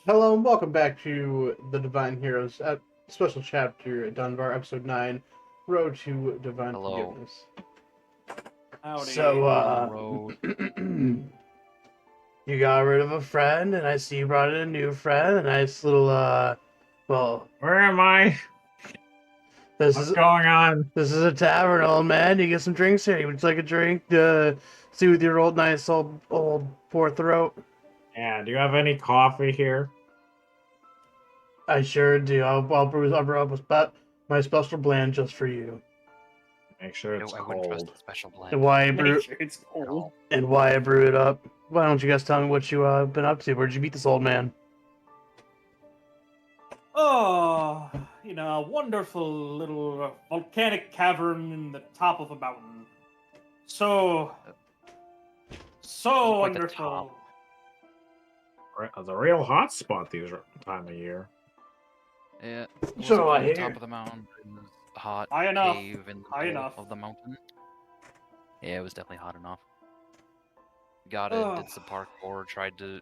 Hello and welcome back to the Divine Heroes special chapter Dunvar, episode 9, Road to Divine Hello. Forgiveness. Howdy. So, We're on the road. you got rid of a friend, and I see you brought in a new friend, a nice little, well, Where am I? this What's is going on? this is a tavern, old man. You get some drinks here. Would you like a drink to soothe your nice old poor throat? Yeah, do you have any coffee here? I sure do. I'll brew up my special blend just for you. Make sure it's I wouldn't trust cold. a special blend And why I brew Make sure it's at cold. all. and why I brew it up. Why don't you guys tell me what you been up to? Where'd you meet this old man? Oh, a wonderful little volcanic cavern in the top of a mountain. So Wasn't quite the wonderful. top. It's a real hot spot these time of year. Yeah. So Wasn't do I quite the hear. top of the mountain. It was a hot High enough. cave in the High middle enough. of the mountain. Yeah, it was definitely hot enough. Got it, Ugh. did some parkour, tried to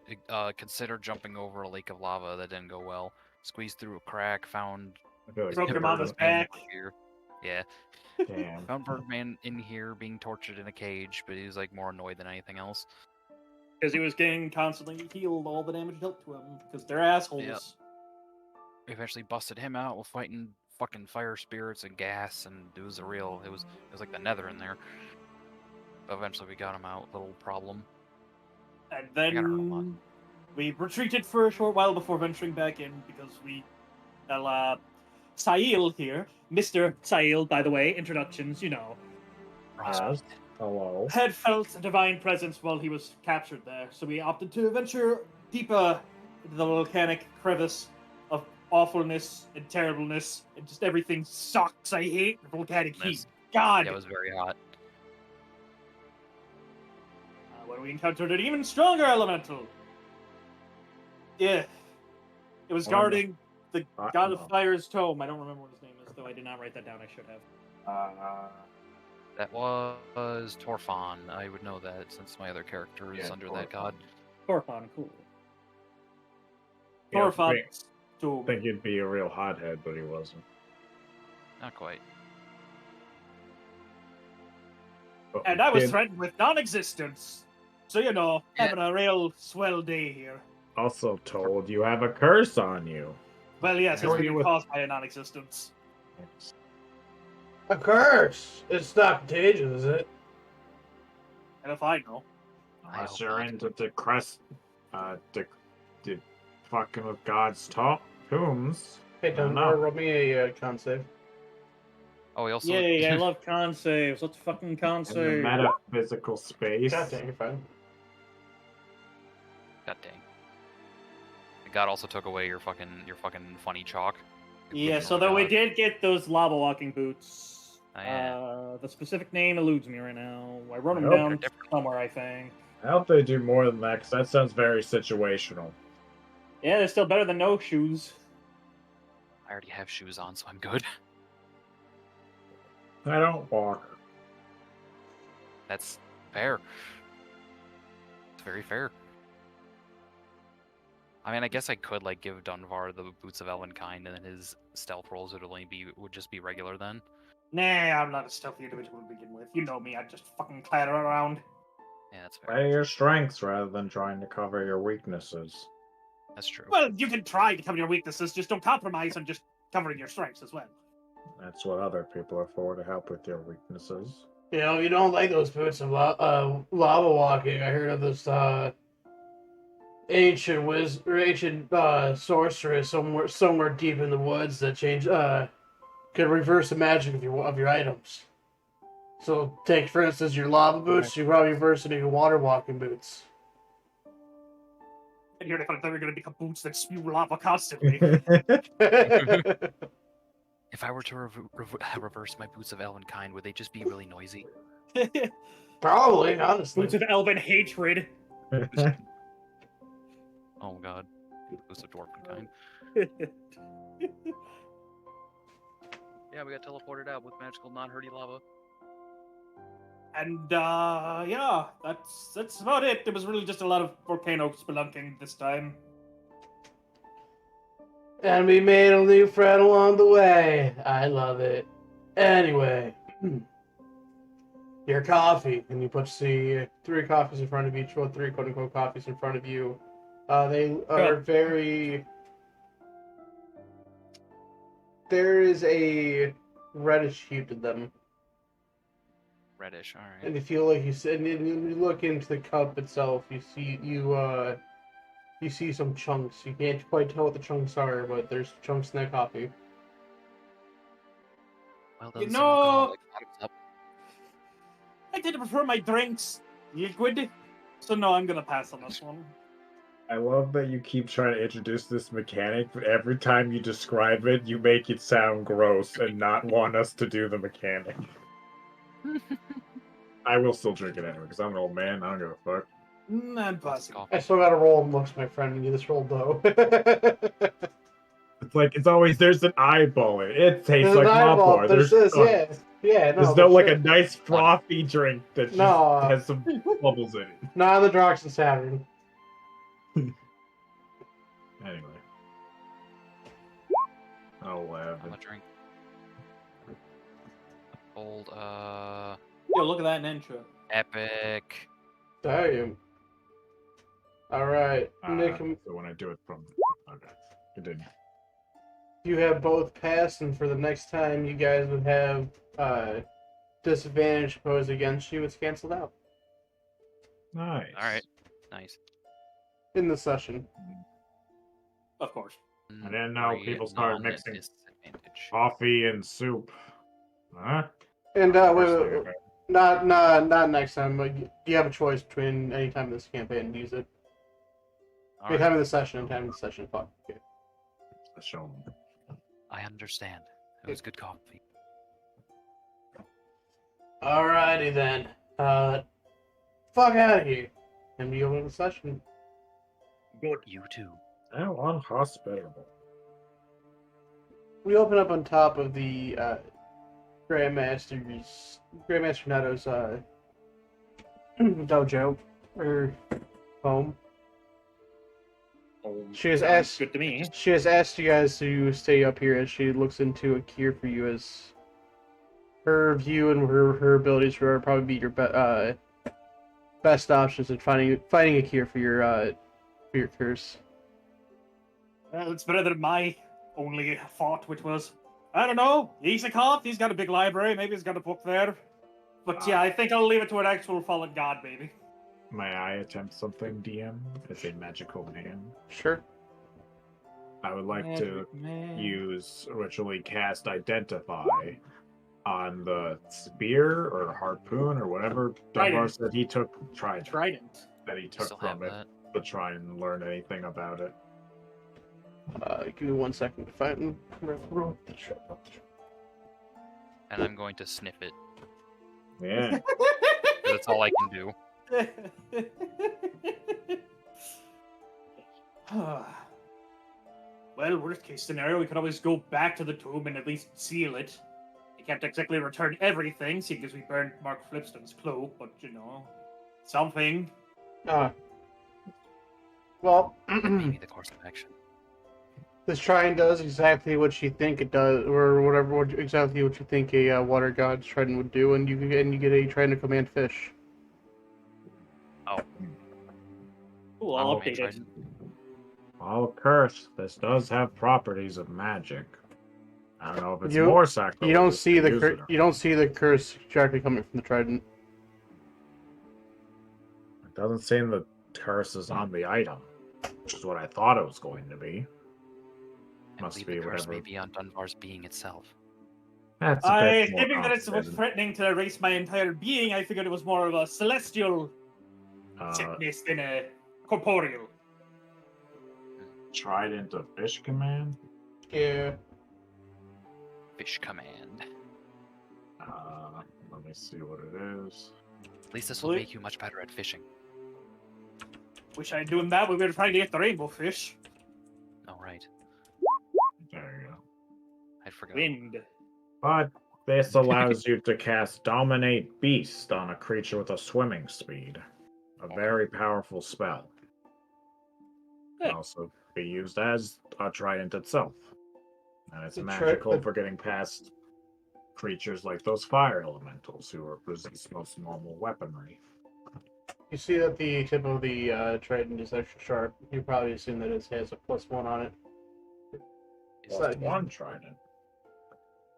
consider jumping over a lake of lava. That didn't go well. Squeezed through a crack, found I feel like Broke your Birdman- mama's Birdman back. here. Yeah, Damn. found Birdman in here being tortured in a cage, but he was like more annoyed than anything else. Because he was getting constantly healed all the damage dealt to him. Because they're assholes. Yep. Eventually busted him out while fighting fucking fire spirits and gas, and it was it was like the nether in there. But eventually we got him out, little problem. And gotta hurt him a lot. then we retreated for a short while before venturing back in because Sail here, Mr. Sail, by the way, introductions, Yes. Hello. had felt a divine presence while he was captured there, so we opted to venture deeper into the volcanic crevice of awfulness and terribleness, and just everything sucks. I hate volcanic heat. Nice. God! Yeah, it was very hot. Where we encountered an even stronger elemental. Yeah. It was Oh, guarding the God of no. Fire's tome. I don't remember what his name is, though I did not write that down. I should have. That was Torfan. I would know that since my other character is Yeah, under that Torfan. god. Thorfon, cool. Yeah, Thorfon's I tome. think he'd be a real hothead, but he wasn't. Not quite. But And we I was did threatened with non-existence. So, Yeah. having a real swell day here. also told you have a curse on you. Well, yes, How it's are you been with- caused by a non-existence. A curse. It's not contagious, is it? And if I know. I Unless hope you're not. into fucking with God's tombs. Hey, I don't Dunbar, know. roll me a con save. Oh, he also Yay, I love con saves. Let's fucking con In the save. metaphysical space. God dang, you're fine. God dang. The god also took away your fucking funny chalk. Yeah, Including so the though we god. did get those lava walking boots. Oh, yeah. The specific name eludes me right now. I wrote them I hope down they're different. somewhere, I think. I hope they do more than that, because that sounds very situational. Yeah, they're still better than no shoes. I already have shoes on, so I'm good. I don't walk. That's fair. It's very fair. I mean, I guess I could like give Dunvar the boots of Elvenkind, and then his stealth rolls would just be regular then. Nah, I'm not a stealthy individual to begin with. You know me, I just fucking clatter around. Yeah, that's fair. Play your strengths rather than trying to cover your weaknesses. That's true. Well, you can try to cover your weaknesses, just don't compromise on just covering your strengths as well. That's what other people are for, to help with your weaknesses. You don't like those boots of lava walking. I heard of this ancient sorceress somewhere deep in the woods that could reverse the magic of your items. So take for instance your lava boots. You probably reverse it into water walking boots. And here they thought they were going to become boots that spew lava constantly. If I were to reverse my boots of Elvenkind, would they just be really noisy? Probably, honestly. Boots of elven hatred. Oh god. Boots of Dwarvenkind. Yeah, we got teleported out with magical non-hurty lava. And yeah, that's about it. It was really just a lot of volcano spelunking this time. And we made a new friend along the way. I love it. Anyway, your coffee, and you put the 3 coffees in front of each, well, 3 quote unquote coffees in front of you. They are very. There is a reddish hue to them. Reddish, alright. And you feel like you sit and you look into the cup itself, you see some chunks. You can't quite tell what the chunks are, but there's chunks in that coffee. Well, You doesn't seem know- alcoholic. Thumbs up. I tend to prefer my drinks liquid, so no, I'm gonna pass on this one. I love that you keep trying to introduce this mechanic, but every time you describe it, you make it sound gross and not want us to do the mechanic. I will still drink it anyway, because I'm an old man. I don't give a fuck. I'm passing. I still gotta roll amongst my friend and do this roll though. It's like, it's always, there's an eyeball in it. It tastes There's like an eyeball, Mopar. there's this, yeah. Yeah, no. There's no, like, sure. a nice frothy drink that just No. has some bubbles in it. Nah, the Drox and Saturn. Anyway. 11. I'm a drink. Old, Yo, look at that intro. epic. Damn. Alright, Nick, So when I do it from... Okay. Continue. you have both passed, and for the next time you guys would have disadvantage posed against you, it's canceled out Nice. Alright. Nice. in the session. Of course. And then now Three people start non- mixing disadvantage. coffee and soup. Huh? And First wait, thing, wait, okay. not next time. But you have a choice between any time in this campaign to use it. Any Alright, time in the session, any time in the session. Fuck. Okay. Let's show 'em. I understand. It was good coffee. Alrighty then. Fuck out of here. And we open the session. You too. How unhospitable. We open up on top of the Grandmaster Neto's dojo or home. She has Sounds asked. good to me. She has asked you guys to stay up here as she looks into a cure for you, as her view and her abilities will probably be your best options in finding a cure for your curse. Well, it's better than my only thought, which was, I don't know, he's a cop, he's got a big library, maybe he's got a book there. But yeah, I think I'll leave it to an actual fallen god, maybe. May I attempt something, DM? As a magical man? Sure. I would like to use ritually cast Identify on the spear or harpoon or whatever Dunvar Trident. said he took. Trident. That he took Still have from it that. to try and learn anything about it. Give me 1 second to find. And I'm going to sniff it. Yeah. 'Cause that's all I can do. Well, worst case scenario, we could always go back to the tomb and at least seal it. You can't exactly return everything, seeing as we burned Mark Flipston's cloak, but you know, something. Well, Maybe the course of action. this shrine does exactly what you think it does, or whatever exactly what you think a water god's trident would do, and you get a trident to command fish. Ooh, I'll Oh, update it. All curse. This does have properties of magic. I don't know if it's You- more sacrilegious. You don't see to the use it or you don't see the curse directly coming from the trident. It doesn't seem the curse is on the item, which is what I thought it was going to be. I Must believe be the curse whatever. may be on Dunvar's being itself. That's a I, bit more thinking that it was complicated. threatening to erase my entire being, I figured it was more of a celestial Uh, sickness than a corporeal. Trident of Fish Command? Yeah. Fish command. Let me see what it is. At least this will Well, make you much better at fishing. Wish I'd doing that when we were trying to get the rainbow fish. Alright. There you go. I forgot. Wind. But this allows you to cast Dominate Beast on a creature with a swimming speed. A very powerful spell. Yeah. Also, be used as a trident itself. And it's The magical for getting past creatures like those fire elementals who resist most normal weaponry. You see that the tip of the trident is extra sharp. You probably assume that it has a +1 on it. Plus one trident.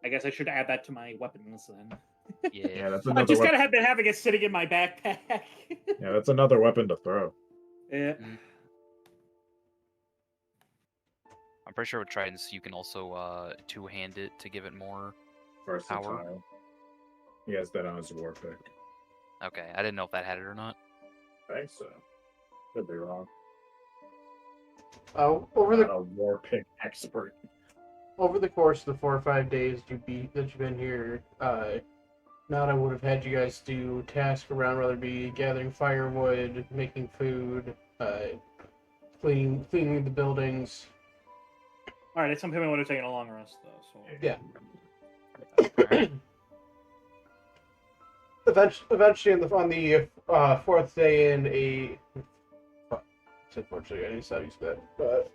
I guess I should add that to my weapons then. Yeah. Yeah, that's I've another just weapon. kind of been having it sitting in my backpack. Yeah, that's another weapon to throw. Yeah. I'm pretty sure with tridents you can also two-hand it to give it more. Versatile. He has that on his war pick. Okay, I didn't know if that had it or not. I think so. Could be wrong. Over Not the a war pick expert. over the course of the 4 or 5 days that you've been here, Nada would have had you guys do tasks around, whether it be gathering firewood, making food, cleaning the buildings. All right, at some point I would have taken a long rest though. So Yeah. Alright. Eventually, on the fourth day in a. Unfortunately, I need to stop using that. But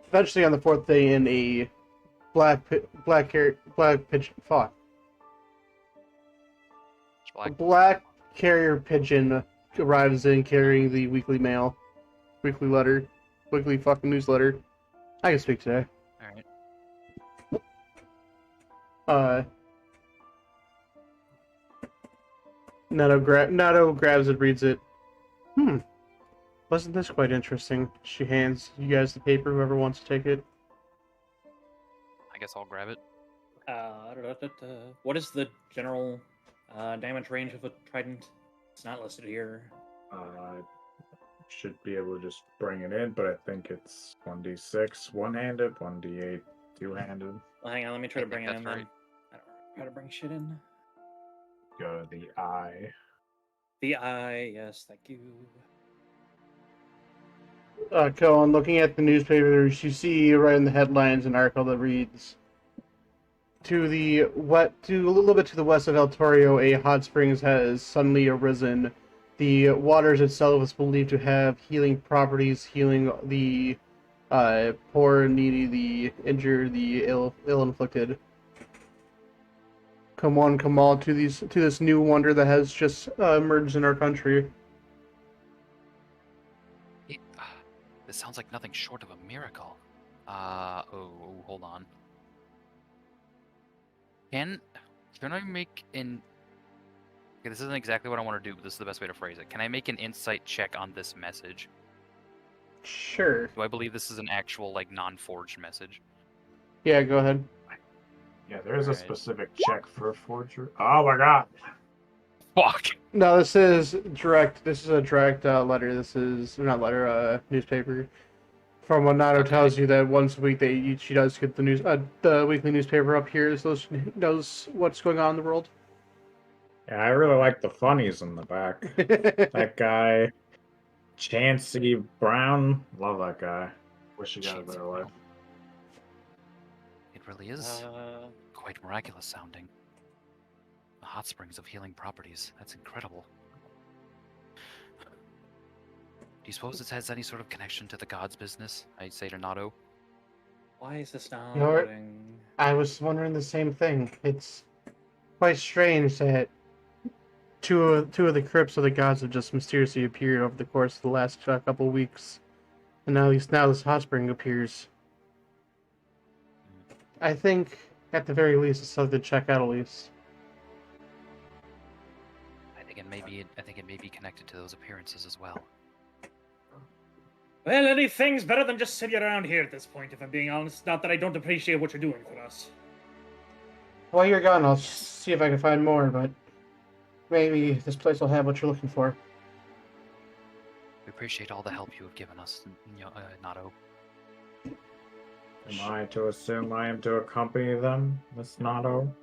eventually, on the fourth day in a black pigeon. Fuck. It's A black. black carrier pigeon arrives in carrying the weekly mail, weekly letter, weekly fucking newsletter. I can speak today. Alright. Nato grabs it, reads it. Wasn't this quite interesting? She hands you guys the paper, whoever wants to take it. I guess I'll grab it. what is the general damage range of a trident? It's not listed here. Should be able to just bring it in, but I think it's 1d6 one-handed, 1d8 two-handed. Well, hang on, let me try to I bring think it in that's then. I don't know how to bring shit in. Go to the eye. The eye, yes, thank you. Cohen, looking at the newspapers, you see right in the headlines an article that reads, to a little bit to the west of El Torio, a hot springs has suddenly arisen. The waters itself is believed to have healing properties, healing the poor, needy, the injured, the ill-inflicted. Come on, come all to this new wonder that has just emerged in our country. This sounds like nothing short of a miracle. Hold on. Can I make an... Okay, this isn't exactly what I want to do, but this is the best way to phrase it. Can I make an insight check on this message? Sure. Do I believe this is an actual, like, non-forged message? Yeah, go ahead. Yeah, there's a Alright. specific check for forgery. Oh my god! Fuck! No, this is a direct letter. This is not letter, newspaper. From what Nato Okay. tells you that once a week she does get the weekly newspaper up here, so she knows what's going on in the world. Yeah, I really like the funnies in the back. That guy, Chancey Brown, love that guy. Wish he got a Chancey better life. Brown. It really is quite miraculous sounding. The hot springs of healing properties. That's incredible. Do you suppose it has any sort of connection to the gods' business? I'd say to Nato. Why is this not You know what? loading? I was wondering the same thing. It's quite strange that two of the crypts of the gods have just mysteriously appeared over the course of the last couple weeks, and now this hot spring appears. I think, at the very least, it's something to check out at least. I think it may be connected to those appearances as well. Well, anything's better than just sitting around here at this point, if I'm being honest. Not that I don't appreciate what you're doing for us. While you're gone, I'll see if I can find more, but maybe this place will have what you're looking for. We appreciate all the help you have given us, Nato. Am I to assume I am to accompany them, Miss Nato?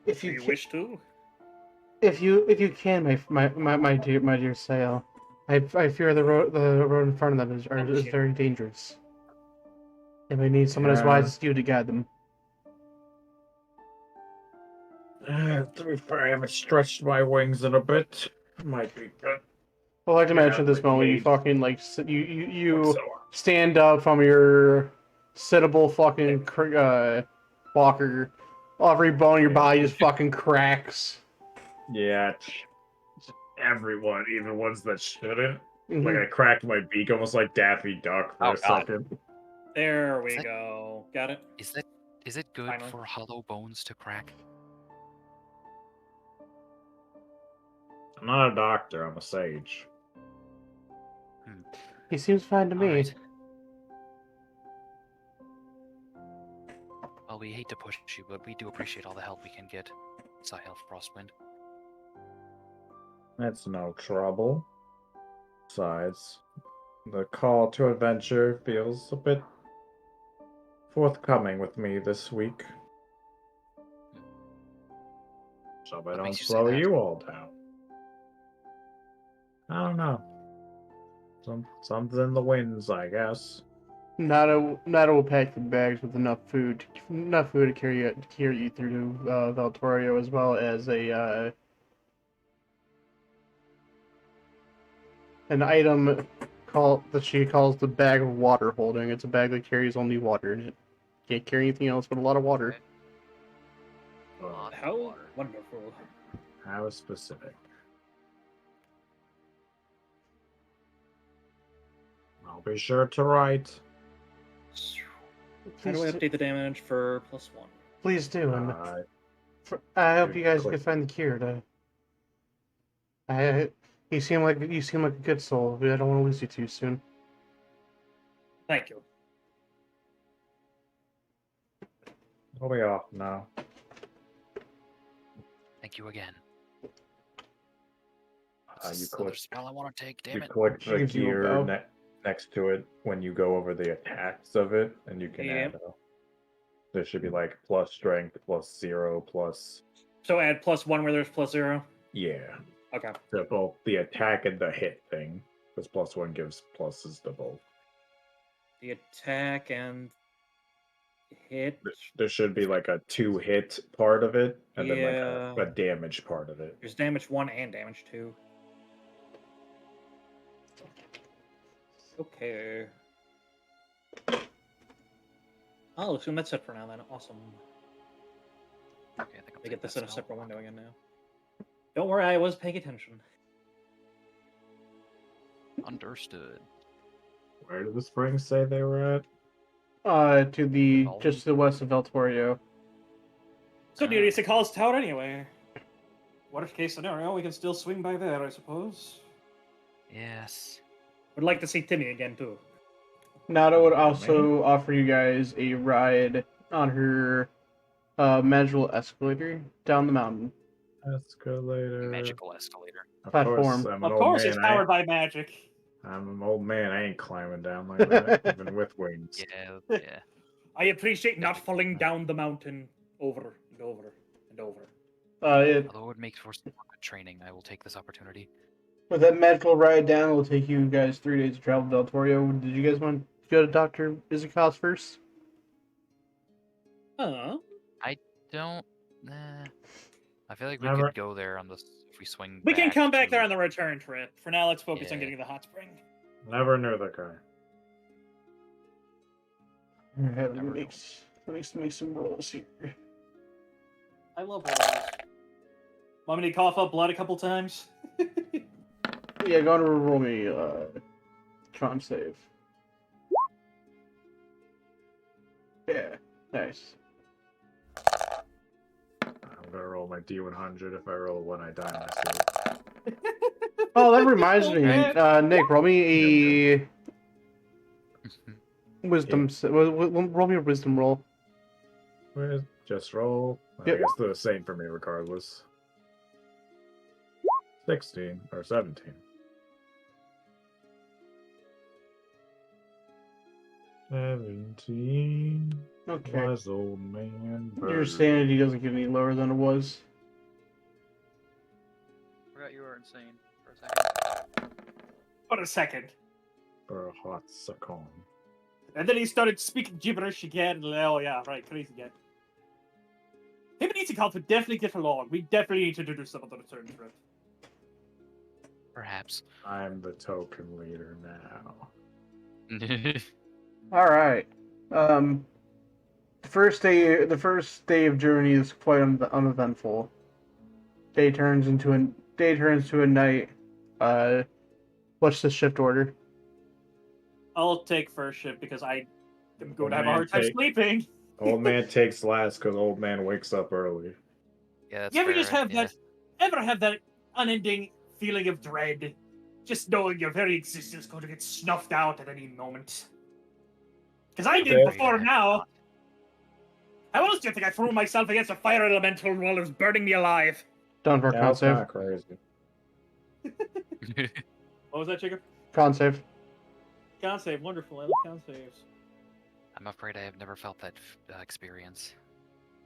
If Do you you ca- wish to? if you can, my dear Sail, I fear the road in front of them is very dangerous. They may need someone as Yeah. wise as you to guide them. To be fair, I haven't stretched my wings in a bit. Might be good. Well, like I mentioned, at this like moment, you me. fucking you So, stand up from your sittable fucking walker. Every bone in your body just fucking cracks. Yeah, everyone, even ones that shouldn't. Like Mhm. I cracked my beak almost like Daffy Duck for Oh, a God. second. There we Is that- go. Got it? Is it good Finally. for hollow bones to crack? I'm not a doctor, I'm a sage. He seems fine to me. Alright. Well, we hate to push you, but we do appreciate all the help we can get. Sahel Frostwind. That's no trouble. Besides, the call to adventure feels a bit forthcoming with me this week. So I What don't makes you say slow that? you all down. I don't know. Something in the winds, I guess. Nada will pack the bags with enough food to carry you through Valtorio, as well as a an item that she calls the bag of water holding. It's a bag that carries only water in it. Can't carry anything else but a lot of water. Okay. Well, How wonderful. how specific? I'll be sure to write. How do I Please, update the damage for +1? please do, and Uh, I hope dude, you guys click. can find the cure. You seem like a good soul. I don't want to lose you too soon. Thank you. I'll be off now. Thank you again. You This click. other spell I want to take, You damn it. click She the gives you a gear bow. next to it when you go over the attacks of it, and you can Yep. add. There should be like plus strength, plus 0, plus. So add +1 where there's +0? Yeah. Okay. So both the attack and the hit thing. Because +1 gives pluses to both. The attack and hit. There should be like a 2-hit part of it, and then like Yeah. a damage part of it. There's damage 1 and damage 2. Okay. I'll assume that's it for now then. Awesome. Okay, I think I'll Let me take get this that in a spell. separate window again now. Don't worry, I was paying attention. Understood. Where did the springs say they were at? To the Oh. just to the west of Valtorio. So near to Call's Tower anyway. Worst case scenario, we can still swing by there, I suppose. Yes. Would like to see Timmy again too. Nada would Yeah, also offer you guys a ride on her magical escalator down the mountain. Escalator. Magical escalator. Of Platform. course, I'm an Of old course, man. it's powered by magic. I'm an old man. I ain't climbing down like that, even with wings. Yeah, yeah. I appreciate not Yeah. falling down the mountain over and over and over. Although it would make for some more good training, I will take this opportunity. With that magical ride down, it will take you guys 3 days to travel to Valtorio. Did you guys want to go to Dr. Izikos first? Don't. I feel like we Never- could go there on this if we swing. We can come back to- there on the return trip. For now, let's focus on Yeah. getting the hot spring. Never knew the guy. Alright, let Never me make some rolls here. I love rolls. Want me to cough up blood a couple times? Yeah, go on and roll me con save. Yeah, nice. I'm gonna roll my D100. If I roll a 1, I die myself. Oh, that reminds me. Okay. Nick, roll me a wisdom. Roll me a wisdom roll. Just roll. I Yep. guess they're the same for me regardless. 16 or 17. 17. Okay. Wise old man. Your bird. sanity doesn't get any lower than it was. Forgot you were insane for a second. For a second. For a hot succumb. And then he started speaking gibberish again. Oh yeah, right, crazy again. Him and Itikov would definitely get along. We definitely need to do some on the return trip. Perhaps. I'm the token leader now. All right. The first day of journey is quite uneventful. Day turns to a night. What's the shift order? I'll take first shift because I am going Old to have a man hard time take- sleeping. Old man takes last because old man wakes up early. Yeah, that's You ever fair, just have yeah. that unending feeling of dread? Just knowing your very existence is going to get snuffed out at any moment. Because I did Okay. before now. How else do you think I threw myself against a fire elemental while it was burning me alive? Dunvar, con That's save. not crazy. What was that, Chicken? Con save. Con save, wonderful. I love con saves. I'm afraid I have never felt that experience,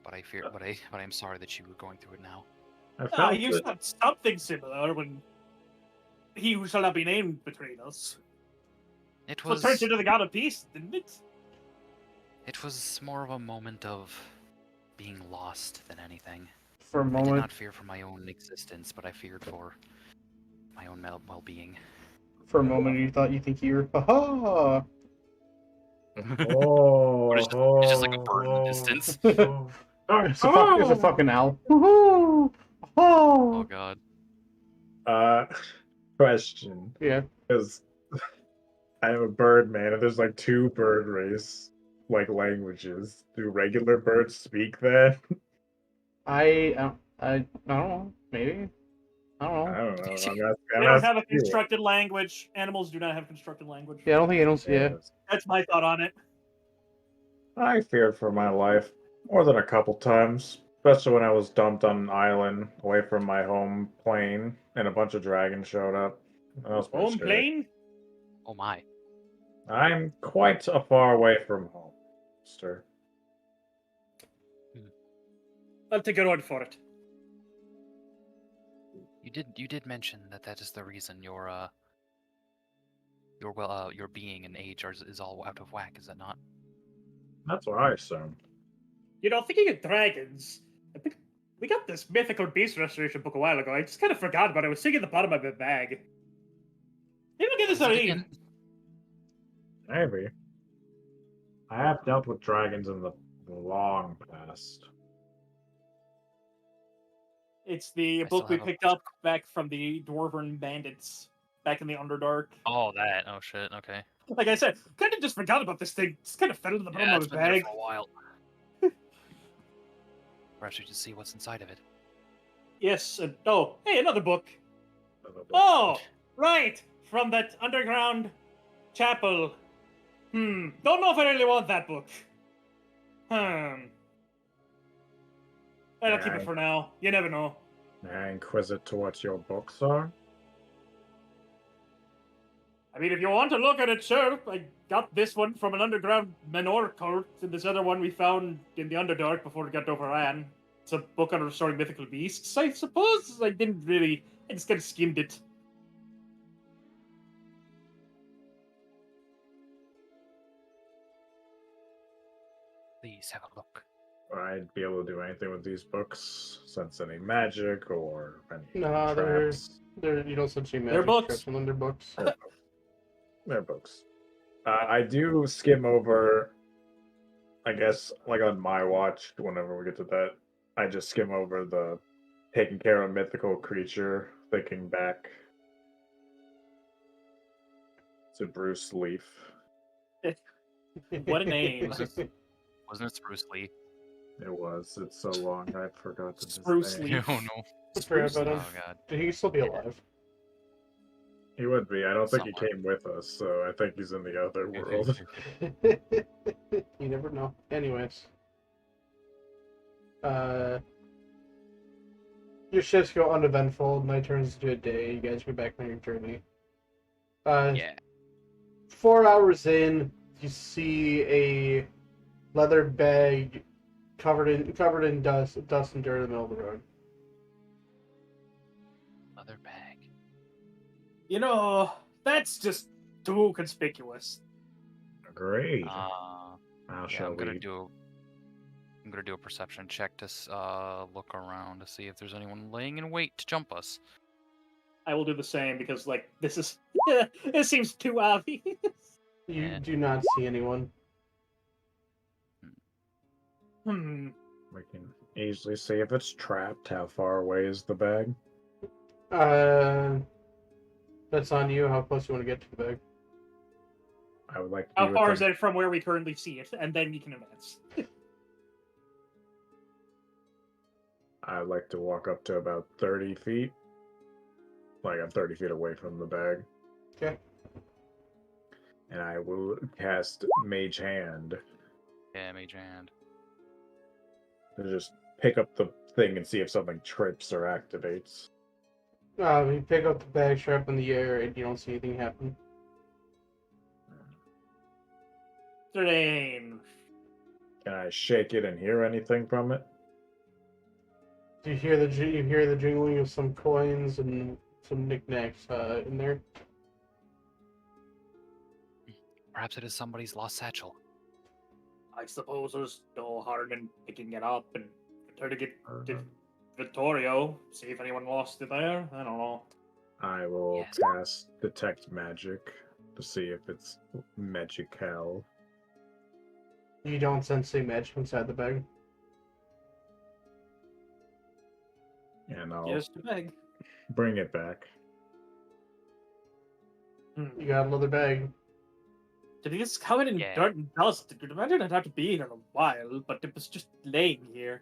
but I fear, but I'm sorry that you were going through it now. I Ah, felt you it. felt something similar when he who shall not be named betrayed us. It So it turned was into the god of peace, didn't it? it was more of a moment of being lost than anything. For a I did moment. not fear for my own existence, but I feared for my own well-being. For a moment, you think you were. Ha Oh, It's just like a bird in the distance. It's a fucking owl. Oh Oh. god. Question. Yeah. Because I am a bird man, and there's like two bird race languages. Do regular birds speak that? I don't know. Maybe. I don't I know. don't know. They I'm don't have a asking you. constructed language. Animals do not have constructed language. Yeah, I don't think I don't. Yeah. Yes. That's my thought on it. I feared for my life more than a couple times, especially when I was dumped on an island away from my home plane, and a bunch of dragons showed up. That was pretty Home scary. plane? Oh my. I'm quite a far away from home, mister. I'll take your word for it. You did mention that is the reason your being and age is all out of whack, is that not? That's what I assumed. You know, thinking of dragons, we got this mythical beast restoration book a while ago. I just kind of forgot about it. I was sitting at the bottom of my bag. Maybe I'll give this a Is it read. again? Maybe. I have dealt with dragons in the long past. It's the I book still we have a picked bunch up back from the Dwarven Bandits back in the Underdark. Oh, that. Oh shit. Okay. Like I said, kind of just forgot about this thing. It's kind of fell to the bottom Yeah, of it's my been there bag. for a while. Perhaps we should see what's inside of it. Yes, oh, hey, another book. Oh, right, from that underground chapel. Don't know if I really want that book. I'll keep it for now. You never know. May I inquire to what your books are? I mean, if you want to look at it, sure. I got this one from an underground Menor cult, and this other one we found in the Underdark before it got overran. It's a book on restoring mythical beasts, I suppose. I just kind of skimmed it. Please have a look. I'd be able to do anything with these books, sense any magic or any No, traps. you don't sense any They're magic books. traps in their books. They're books. I do skim over, I guess, like on my watch, whenever we get to that, I just skim over the taking care of a mythical creature, thinking back to Bruce Leaf. What a name. Wasn't it Bruce Lee? It was. It's so long, I forgot to Spruce name. Leaf. Oh no. Let's forget about Oh him. god. He can still be alive. He would be. I don't think he Somewhere. came with us, so I think he's in the other world. You never know. Anyways. Your shifts go uneventful, night turns into a day, you guys go back on your journey. Yeah. 4 hours in, you see a leather bag covered in dust and dirt in the middle of the road. Leather bag. You know, that's just too conspicuous. Great. How How yeah, shall I'm gonna we? do a perception check to look around to see if there's anyone laying in wait to jump us. I will do the same because, like, this is this seems too obvious. You Yeah. do not see anyone. Hmm. We can easily see if it's trapped. How far away is the bag? That's on you. How close you want to get to the bag? I would like to How be far is within. it from where we currently see it? And then you can advance. I would like to walk up to about 30 feet. Like I'm 30 feet away from the bag. Okay. And I will cast Mage Hand Yeah, Mage Hand. to just pick up the thing and see if something trips or activates. You pick up the bag, strap in the air, and you don't see anything happen. Strange. Can I shake it and hear anything from it? You hear the jingling of some coins and some knickknacks in there. Perhaps it is somebody's lost satchel. I suppose there's no harm in picking it up and try to get to Uh, Vittorio, see if anyone lost it there. I don't know. I will Yes. cast Detect Magic to see if it's magical. You don't sense any magic inside the bag. And I'll Just a bag. bring it back. You got another bag. Did it just covered in Yeah. dirt and dust? Could imagine it'd have to be here in a while, but it was just laying here.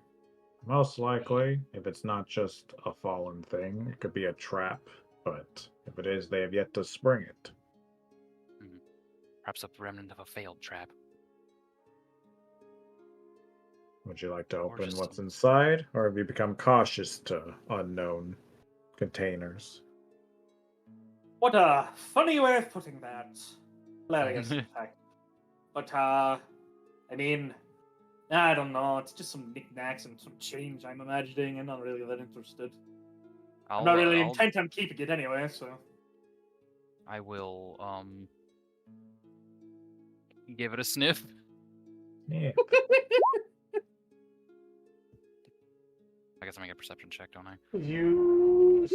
Most likely, if it's not just a fallen thing, it could be a trap. But if it is, they have yet to spring it. Perhaps a remnant of a failed trap. Would you like to Or open just what's some- inside, or have you become cautious to unknown containers? What a funny way of putting that. Hilarious, in fact. But, I mean, I don't know. It's just some knickknacks and some change, I'm imagining. I'm not really that interested. I'm not really intent on keeping it anyway, so. I will give it a sniff. Yeah. I guess I make a perception check, don't I? You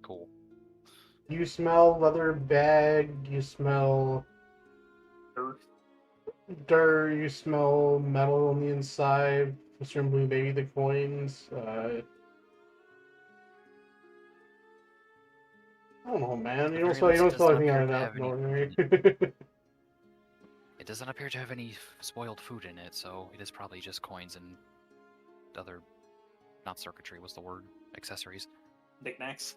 Cool. you smell leather bag. You smell dirt. You smell metal on the inside. Presumably, maybe the coins. I don't know, man. At You the don't very smell. You least, don't it smell doesn't anything out appear of to have any ordinary. It doesn't appear to have any spoiled food in it, so it is probably just coins and other, not circuitry was the word, accessories. Knickknacks.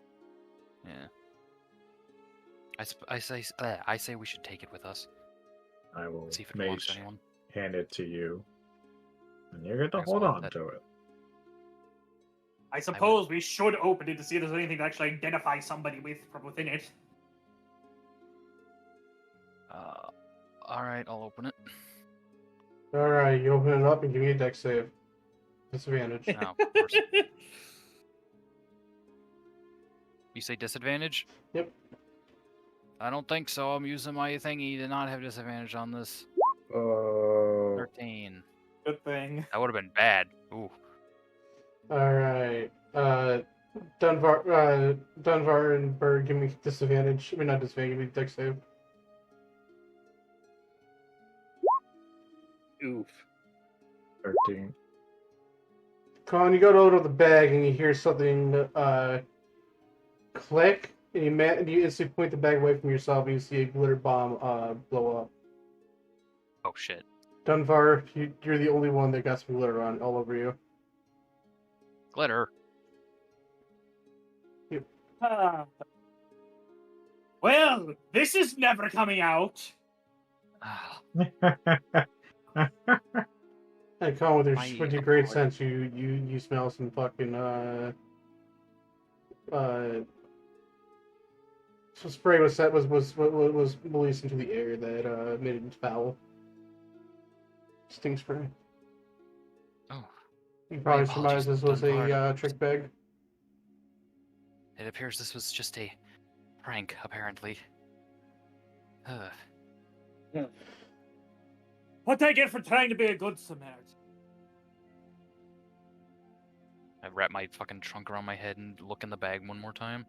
Yeah. I say we should take it with us. I will See if it belongs to mage anyone. hand it to you. And you get to I guess hold I'll have on that. to it. I suppose we should open it to see if there's anything to actually identify somebody with from within it. All right, I'll open it. All right, you open it up and give me a dex save. Disadvantage. Oh, of course. You say disadvantage? Yep. I don't think so. I'm using my thingy to not have disadvantage on this. Oh. 13. Good thing. That would have been bad. Ooh. All right. Dunvar and Bird, give me disadvantage. I mean, not disadvantage. Give me dex save. Oof. 13. Con, you go to open the bag and you hear something click, and you instantly point the bag away from yourself, and you see a glitter bomb blow up. Oh shit. Dunvar, you're the only one that got some glitter on all over you. Glitter. Ah. Well, this is never coming out. Ah, And Con, with My your great accord- sense, you smell some fucking some spray was released into the air that made it foul. Sting spray. oh. You probably apologies, surmised this was a Dunvar. trick bag. It appears this was just a prank, apparently. What I get for trying to be a good Samaritan? I wrap my fucking trunk around my head and look in the bag one more time.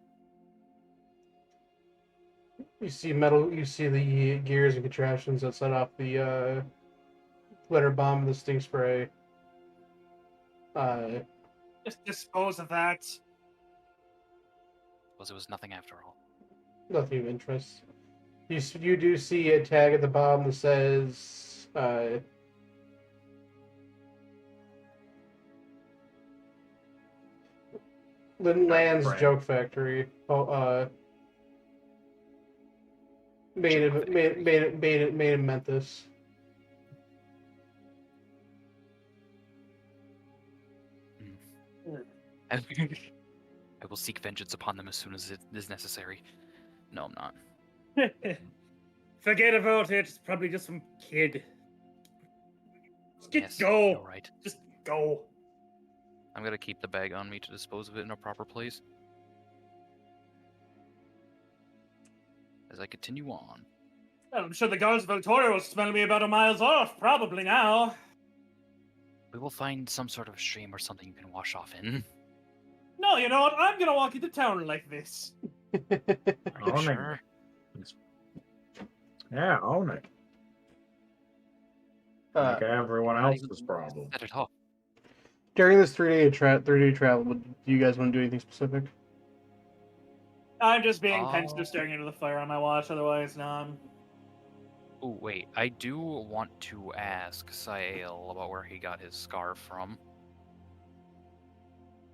You see metal. You see the gears and contraptions that set off the glitter bomb and the sting spray. Just dispose of that. Suppose it was nothing after all. Nothing of interest. You do see a tag at the bottom that says Land's Brand. Joke Factory. Joke Factory. Made in Memphis. I will seek vengeance upon them as soon as it is necessary. No, I'm not. Forget about it. It's probably just some kid. Just You're go. right. Just go. I'm gonna keep the bag on me to dispose of it in a proper place. As I continue on. Well, I'm sure the guards of Victoria will smell me about a miles off, probably now. We will find some sort of stream or something you can wash off in. No, you know what? I'm gonna walk into town like this. Are you Owning sure? it. Yeah, own it. Make everyone Not else's even problem. set it off. During this 3-day travel, do you guys want to do anything specific? I'm just being Oh. pensive staring into the fire on my watch, otherwise, none. Oh, wait. I do want to ask Sael about where he got his scarf from.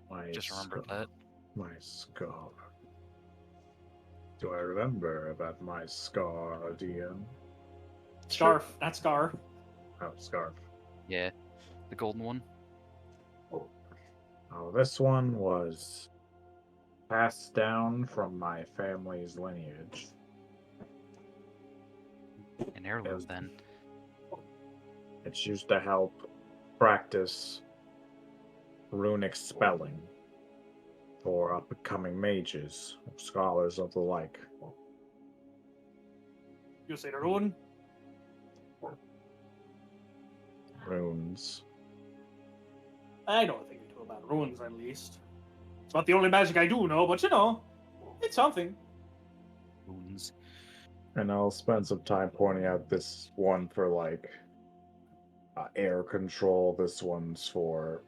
My Just remembered scar- that. My scar. Do I remember about my scar, DM? Scarf, not scar. Oh, scarf. Yeah. The golden one. Oh, this one was passed down from my family's lineage. An heirloom, Yes. then. It's used to help practice runic spelling for up-and-coming mages, scholars of the like. You say the rune? Runes. I know a thing or two about runes, at least. It's not the only magic I do know, but you know, it's something. Runes. And I'll spend some time pointing out this one for like air control. This one's for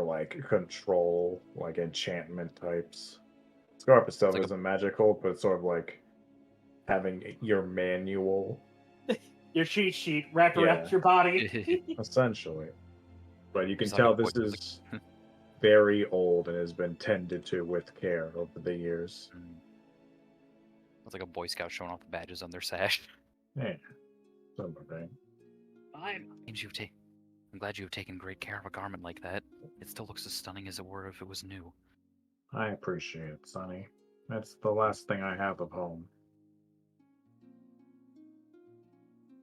like control, like enchantment types. Scarf itself It's like isn't magical, but it's sort of like having your manual, Your cheat sheet wrapped Yeah. around your body. essentially. But you can It's like a tell boy- this is very old and has been tended to with care over the years. It's like a Boy Scout showing off the badges on their sash. Yeah, something. Fine. I'm glad you have taken great care of a garment like that. It still looks as stunning as it were if it was new. I appreciate it, Sonny. That's the last thing I have of home.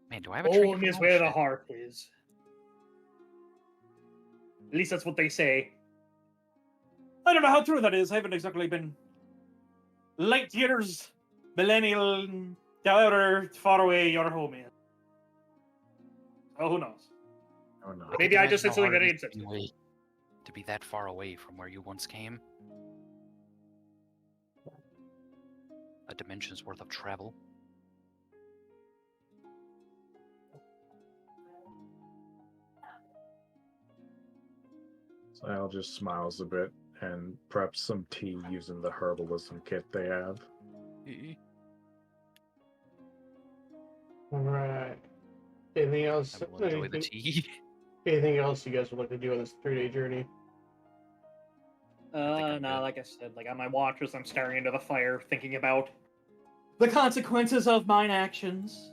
Man, do I have a trinket Home for is all where the shit? heart is. At least that's what they say. I don't know how true that is. I haven't exactly been light years, millennial, however far away your home is. Oh, who knows? Oh no. I Maybe can I just imagine said how something hard very it is insensitive. anyway to be that far away from where you once came. A dimension's worth of travel. So Al just smiles a bit and preps some tea using the herbalism kit they have. Alright. Anything else? I will enjoy the tea. Anything else you guys would like to do on this 3-day journey? think I'm No, good. like I said, like on my watch as I'm staring into the fire, thinking about the consequences of mine actions.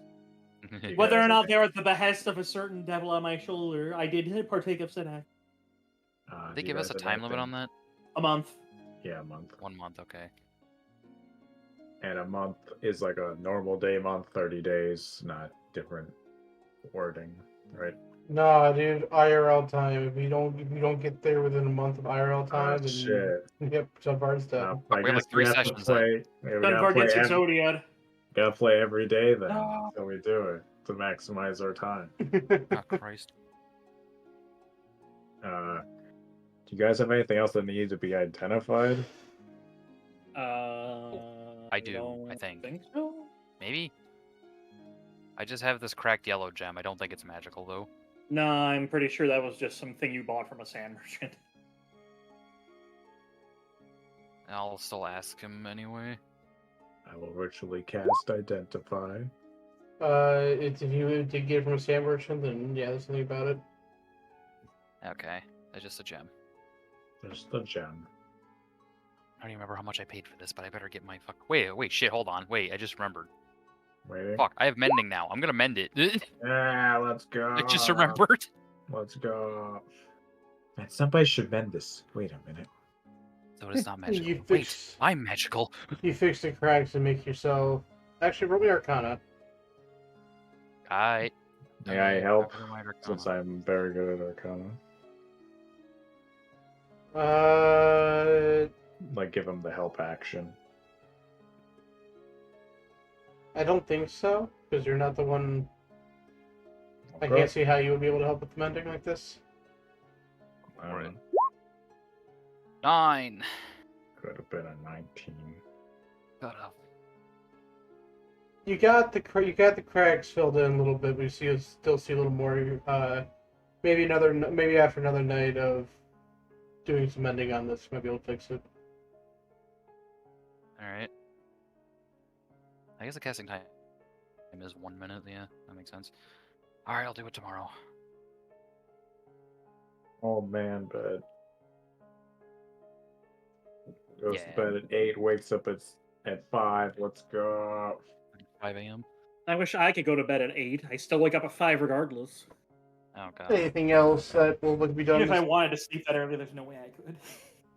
Whether or not they're at the behest of a certain devil on my shoulder, I did partake of said act. Did they give us a time limit on that? A month. Yeah, a month. 1 month, okay. And a month is like a normal day month, 30 days, not different wording, right? Nah, dude, IRL time. If you don't get there within a month of IRL time, then Shit. yep, so hard's No, done. I We have, like, guess 3 we have to sessions then. play. Yeah, we gotta Dunvar play, gets your every, Zodiac. gotta play every day then No. until we do it to maximize our time. Oh, Christ. Do you guys have anything else that needs to be identified? I do, don't I think. so. Maybe? I just have this cracked yellow gem. I don't think it's magical, though. No, I'm pretty sure that was just something you bought from a sand merchant. I'll still ask him anyway. I will virtually cast Identify. If you did get it from a sand merchant, then yeah, there's something about it. Okay, it's just a gem. There's the gem. I don't even remember how much I paid for this, but I better get my fuck. Wait, shit, hold on. Wait, I just remembered. Waiting. Fuck, I have mending now. I'm gonna mend it. Yeah, let's go. I just remembered. Let's go. Man, somebody should mend this. Wait a minute. So it is not magical. You Wait, fix- I'm magical. You fix the cracks and make yourself. Actually, roll me Arcana. Alright. May I help? Cover my arcana. Since I'm very good at Arcana. Like, give him the help action. I don't think so, because you're not the one. I Okay. can't see how you would be able to help with the mending like this. Um, 9. Could have been a 19. Got up. You got the cracks filled in a little bit, but you still see a little more. Maybe after another night of doing some mending on this, might be able to fix it. Alright. I guess the casting time is 1 minute. Yeah, that makes sense. Alright, I'll do it tomorrow. Old man bed. Goes Yeah. to bed at 8, wakes up at 5. Let's go. 5 a.m. I wish I could go to bed at 8. I still wake up at 5 regardless. Oh god. Anything else that will look to be done? Even if I wanted to sleep that early, there's no way I could.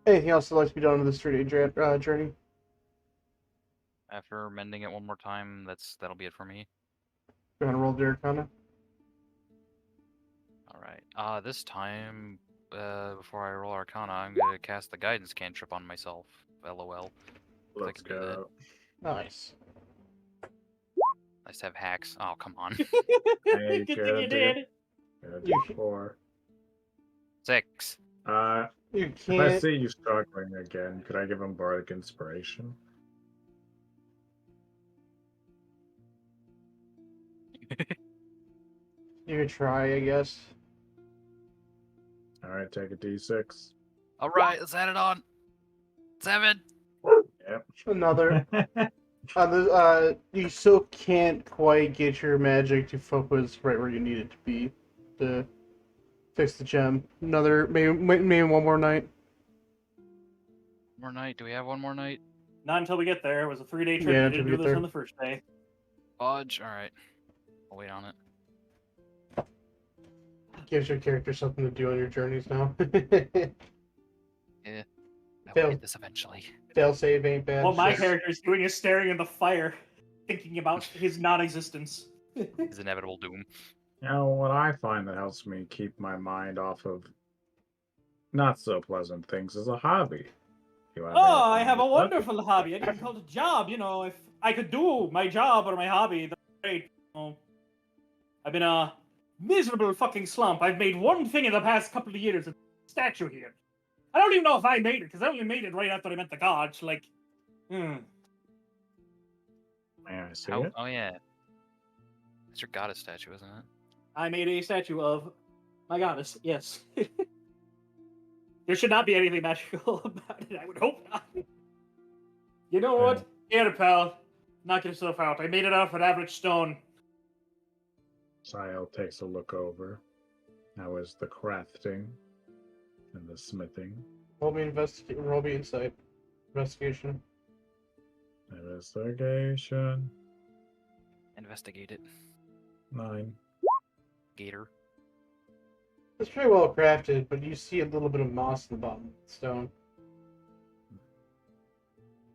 Anything else that like to be done on this 3-day journey? After mending it one more time, that'll be it for me. Go ahead and roll the Arcana. Alright. This time, before I roll Arcana, I'm gonna cast the guidance cantrip on myself. LOL. Let's can do that. go. Nice. Nice to have hacks. Oh, come on. Hey, Good thing good, you did. Good. You- 4. 6. You If I can't. see you struggling again, could I give him Bardic Inspiration? You could try, I guess. Alright, take a D6. Alright, let's add it on. 7. Yep. Another. You still can't quite get your magic to focus right where you need it to be to fix the gem. Maybe one more night. More night. Do we have one more night? Not until we get there. It was a 3-day trip. Yeah, You until didn't we do get this there. on the first day. Fudge. Alright. I'll wait on it. Gives your character something to do on your journeys now. I Fail. will get this eventually. Fail save ain't bad. What my Just- character's doing is staring in the fire, thinking about his non-existence. His inevitable doom. You know, what I find that helps me keep my mind off of not so pleasant things is a hobby. You have Oh, I anything have a you'd like? wonderful hobby. I didn't call it a job. You know, if I could do my job or my hobby, that's great. Oh, I've been a miserable fucking slump. I've made one thing in the past couple of years, a statue here. I don't even know if I made it, because I only made it right after I met the gods. Like, May I see How? it? Oh, yeah. It's your goddess statue, isn't it? I made a statue of my goddess, yes. There should not be anything magical about it, I would hope not. You know what? Here, pal. Knock yourself out. I made it out of an average stone. Sile takes a look over. How is the crafting and the smithing? Roll me insight. Investigation. Investigation. Investigate it. 9. Gator. It's pretty well crafted, but you see a little bit of moss in the bottom of the stone.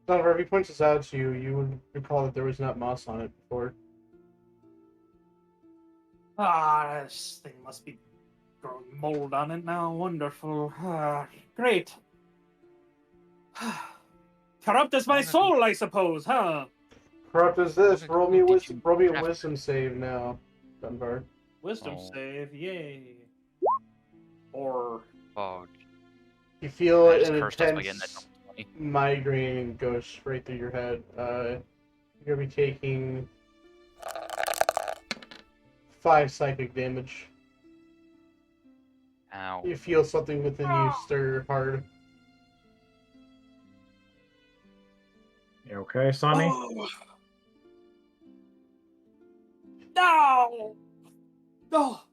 However, if he points this out to you, you would recall that there was not moss on it before. Ah, this thing must be growing mold on it now. Wonderful. Ah, great. Corrupt as my soul, I suppose, huh? Corrupt as this. Roll me a Did wisdom. you Roll me a craft wisdom save now, Dunvar. Wisdom Oh. save, yay. Or Oh, You feel I an just cursed us by getting that intense. double migraine goes straight through your head. You're gonna be taking 5 psychic damage. Ow. You feel something within you stir hard. You okay, Sonny? Oh. No! Oh.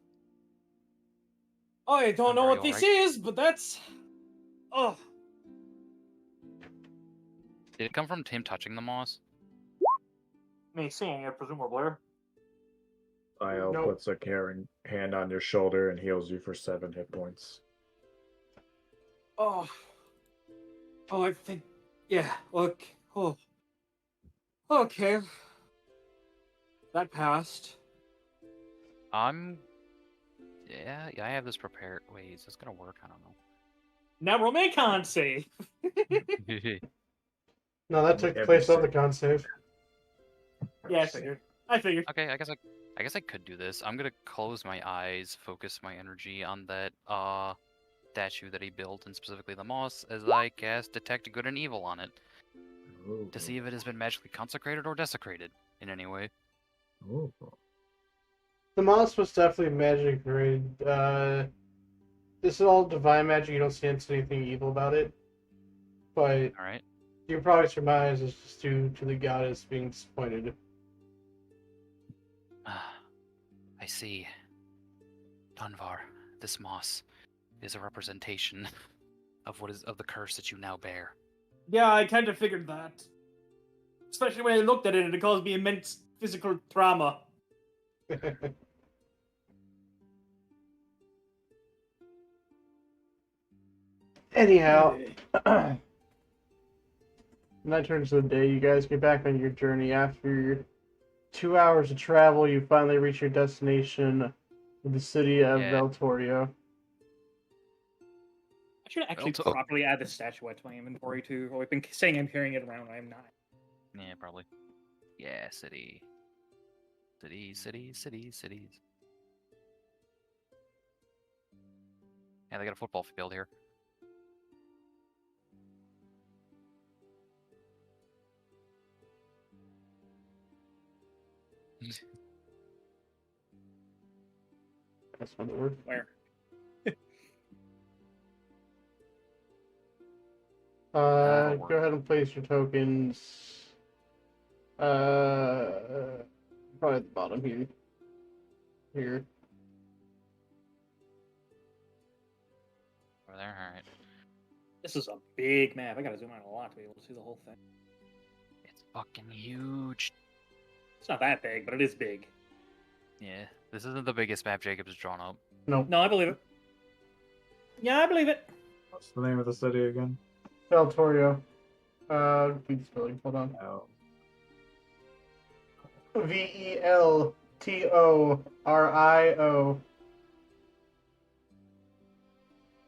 I don't know Are what you this alright? is, but that's. Oh. Did it come from Tim touching the moss? Me seeing it, presumably. Io Nope. puts a caring hand on your shoulder and heals you for 7 hit points. Oh. Oh, I think. Yeah, look. Oh. Okay. That passed. Yeah, I have this prepared. Wait, is this gonna work? I don't Now roll me a con save. know. No, that took Every place of the save. con save. Yeah, I figured. Okay, I guess I could do this. I'm gonna close my eyes, focus my energy on that statue that he built, and specifically the moss, as I cast Detect Good and Evil on it Ooh. to see if it has been magically consecrated or desecrated in any way. Ooh. The moss was definitely magic grade. This is all divine magic. You don't sense anything evil about it, but All right. you probably surmise it's just due to the goddess being disappointed. I see. Dunvar, this moss is a representation of the curse that you now bear. Yeah, I kind of figured that. Especially when I looked at it and it caused me immense physical trauma. Anyhow, night turns to the day. You guys get back on your journey. After 2 hours of travel, you finally reach your destination, the city of Yeah. Valtorio. I should actually Also- properly add this statuette to my inventory too. I've been saying I'm carrying it around, I'm not. Yeah, probably. Yeah, city. Cities. Yeah, they got a football field here. That's not the word. Where? Go ahead and place your tokens. Probably at the bottom here. Here. Over there, alright. This is a big map. I gotta zoom out a lot to be able to see the whole thing. It's fucking huge. It's not that big, but it is big. Yeah, this isn't the biggest map Jacob's drawn up. No. No, I believe it. Yeah, I believe it. What's the name of the city again? Valtorio. Repeat spelling. Hold on. Oh. Veltorio.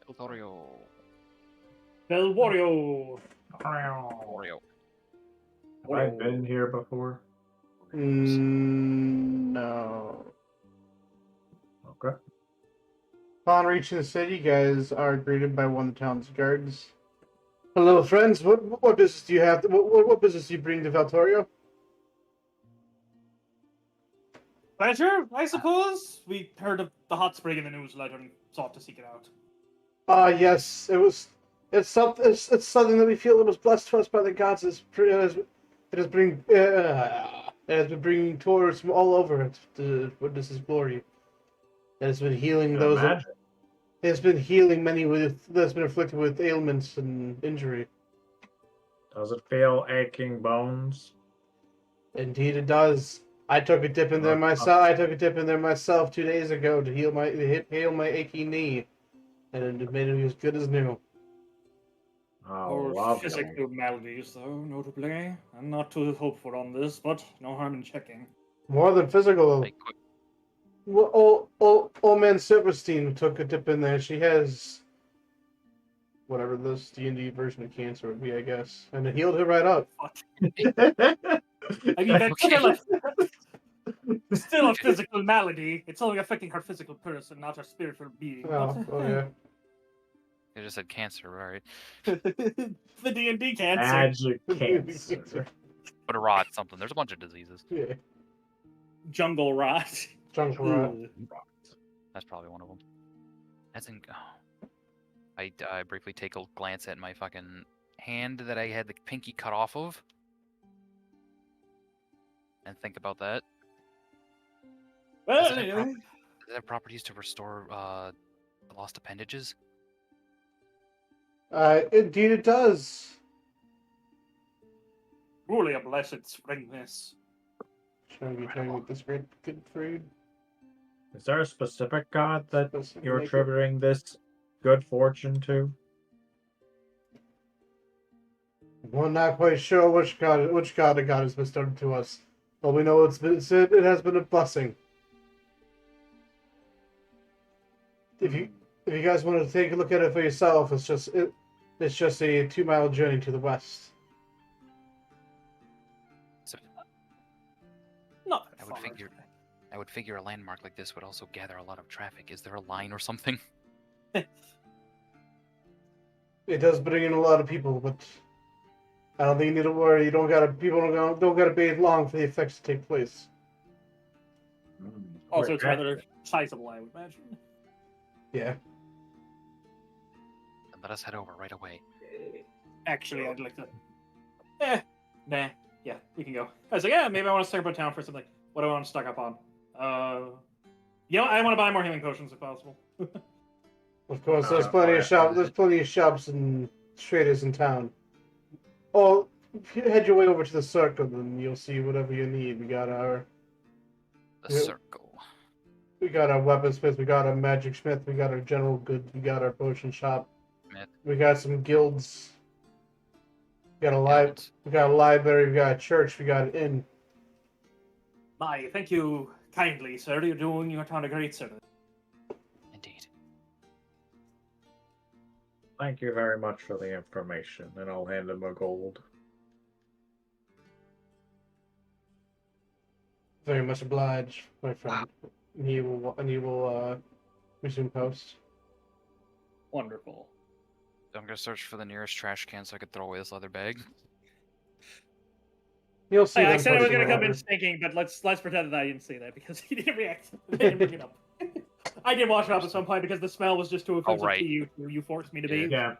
Eltorio. Bel Wario. Oreo. Have I been here before? No. Okay. Upon reaching the city, you guys are greeted by one of the town's guards. Hello, friends. What business do you have? What business do you bring to Valtorio? Pleasure, I suppose. We heard of the hot spring in the newsletter and sought to seek it out. Yes. It's something that we feel it was blessed to us by the gods. It has been bringing tourists from all over it to witness His glory. It has been healing those. Imagine. It has been healing many that's been afflicted with ailments and injury. Does it feel aching bones? Indeed, it does. I took a dip in there myself 2 days ago to heal my achy knee, and it made me as good as new. Oh, Or lovely. physical maladies, though, notably. I'm not too hopeful on this, but no harm in checking. More than physical. Like, quick. Well, old man Silverstein took a dip in there. She has whatever this D&D version of cancer would be, I guess, and it healed her right up. I mean, that's Okay. still a physical malady. It's only affecting her physical person, not her spiritual being. Oh, but, oh yeah. I just said cancer, but alright. The D&D cancer. Magic cancer. But a rot, something. There's a bunch of diseases. Yeah. Jungle rot. Junk rot. That's probably one of them. That's in. Oh. I briefly take a glance at my fucking hand that I had the pinky cut off of, and think about that. Well, Does it have anyway. Does it have properties to restore lost appendages? Indeed it does. Truly a blessed springness. Trying to get this great good food. Is there a specific god that Specific you're maker. attributing this good fortune to? We're not quite sure which god the god has bestowed to us, but we know it has been a blessing. If you guys want to take a look at it for yourself, it's just a 2-mile journey to the west. So Not I that would far. figure- I would figure a landmark like this would also gather a lot of traffic. Is there a line or something? It does bring in a lot of people, but I don't think you need to worry. People don't gotta bathe long for the effects to take place. Also, it's rather sizable, I would imagine. Yeah. Then let us head over right away. Actually, I'd like to. Nah. Yeah, we can go. I was like, yeah, maybe I want to start about town for something. What do I want to stock up on? I want to buy more healing potions if possible. Of course, there's plenty of shops. There's plenty of shops and traders in town. Oh, if you head your way over to the circle, then you'll see whatever you need. We got our The Yeah. circle. weaponsmith. We got our magic smith. We got our general goods. We got our potion shop. Smith. We got some guilds. We got a Guilds. We got a library. We got a church. We got an inn. My, thank you kindly, sir. You're doing your town a great service. Indeed. Thank you very much for the information, and I'll hand him a gold. Very much obliged, my friend. And he will resume post. Wonderful. I'm gonna search for the nearest trash can so I could throw away this leather bag. You'll see. I them said I was posting going to come in whatever. stinking, but let's pretend that I didn't say that because he didn't react. I didn't bring it up. I did wash it up at some point because the smell was just too offensive right. to you. You forced me to be. Yeah.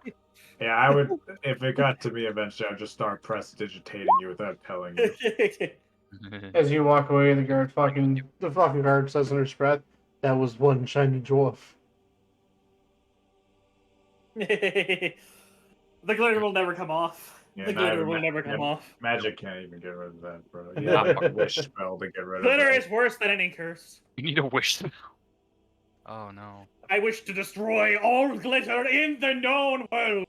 Yeah, I would. If it got to me eventually, I'd just start prestidigitating you without telling you. As you walk away, the fucking guard says under his breath, "That was one shiny dwarf." The glitter will never come off. Yeah, The glitter will never come off. Magic can't even get rid of that, bro. You have a wish spell to get rid of Glitter it. is worse than any curse. You need a wish. Oh no. I wish to destroy all glitter in the known world.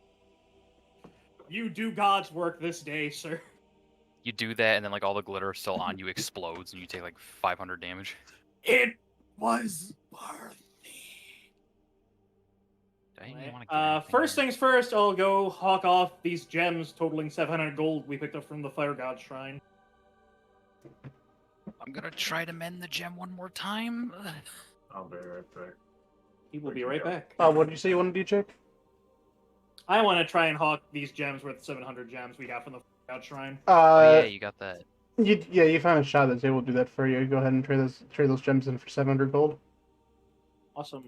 You do God's work this day, sir. You do that, and then like all the glitter still on you explodes, and you take like 500 damage. It was worth I didn't even wanna it. get anything First there. things first, I'll go hawk off these gems totaling 700 gold we picked up from the Fire God Shrine. I'm gonna try to mend the gem one more time. I'll be right back. He will be right back. What did you say you want to do, Jake? I want to try and hawk these gems worth 700 gems we got from the Fire God Shrine. Oh yeah, you got that. You found a shop that's able to do that for you. Go ahead and trade those gems in for 700 gold. Awesome.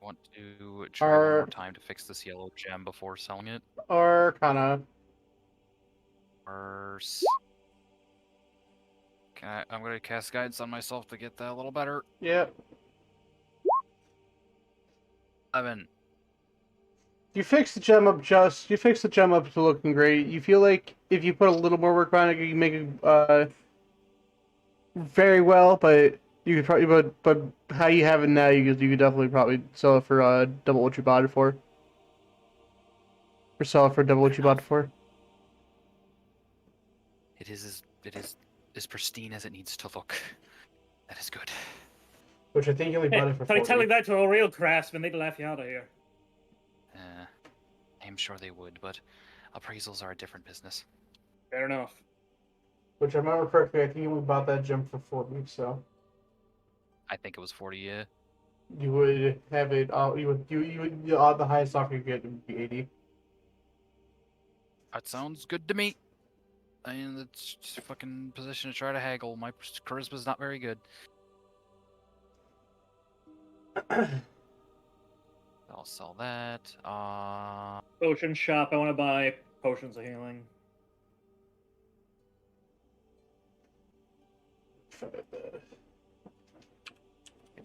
Want to try one more time to fix this yellow gem before selling it? Or kinda. Or I'm gonna cast guidance on myself to get that a little better. Yeah. 11. You fix the gem up to looking great. You feel like if you put a little more work on it, you can make it very well. But you could probably, but how you have it now, you could definitely probably sell it for double what you bought it for. Or sell it for double what you bought it for. It is as pristine as it needs to look. That is good. Which I think you only bought it for Try 40. telling that to a real craftsman, they'd laugh you out of here. I'm sure they would, but appraisals are a different business. Fair enough. Which I remember correctly, I think you only bought that gem for 40. So. I think it was 40, yeah. You would have it. The highest offer you get would be 80. That sounds good to me. I mean, it's just a fucking position to try to haggle. My charisma's not very good. I'll sell that. Potion shop. I want to buy potions of healing. Get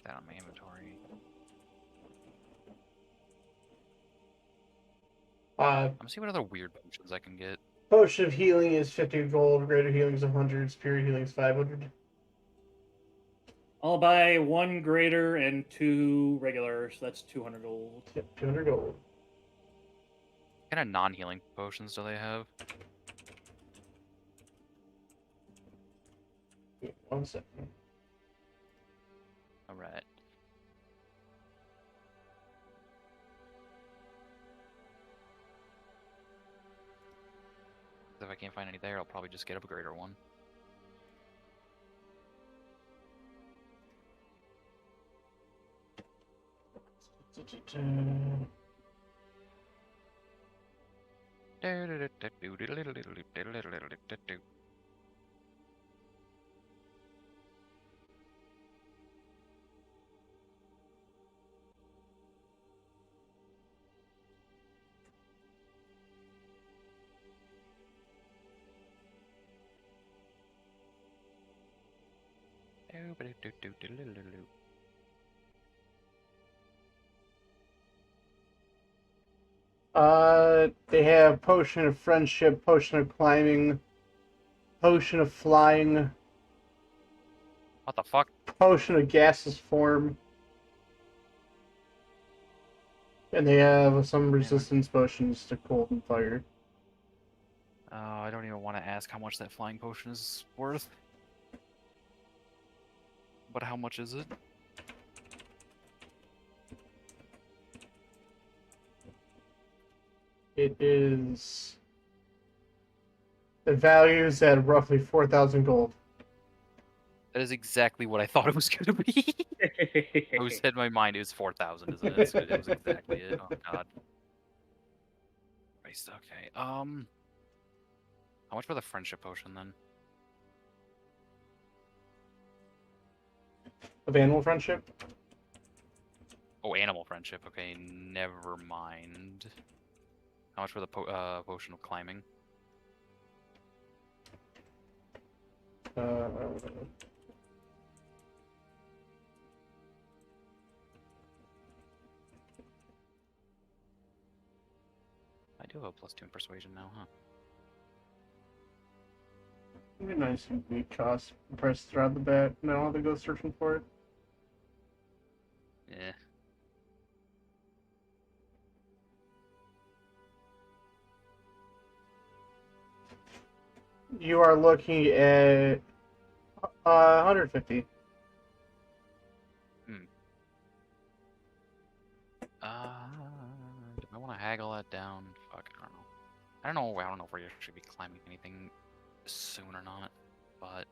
that on my inventory. I'm gonna see what other weird potions I can get. Potion of healing is 50 gold. Greater healing is 100. Superior healing is 500. I'll buy 1 greater and 2 regular, so that's 200 gold. Yep, 200 gold. What kind of non-healing potions do they have? Yeah, 1 second. Alright. If I can't find any there, I'll probably just get a greater one. They have potion of friendship, potion of climbing, potion of flying, What the fuck? potion of gaseous form, and they have some resistance potions to cold and fire. I don't even want to ask how much that flying potion is worth. But how much is it? It is. The value is at roughly 4,000 gold. That is exactly what I thought it was going to be. I was in my mind it was 4,000, isn't it? It was exactly it. Oh god. Christ, okay. How much for the friendship potion then? Of animal friendship? Oh, animal friendship. Okay, never mind. How much for the potion of climbing? I do have a +2 in persuasion now, huh? It'd be nice if we cost price throughout the bat, and I don't have to go searching for it. Yeah. You are looking at 150. Do I want to haggle that down? Fuck, I don't know. I don't know if we're actually be climbing anything soon or not, but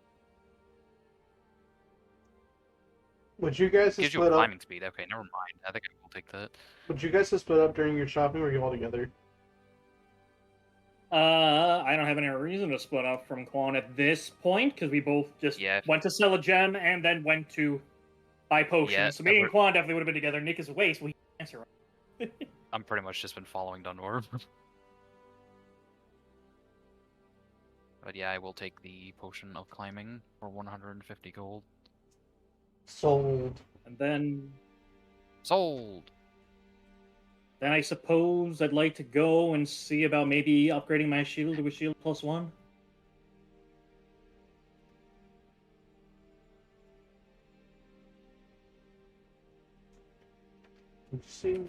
Would you guys have gives you a split up? climbing speed. Okay, never mind. I think I will take that. Would you guys have split up during your shopping, or are you all together? I don't have any reason to split up from Quan at this point because we both just went to sell a gem and then went to buy potions. Yeah, so me and Quan definitely would have been together. Nick is away, so we can't answer. I'm pretty much just been following Dunvar. But yeah, I will take the potion of climbing for 150 gold. Sold. And then Sold! Then I suppose I'd like to go and see about maybe upgrading my shield to a shield +1. Let's see.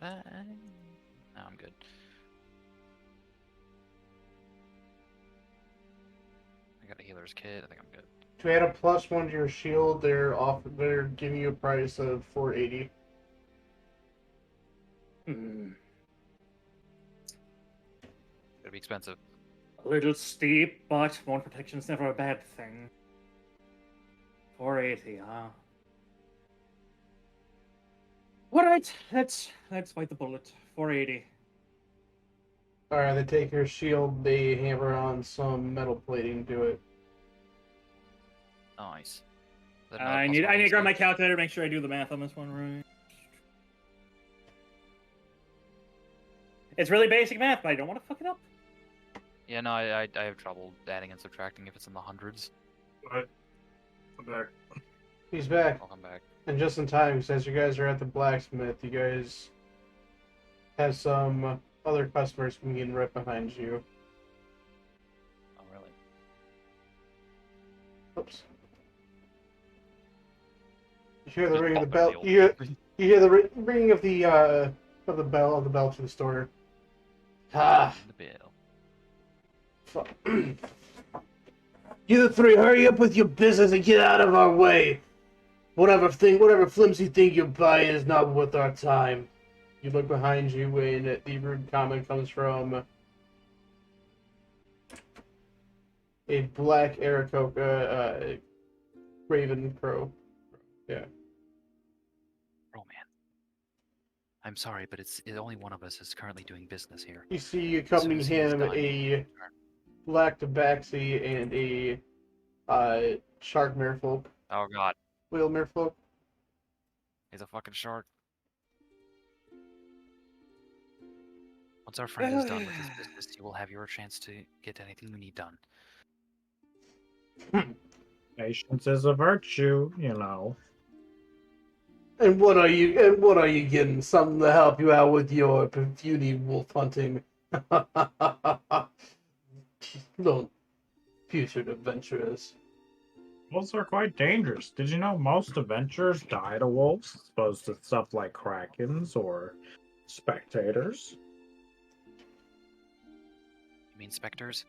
No, I'm good. I got a healer's kit. I think I'm good. To add a +1 to your shield, they're giving you a price of 480. It'd be expensive. A little steep, but more protection is never a bad thing. 480, huh? Alright, let's bite the bullet. 480. Alright, they take your shield, they hammer on some metal plating to it. Nice. Is that I another need to +1 grab my AC? calculator, make sure I do the math on this one right. It's really basic math, but I don't want to fuck it up. Yeah, no, I have trouble adding and subtracting if it's in the hundreds. But I'm back. He's back. I'll come back. And just in time, because as you guys are at the blacksmith, you guys have some other customers coming in right behind you. Oh, really? Oops. You hear the Just ring of the bump bell. into the You old hear the ringing of the bell to the store. Ah, the bill. fuck. You three, hurry up with your business and get out of our way. Whatever flimsy thing you're buying is not worth our time. You look behind you, and the rude comment comes from a black Aarakocra raven crow. Yeah. Oh man. I'm sorry, but it's only one of us is currently doing business here. You see As soon accompanying as he's him done, a black tabaxi and a shark merfolk. oh god, Whale merfolk. he's a fucking shark. Once our friend is done with his business, you will have your chance to get anything you need done. Patience is a virtue, you know. And what are you getting? Something to help you out with your puny wolf hunting. Don't future adventurers. Wolves are quite dangerous. Did you know most adventurers die to wolves, opposed to stuff like krakens or spectators? You mean specters?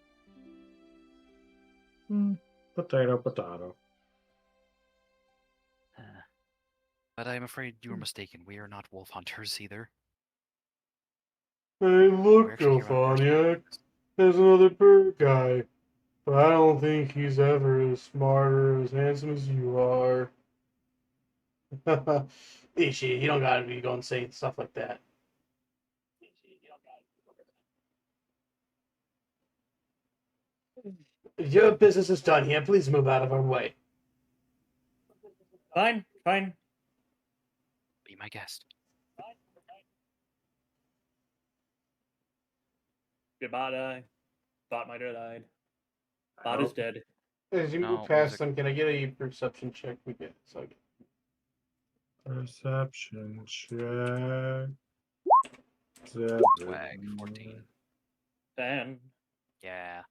Potato, potato. But I'm afraid you were mistaken. We are not wolf hunters either. Hey, We're look, actually here on Galfaniak. There's another bird guy. But I don't think he's ever as smart or as handsome as you are. Ishi, you don't gotta be going saying stuff like that. Your business is done here. Please move out of our way. Fine, fine. Be my guest. Goodbye, die. Thought might have died. Thought is dead. As you No, move past music. them, can I get a perception check? We get it's like Perception check. Swag 14. 10. Yeah.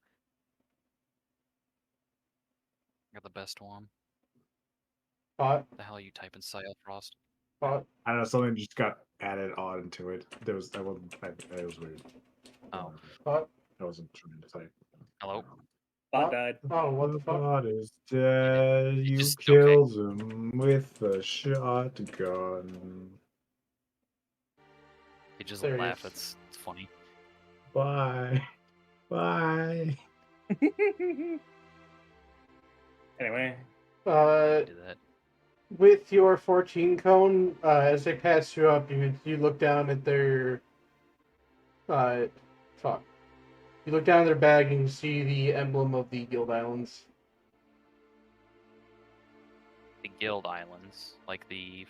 Got the best one. pot, The hell you type in Frost? pot. I know something just got added on to it. There was that wasn't. It was weird. Oh. Pot. I wasn't trying to type. Hello? Bot died. Oh, what the The fuck? bot is dead. You just- okay. killed him with a shotgun. He just There he laugh. is. It's funny. Bye. Bye. Anyway, Do that. With your 14 cone, as they pass you up, you look down at their fuck. You look down at their bag and you see the emblem of the Guild Islands. The Guild Islands, like the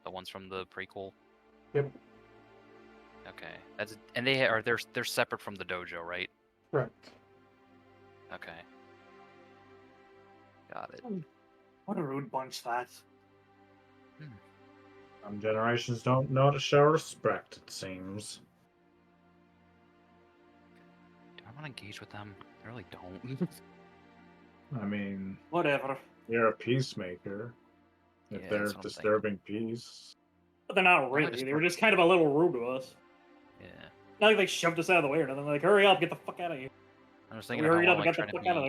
ones from the prequel. Yep. Okay, they're separate from the dojo, right? Correct. Okay. Got it. what a rude bunch that. Some generations don't know to show respect, it seems. Do I want to engage with them? I really don't. I mean, Whatever. you're a peacemaker. If Yeah, they're that's what I'm disturbing peace. But they're not Why really. just They were start- just kind of a little rude to us. Yeah. Not like they shoved us out of the way or nothing. Like, hurry up, get the fuck out of here. I was We thinking if I hurried up want and to got like, the try fuck to out of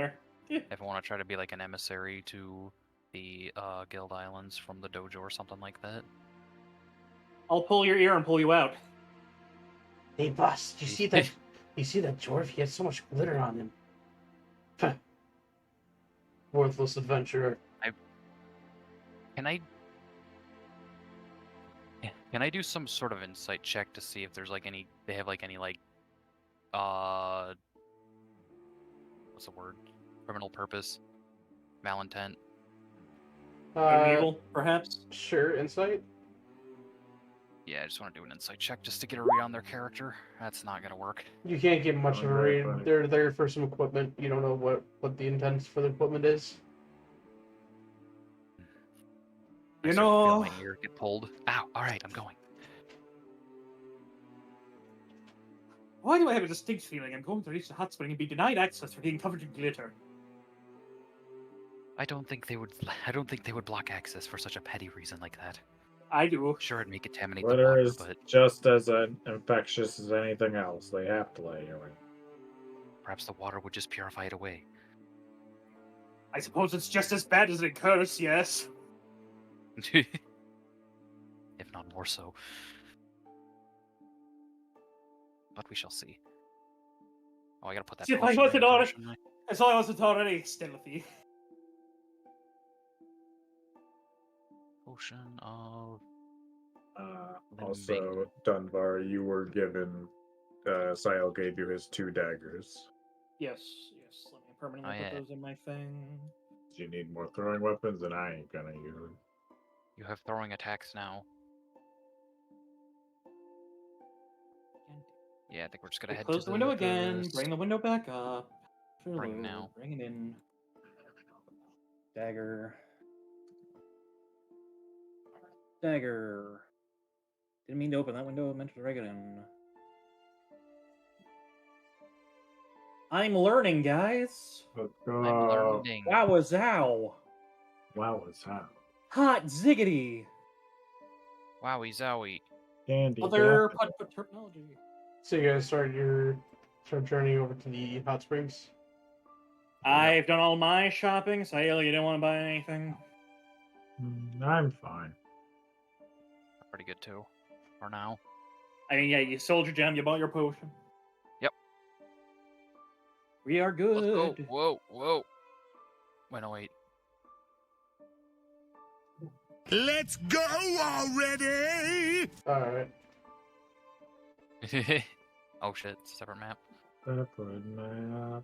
be, there. if I want to try to be like an emissary to the Guild Islands from the dojo or something like that. I'll pull your ear and pull you out. Hey, boss, you see that? You see that dwarf? He has so much glitter on him. Huh. Worthless adventurer. Can I? Can I do some sort of insight check to see if there's like any? They have like any like, what's the word? Criminal purpose, malintent. Illegal, perhaps. Sure, insight. Yeah, I just want to do an insight check just to get a read on their character. That's not gonna work. You can't get much of a Very read. funny. They're there for some equipment. You don't know what the intent for the equipment is. I You start to feel know- my ear get pulled. Ow! All right, I'm going. Why do I have a distinct feeling I'm going to reach the hot spring and be denied access for being covered in glitter? I don't think they would. I don't think they would block access for such a petty reason like that. I do. Sure, it may contaminate the Glitter water, is but just as infectious as anything else. They have to let you in. perhaps the water would just purify it away. I suppose it's just as bad as a curse, yes. If not more so. But we shall see. Oh, I gotta put that. See, if I potion wasn't in on first, it- shouldn't I? As long as it's already stealthy. Potion of. Also, Dunvar, you were given. Sile gave you his 2 daggers. Yes, yes. Let me permanently Oh, put yeah. those in my thing. Do you need more throwing weapons? And I ain't gonna use them. You have throwing attacks now. Yeah, I think we're just gonna head Close to the window again. this- Bring the window back up. Bring now. Bring it in. Dagger. Dagger. Didn't mean to open that window. I meant to drag it in. I'm learning, guys. Let's I'm go. learning. Wow, zow. Wow, it's hot. Hot ziggity. Wowie zowie. Candy. Other yeah. put terminology. So you guys start journey over to the hot springs. I've done all my shopping. Sale, you don't want to buy anything? I'm fine. Pretty good too. For now. I mean, yeah, you sold your gem, you bought your potion. Yep. We are Let's go. good. Whoa, whoa. Wait, no, wait. Let's go already! Alright. Oh shit, it's a separate map. Separate map.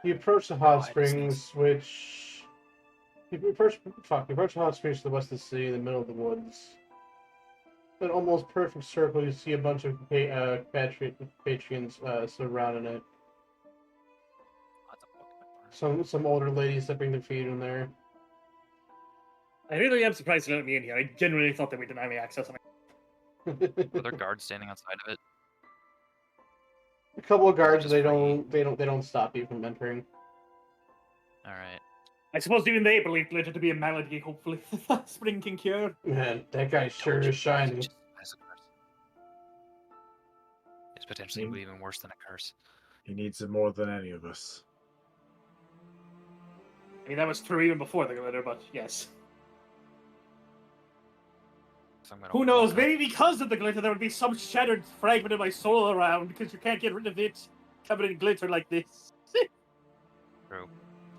You approach the hot Oh, I just springs, which you approach the hot springs to the west of the city, in the middle of the woods. An almost perfect circle. You see a bunch of patrons surrounding it. That's a fucking Some older ladies dipping their feet in there. I really am surprised to let me in here. I genuinely thought they would deny me access. Are there guards standing outside of it? A couple of guards, Just they free. don't stop you from entering. Alright. I suppose even they believe glitter to be a malady, hopefully. That spring can cure. Man, that guy sure is shining. It's a curse. It's potentially Mm. even worse than a curse. He needs it more than any of us. I mean, that was true even before the glitter, but yes. So I'm gonna Who knows? walk up- Maybe because of the glitter, there would be some shattered fragment of my soul around, because you can't get rid of it covered in glitter like this. True.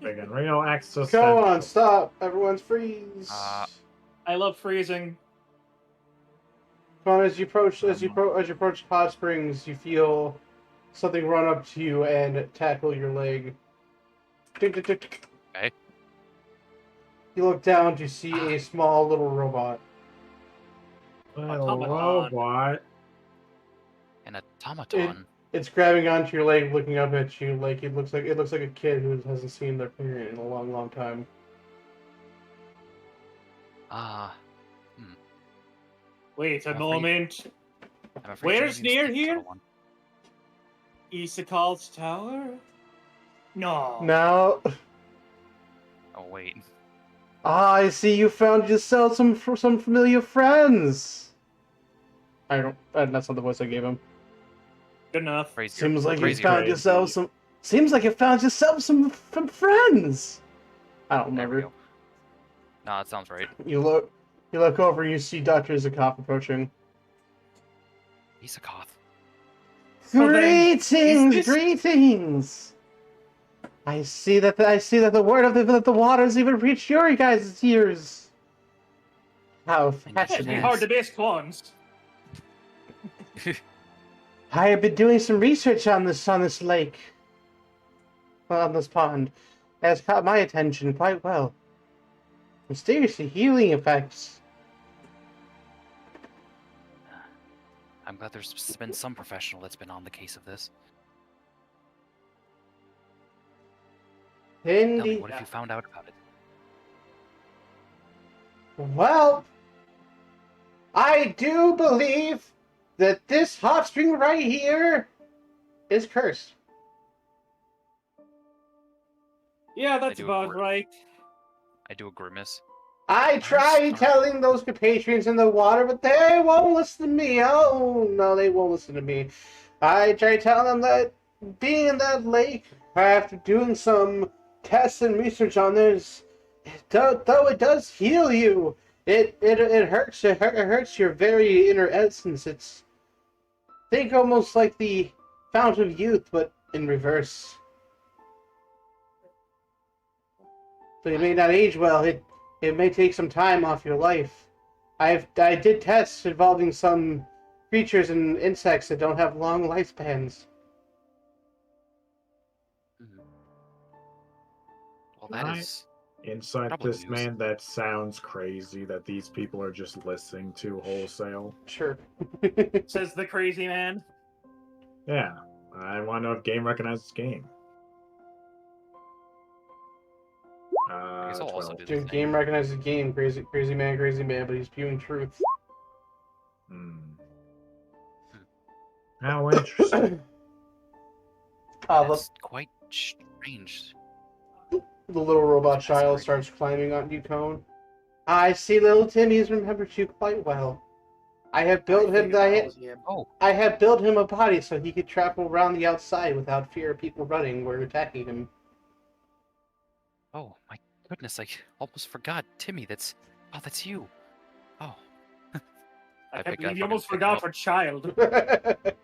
Big real access. Come on, stop! Everyone's freeze. I love freezing. Come on, as you approach hot springs, you feel something run up to you and tackle your leg. Tick, tick, tick, tick. Okay. You look down to see a small little robot. Automaton. Robot. An automaton. It's grabbing onto your leg, looking up at you like it looks like a kid who hasn't seen their parent in a long, long time. Ah. Wait a I'm afraid- moment. I'm afraid you're Where's using the near space here? shuttle one. Isakal's tower? No. Now, Oh wait. I see you found yourself some familiar friends. That's not the voice I gave him. Good enough. Crazier. Seems like you Crazier. found crazy. yourself some. Seems like you found yourself some friends. I don't There we remember. go. No, that sounds right. You look. You look over and you see Dr. Zakov approaching. He's a Koth. So then, Greetings, is this- greetings. I see that the word of the waters even reached your guys' ears. How It'd be hard fascinating! to base clones. I have been doing some research on this lake, on this pond. It has caught my attention quite well. Mysteriously healing effects. I'm glad there's been some professional that's been on the case of this. Tell me, Indeed. what have you found out about it? Well, I do believe that this hot spring right here is cursed. Yeah, that's do about agree. right. I do a grimace. I tried telling those compatriots in the water, but they won't listen to me. Oh, no, they won't listen to me. I tried telling them that being in that lake, after doing some tests and research on this, though it does heal you, it hurts. It hurts your very inner essence. It's, think almost like the Fountain of Youth, but in reverse. So you may not age well. It may take some time off your life. I did tests involving some creatures and insects that don't have long lifespans. Mhm. Well, that Right. is. Inside Probably this news. man, that sounds crazy that these people are just listening to wholesale. Sure. Says the crazy man. Yeah, I want to know if game recognizes game. guess I'll also 12. do the Dude, same. game recognizes game. Crazy man, but he's spewing truth. How interesting. That's quite strange. The little robot That's child right. starts climbing on you, Cone. I see little Timmy's remembered you quite well. I have built him. Oh, I have built him a body so he could travel around the outside without fear of people running or attacking him. oh my goodness! I almost forgot, Timmy. That's you. Oh, I I can't pick- I believe you fucking almost pick him forgot up. our child.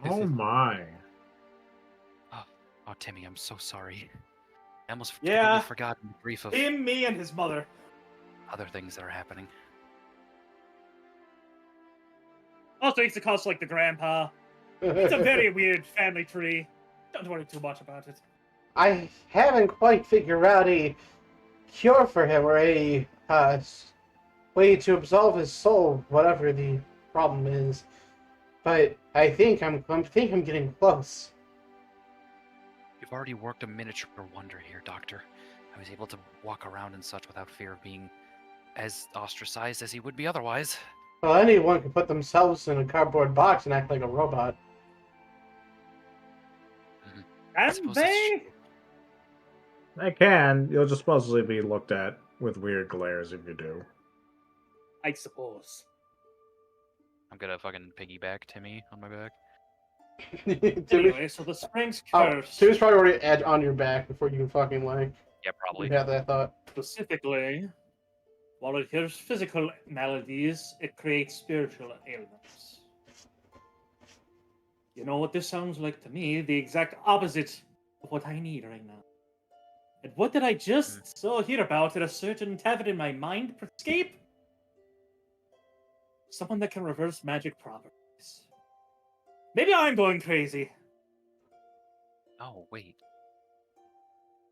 Oh my. Oh, Timmy, I'm so sorry. I almost Yeah. completely forgot in the grief of Him, me, and his mother. other things that are happening. Also, used to call us like the grandpa. It's a very weird family tree. Don't worry too much about it. I haven't quite figured out a cure for him or a way to absolve his soul, whatever the problem is. But I think I'm getting close. You've already worked a miniature wonder here, Doctor. I was able to walk around and such without fear of being as ostracized as he would be otherwise. Well, anyone can put themselves in a cardboard box and act like a robot. And suppose that's they? true. I can. You'll just supposedly be looked at with weird glares if you do. I suppose. I'm gonna fucking piggyback Timmy on my back. Anyway, so the spring's Oh, curse. Timmy's probably already on your back before you can fucking like Yeah, probably. have that thought. Specifically, while it hears physical maladies, it creates spiritual ailments. You know what this sounds like to me? The exact opposite of what I need right now. And what did I just hear about at a certain tavern in my mind escape? Someone that can reverse magic properties. Maybe I'm going crazy. Oh, wait.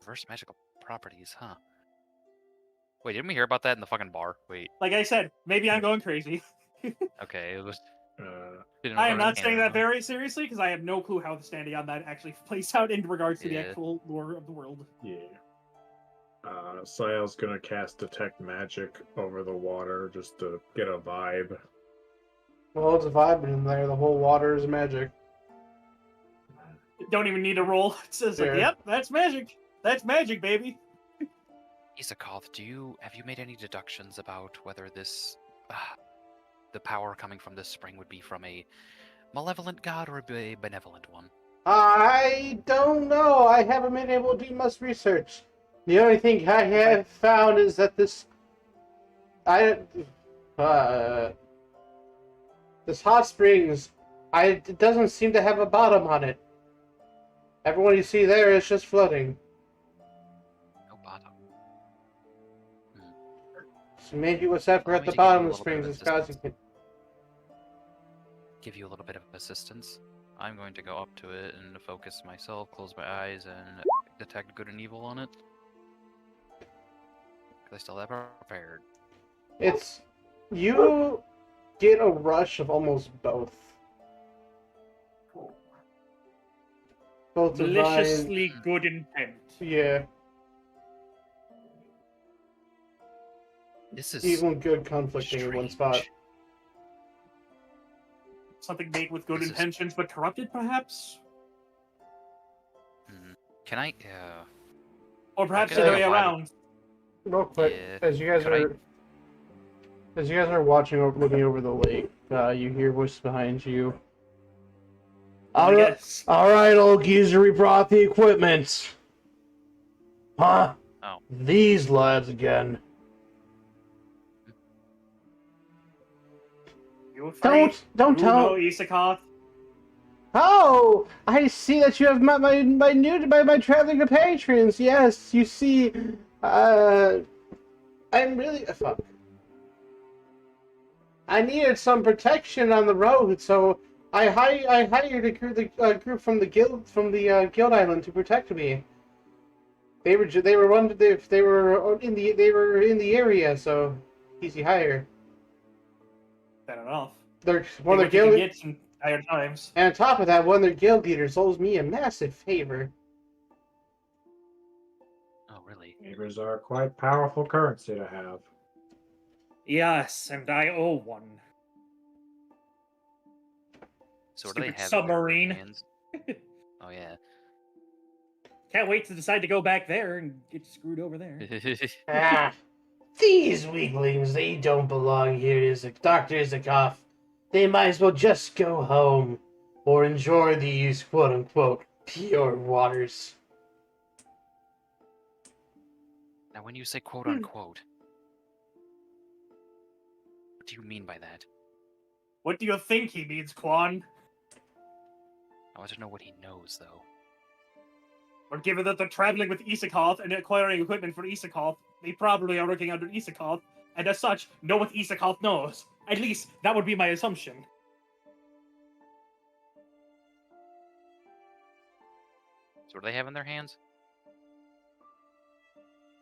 Reverse magical properties, huh? Wait, didn't we hear about that in the fucking bar? Wait. Like I said, maybe I'm going crazy. Okay, it was. didn't I am remember not saying that anything. very seriously because I have no clue how the standing on that actually plays out in regards to the Yeah. actual lore of the world. Yeah. Sayle's gonna cast Detect Magic over the water just to get a vibe. Well, it's a vibe in there. The whole water is magic. Don't even need to roll. It says like, Yeah. yep, that's magic. That's magic, baby. Isakoth, have you made any deductions about whether this the power coming from this spring would be from a malevolent god or a benevolent one? I don't know. I haven't been able to do much research. The only thing I have found is that this This hot springs, it doesn't seem to have a bottom on it. Everyone you see there is just floating. No bottom. So maybe whatever Allow at me the to give you bottom a of the little bit of springs is causing assistance. it. Give you a little bit of assistance. I'm going to go up to it and focus myself, close my eyes, and detect good and evil on it. Because I still have prepared. It's you get a rush of almost both. Both divine, Maliciously good intent. yeah, This is evil and good conflicting in one spot. strange. Something made with good This is- intentions but corrupted, perhaps? Can I? Or perhaps Okay, the other way why would- around. Real quick, Yeah. as you guys Could I- are looking over the lake, you hear voices behind you. I guess. All right, old geezer, we brought the equipment. Huh? Oh. These lads again. You afraid? Don't You know tell. Isakoth? Oh, I see that you have met my traveling compatriots. Yes, you see, I'm really fuck. I needed some protection on the road, so I hired a group from the guild island to protect me. They were in the area, so easy hire. Fair enough. They're Take one of what their you can guild, get in higher times. and on top of that, one of their guild leaders owes me a massive favor. Oh, really? Neighbors are quite powerful currency to have. Yes, and I owe one. So what do they Stupid have submarine. in their hands? Oh yeah. Can't wait to decide to go back there and get screwed over there. Ah, these weaklings, they don't belong here, Dr. Isakoff. They might as well just go home, or enjoy these quote-unquote pure waters. Now, when you say quote unquote, what do you mean by that? What do you think he means, Quan? I want to know what he knows, though. Or given that they're traveling with Isakoth and acquiring equipment for Isakoth, they probably are working under Isakoth, and as such, know what Isakoth knows. At least, that would be my assumption. So what do they have in their hands?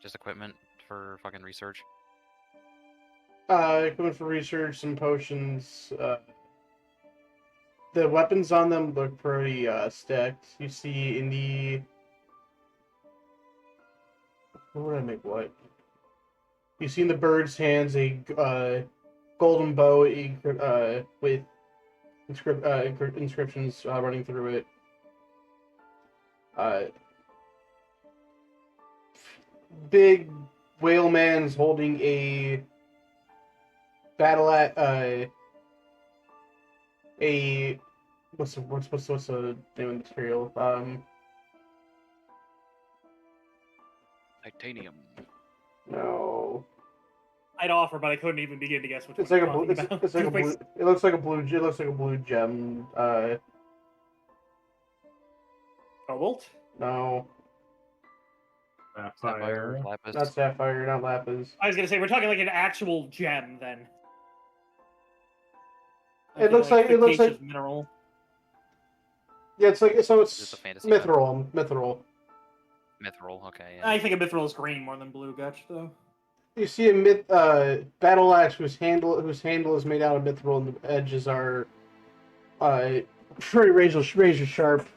Just equipment for fucking research? Equipment for research, some potions. The weapons on them look pretty stacked. You see in the... Where would I make what? You see in the bird's hands a golden bow with inscriptions running through it. Big whale man's holding a battle at a what's the name of the material? Titanium. No. I'd offer, but I couldn't even begin to guess which It's one like I'm a blue. talking about. It's like a blue. It looks like a blue. It looks like a blue gem. Cobalt? No, Sapphire, lapis. not sapphire, not lapis. I was gonna say, we're talking like an actual gem, then. It looks like fictitious mineral. Yeah, it's like so. Is It's it the fantasy one? mithril. Mithril, okay, yeah. I think a mithril is green more than blue, Gutch, though. You see a battle axe whose handle is made out of mithril, and the edges are very razor sharp.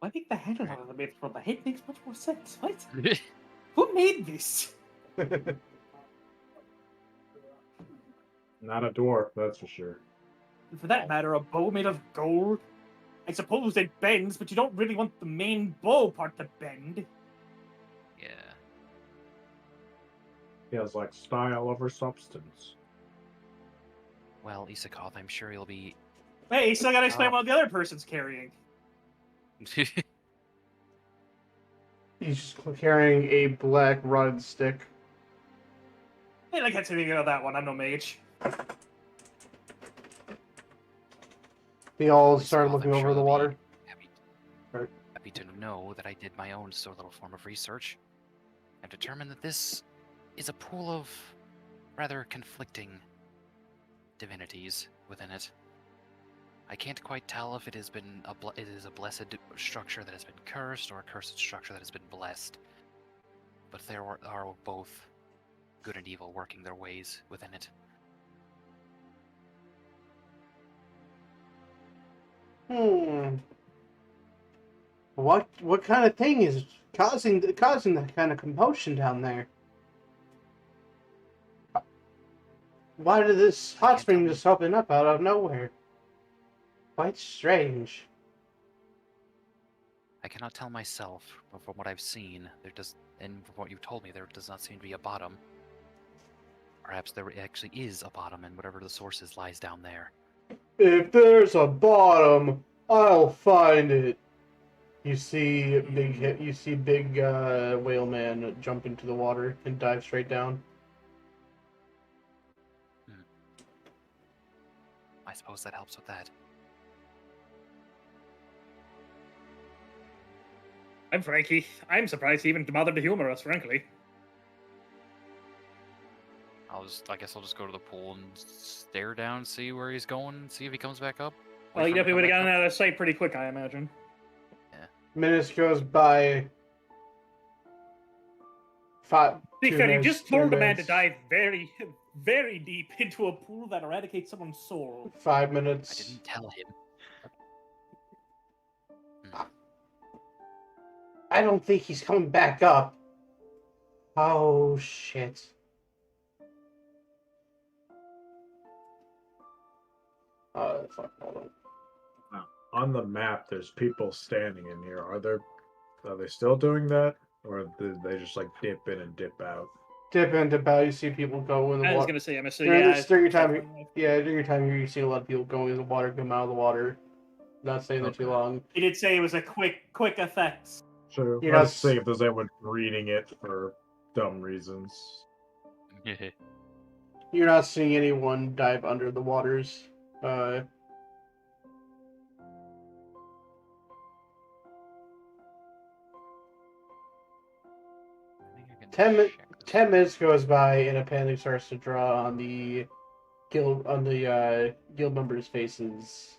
I think the handle out of the mithril, the head makes much more sense. What? Who made this? Not a dwarf, that's for sure. And for that matter, a bow made of gold? I suppose it bends, but you don't really want the main bow part to bend. Yeah. He has like style over substance. Well, Isakoth, I'm sure he'll be... Hey, you still gotta explain what the other person's carrying. He's just carrying a black rotted stick. I can't say anything about that one. I'm no mage. They all Please, started Goth, looking I'm over sure the they'll be water. Happy, Right. happy to know that I did my own sort of little form of research and determined that this is a pool of rather conflicting divinities within it. I can't quite tell if it has been it is a blessed structure that has been cursed or a cursed structure that has been blessed. But there are both good and evil working their ways within it. What kind of thing is causing that kind of commotion down there? Why did this hot can't tell spring you. just open up out of nowhere? Quite strange. I cannot tell myself, but from what I've seen, and from what you've told me, there does not seem to be a bottom. Perhaps there actually is a bottom, and whatever the source is lies down there. If there's a bottom, I'll find it. You see big whale man jump into the water and dive straight down. I suppose that helps with that. I'm Frankie. I'm surprised he even bothered to humor us, frankly. I guess I'll just go to the pool and stare down, see where he's going, and see if he comes back up. Well, you Wait for him to definitely come would have back gotten up. out of sight pretty quick, I imagine. Minutes goes by. To be 2 fair, you minutes, just 3 told a man to minutes, dive very, very deep into a pool that eradicates someone's soul. 5 I minutes. didn't tell him. I don't think he's coming back up. Oh shit. Fuck, hold on. On the map, there's people standing in here. Are they still doing that, or did they just like dip in and dip out? Dip in, dip out. You see people go in the I was water. gonna say, I'm assuming, yeah. During your time here, you see a lot of people going in the water, come out of the water. Not staying there too Okay. long. He did say it was a quick effect. So You're not let's see if there's anyone reading it for dumb reasons. You're not seeing anyone dive under the waters. I think I can 10 check this. 10 minutes goes by and a panic starts to draw on the guild members' faces.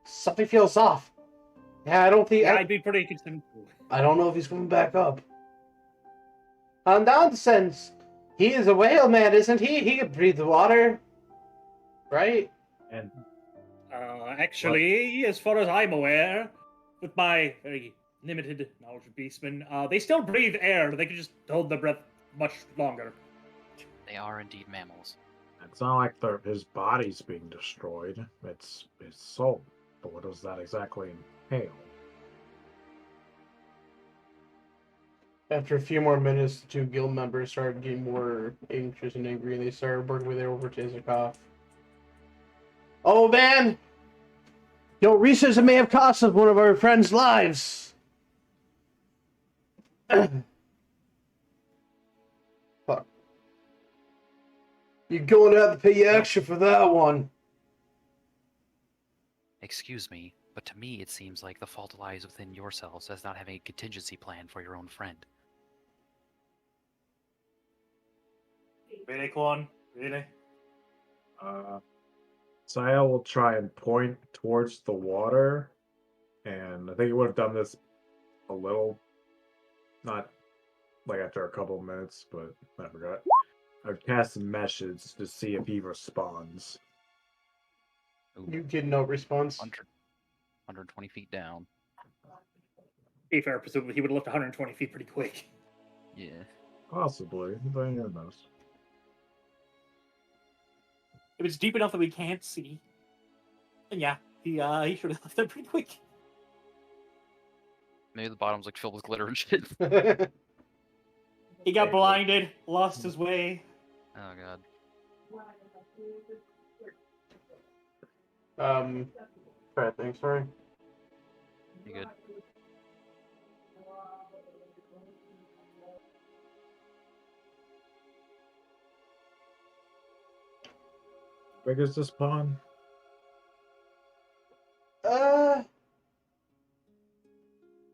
Something feels off. Yeah, I don't think. Yeah, I'd be pretty concerned. I don't know if he's coming back up. Nonsense. He is a whale man, isn't he? He can breathe the water, right? And Actually, as far as I'm aware, with my very limited knowledge of beastmen, they still breathe air. They can just hold their breath much longer. They are indeed mammals. it's not like his body's being destroyed. It's his soul. But what does that exactly entail? After a few more minutes, the two guild members started getting more anxious and angry, and they started working their way over to Izakov. Oh man! Your research may have cost us one of our friends' lives. Fuck. You're going to have to pay extra for that one. Excuse me, but to me it seems like the fault lies within yourselves as not having a contingency plan for your own friend. Really, Quan? Really? Saya will try and point towards the water, and I think he would have done this a little, not like after a couple of minutes, but I forgot. I would cast a message to see if he responds. Ooh, You get no response. 120 feet down. To be fair, presumably he would have left 120 feet pretty quick. Yeah. Possibly, but who knows? If it's deep enough that we can't see, then yeah, he should have left there pretty quick. Maybe the bottom's like filled with glitter and shit. He got blinded, lost his way. Oh god. Bad thing, sorry. You good? big is this pond?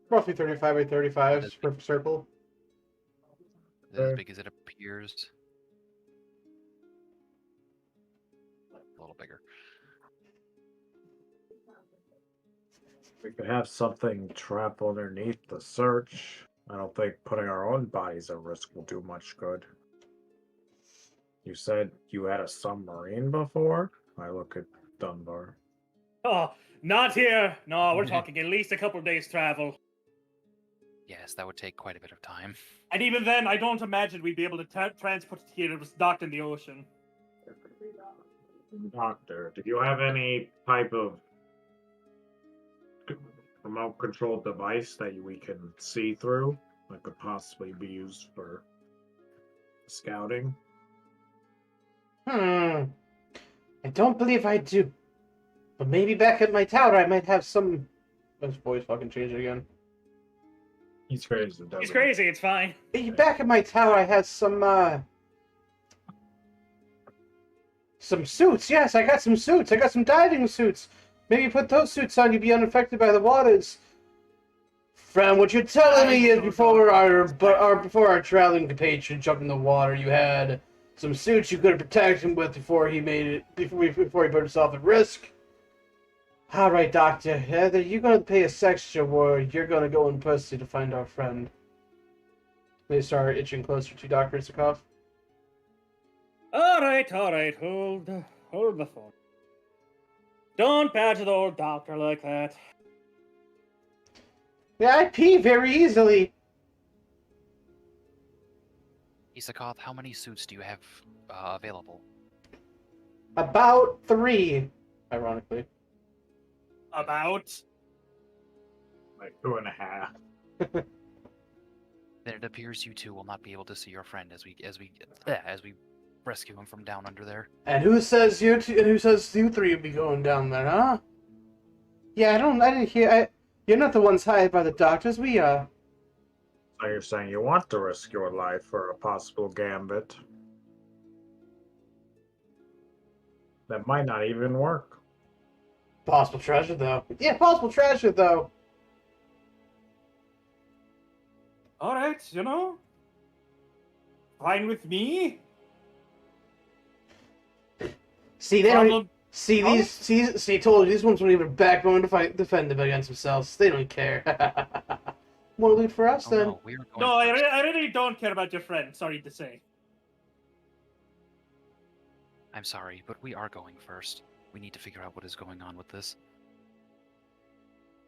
Roughly 35 by 35 per circle. Is it as big as it appears? A little bigger. We could have something trap underneath the search. I don't think putting our own bodies at risk will do much good. You said you had a submarine before? I look at Dunbar. Oh, not here. No, we're talking at least a couple of days' travel. Yes, that would take quite a bit of time. And even then, I don't imagine we'd be able to transport it here. It was docked in the ocean. Doctor, do you have any type of remote controlled device that we can see through that could possibly be used for scouting? I don't believe I do. But maybe back at my tower I might have some... His voice fucking changed again. He's crazy. He's crazy, it's fine. Maybe back at my tower I had some suits. Yes, I got some suits. I got some diving suits. Maybe put those suits on, you'd be unaffected by the waters. Friend, what you're telling me is before our traveling companion jumped in the water, you had some suits you could have protected him with before he put himself at risk. All right, Doctor. Either you're gonna pay us extra, or you're gonna go in person to find our friend. They start itching closer to Dr. Isakov. All right. Hold the phone. Don't badger the old doctor like that. Yeah, I pee very easily. Isakov, how many suits do you have available? About 3, ironically. About? Like 2.5. Then it appears you two will not be able to see your friend as we rescue him from down under there. And who says you three will be going down there, huh? Yeah, I didn't hear. You're not the ones hired by the doctors. We are. So you're saying you want to risk your life for a possible gambit? That might not even work. Possible treasure, though. Yeah, possible treasure, though. All right, fine with me. See, they Problem- don't. See these. See, told you these ones won't even backbone to defend them against themselves. They don't care. More loot for us, Oh then. no, we are going No, first. I really don't care about your friend. Sorry to say. I'm sorry, but we are going first. We need to figure out what is going on with this.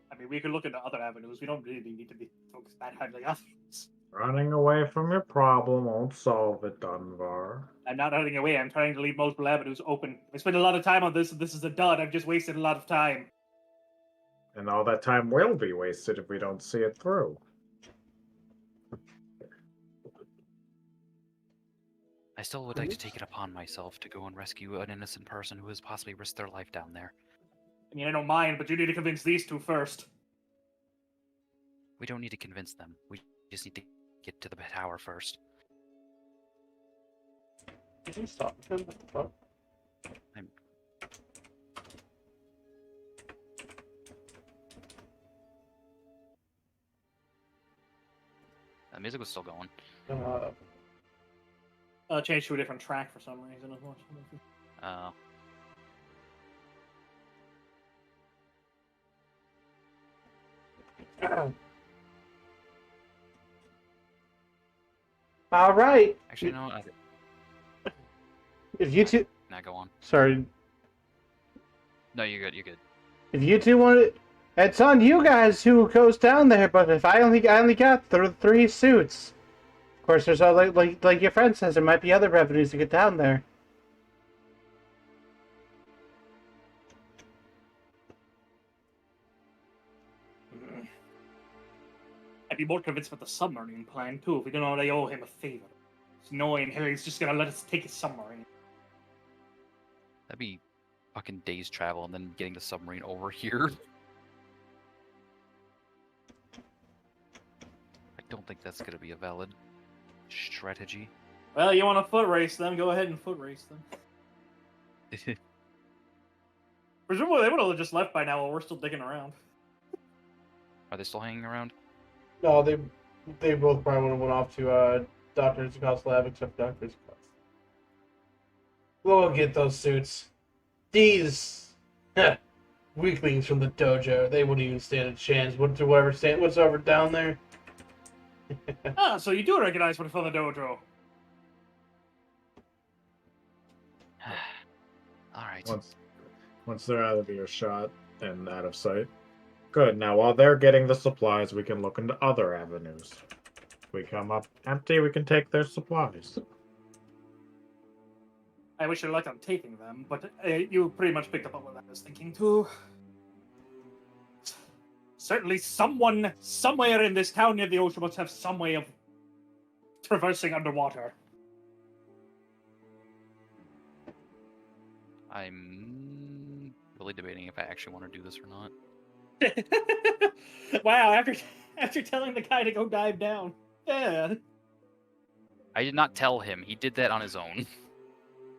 I mean, we could look into other avenues. We don't really need to be focused that heavily on this. Running away from your problem won't solve it, Dunvar. I'm not running away. I'm trying to leave multiple avenues open. I spent a lot of time on this, and this is a dud. I've just wasted a lot of time. And all that time will be wasted if we don't see it through. I still would like to take it upon myself to go and rescue an innocent person who has possibly risked their life down there. I mean, I don't mind, but you need to convince these two first. We don't need to convince them. We just need to get to the tower first. Can you stop him? What the fuck? The music was still going. Change to a different track for some reason, unfortunately. All right. Actually, no. If you two, Now go on. sorry. No, you're good. You're good. If you two want it, it's on you guys who goes down there. But if I only got 3 suits. Of course, there's all like your friend says, there might be other revenues to get down there. I'd be more convinced with the submarine plan, too, if we don't already owe him a favor. It's knowing he's just gonna let us take his submarine. That'd be fucking days travel and then getting the submarine over here. I don't think that's gonna be a valid strategy. Well, you want to foot race them? Go ahead and foot race them. Presumably they would have just left by now while we're still digging around. Are they still hanging around? No, they both probably would have went off to Dr. Zukov's lab, except Dr. Zukov. We'll get those suits. These weaklings from the dojo, they wouldn't even stand a chance. What's over down there? Ah, so you do recognize what's from the dojo. All right. Once they're out of earshot and out of sight. Good. Now, while they're getting the supplies, we can look into other avenues. If we come up empty, we can take their supplies. I wish you luck on taking them, but you pretty much picked up on what I was thinking too. Certainly someone, somewhere in this town near the ocean must have some way of traversing underwater. I'm really debating if I actually want to do this or not. Wow, after telling the guy to go dive down. Yeah. I did not tell him. He did that on his own.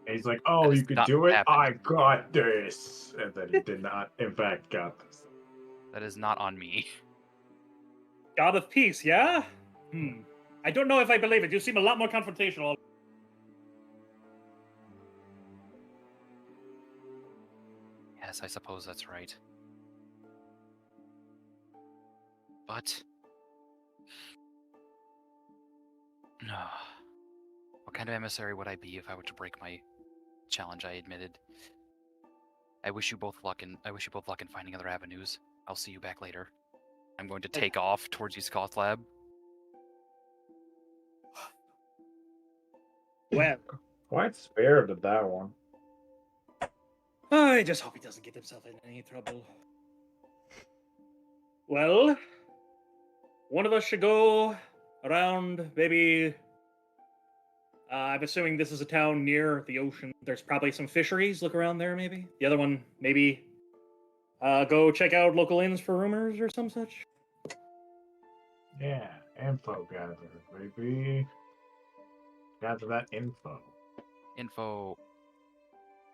And he's like, "Oh, That is you could not do what it. happened. I got this." And then he did not, in fact, got this. That is not on me. God of peace, yeah? I don't know if I believe it. You seem a lot more confrontational. Yes, I suppose that's right. But no. What kind of emissary would I be if I were to break my challenge I admitted? I wish you both luck in finding other avenues. I'll see you back later. I'm going to take off towards East Coast Lab. Well, Quite spirited, that one. I just hope he doesn't get himself in any trouble. Well, one of us should go around, maybe. I'm assuming this is a town near the ocean. There's probably some fisheries. Look around there, maybe. The other one, maybe. Go check out local inns for rumors or some such. Yeah, info gather, baby. Gather that info. Info.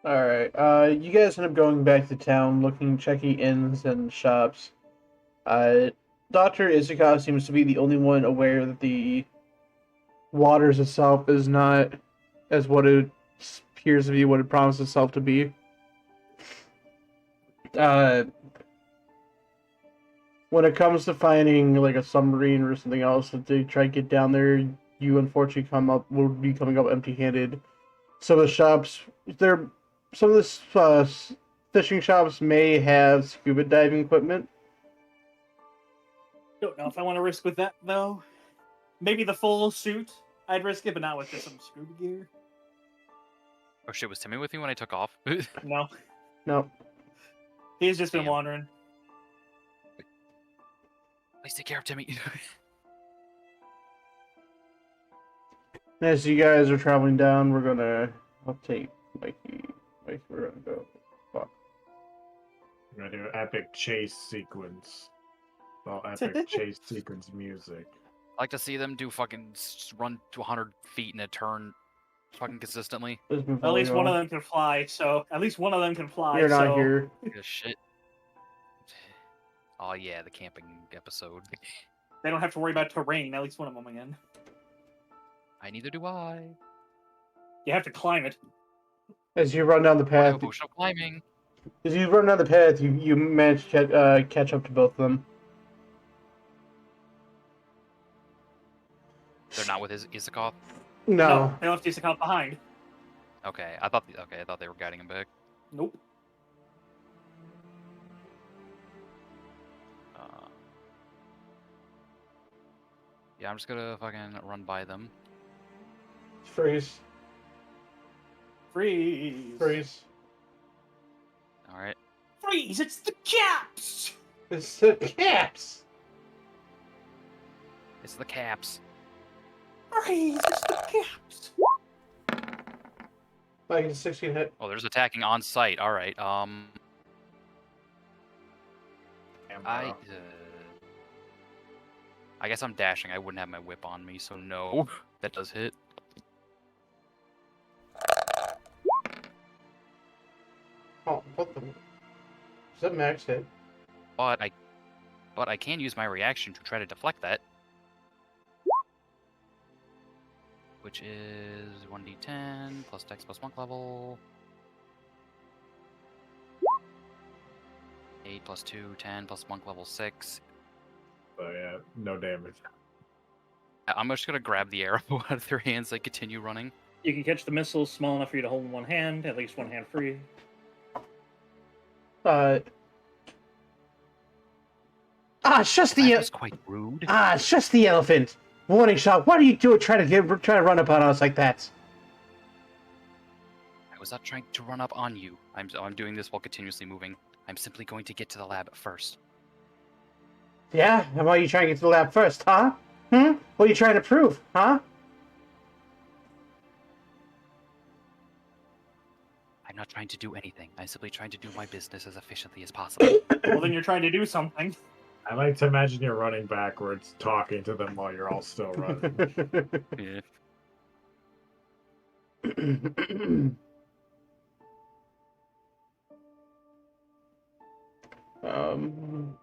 Alright, you guys end up going back to town, checking inns and shops. Dr. Isakov seems to be the only one aware that the waters itself is not as what it appears to be, what it promised itself to be. When it comes to finding like a submarine or something else that they try to get down there, you unfortunately will be coming up empty-handed. Some of the shops, some of the fishing shops may have scuba diving equipment. Don't know if I want to risk with that though. Maybe the full suit. I'd risk it, but not with just some scuba gear. Oh shit, was Timmy with me when I took off? No, No. he's just been Damn. wandering. Please take care of Timmy. As you guys are traveling down, I'll take Mikey. We're gonna go. Fuck. We're gonna do epic chase sequence. Well, epic chase sequence music. I like to see them do fucking run to 100 feet in a turn fucking consistently. At least one of them can fly, so at least one of them can fly. You're not so... here. Good shit. Oh yeah, the camping episode. They don't have to worry about terrain. At least one of them again. Neither do I. You have to climb it. As you run down the I have path, a potion of climbing. you manage to catch up to both of them. They're not with Isakov? No. They left Isakov behind. Okay, I thought they were guiding him back. Nope. Yeah, I'm just gonna fucking run by them. Freeze. Freeze. Alright. Freeze! It's the caps! It's the caps! It's the caps. Freeze! It's the caps! Like a 16 hit. Oh, there's attacking on site. Alright, I guess I'm dashing. I wouldn't have my whip on me, so no. That does hit. Oh, what the? a max hit. But I can use my reaction to try to deflect that. Which is 1d10 plus dex plus monk level. 8 plus 2, 10 plus monk level 6. So yeah, no damage. I'm just gonna grab the arrow out of their hands and continue running. You can catch the missiles small enough for you to hold in one hand, at least one hand free. It's just That the was quite rude. it's just the elephant. Warning shot. What are you doing? Trying to run up on us like that? I was not trying to run up on you. I'm doing this while continuously moving. I'm simply going to get to the lab first. Yeah. And why are you trying to get to the lab first, huh? What are you trying to prove, huh? I'm not trying to do anything. I'm simply trying to do my business as efficiently as possible. Well, then you're trying to do something. I like to imagine you're running backwards, talking to them while you're all still running. Yeah. um.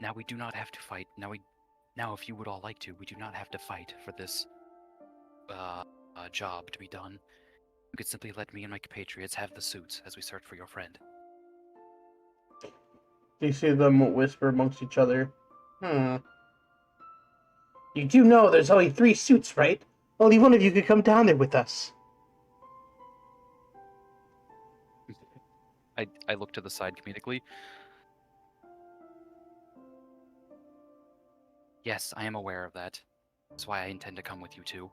Now we do not have to fight. Now, if you would all like to, we do not have to fight for this job to be done. You could simply let me and my compatriots have the suits as we search for your friend. You see them whisper amongst each other. You do know there's only 3 suits, right? Only one of you could come down there with us. I look to the side comedically. Yes, I am aware of that. That's why I intend to come with you too.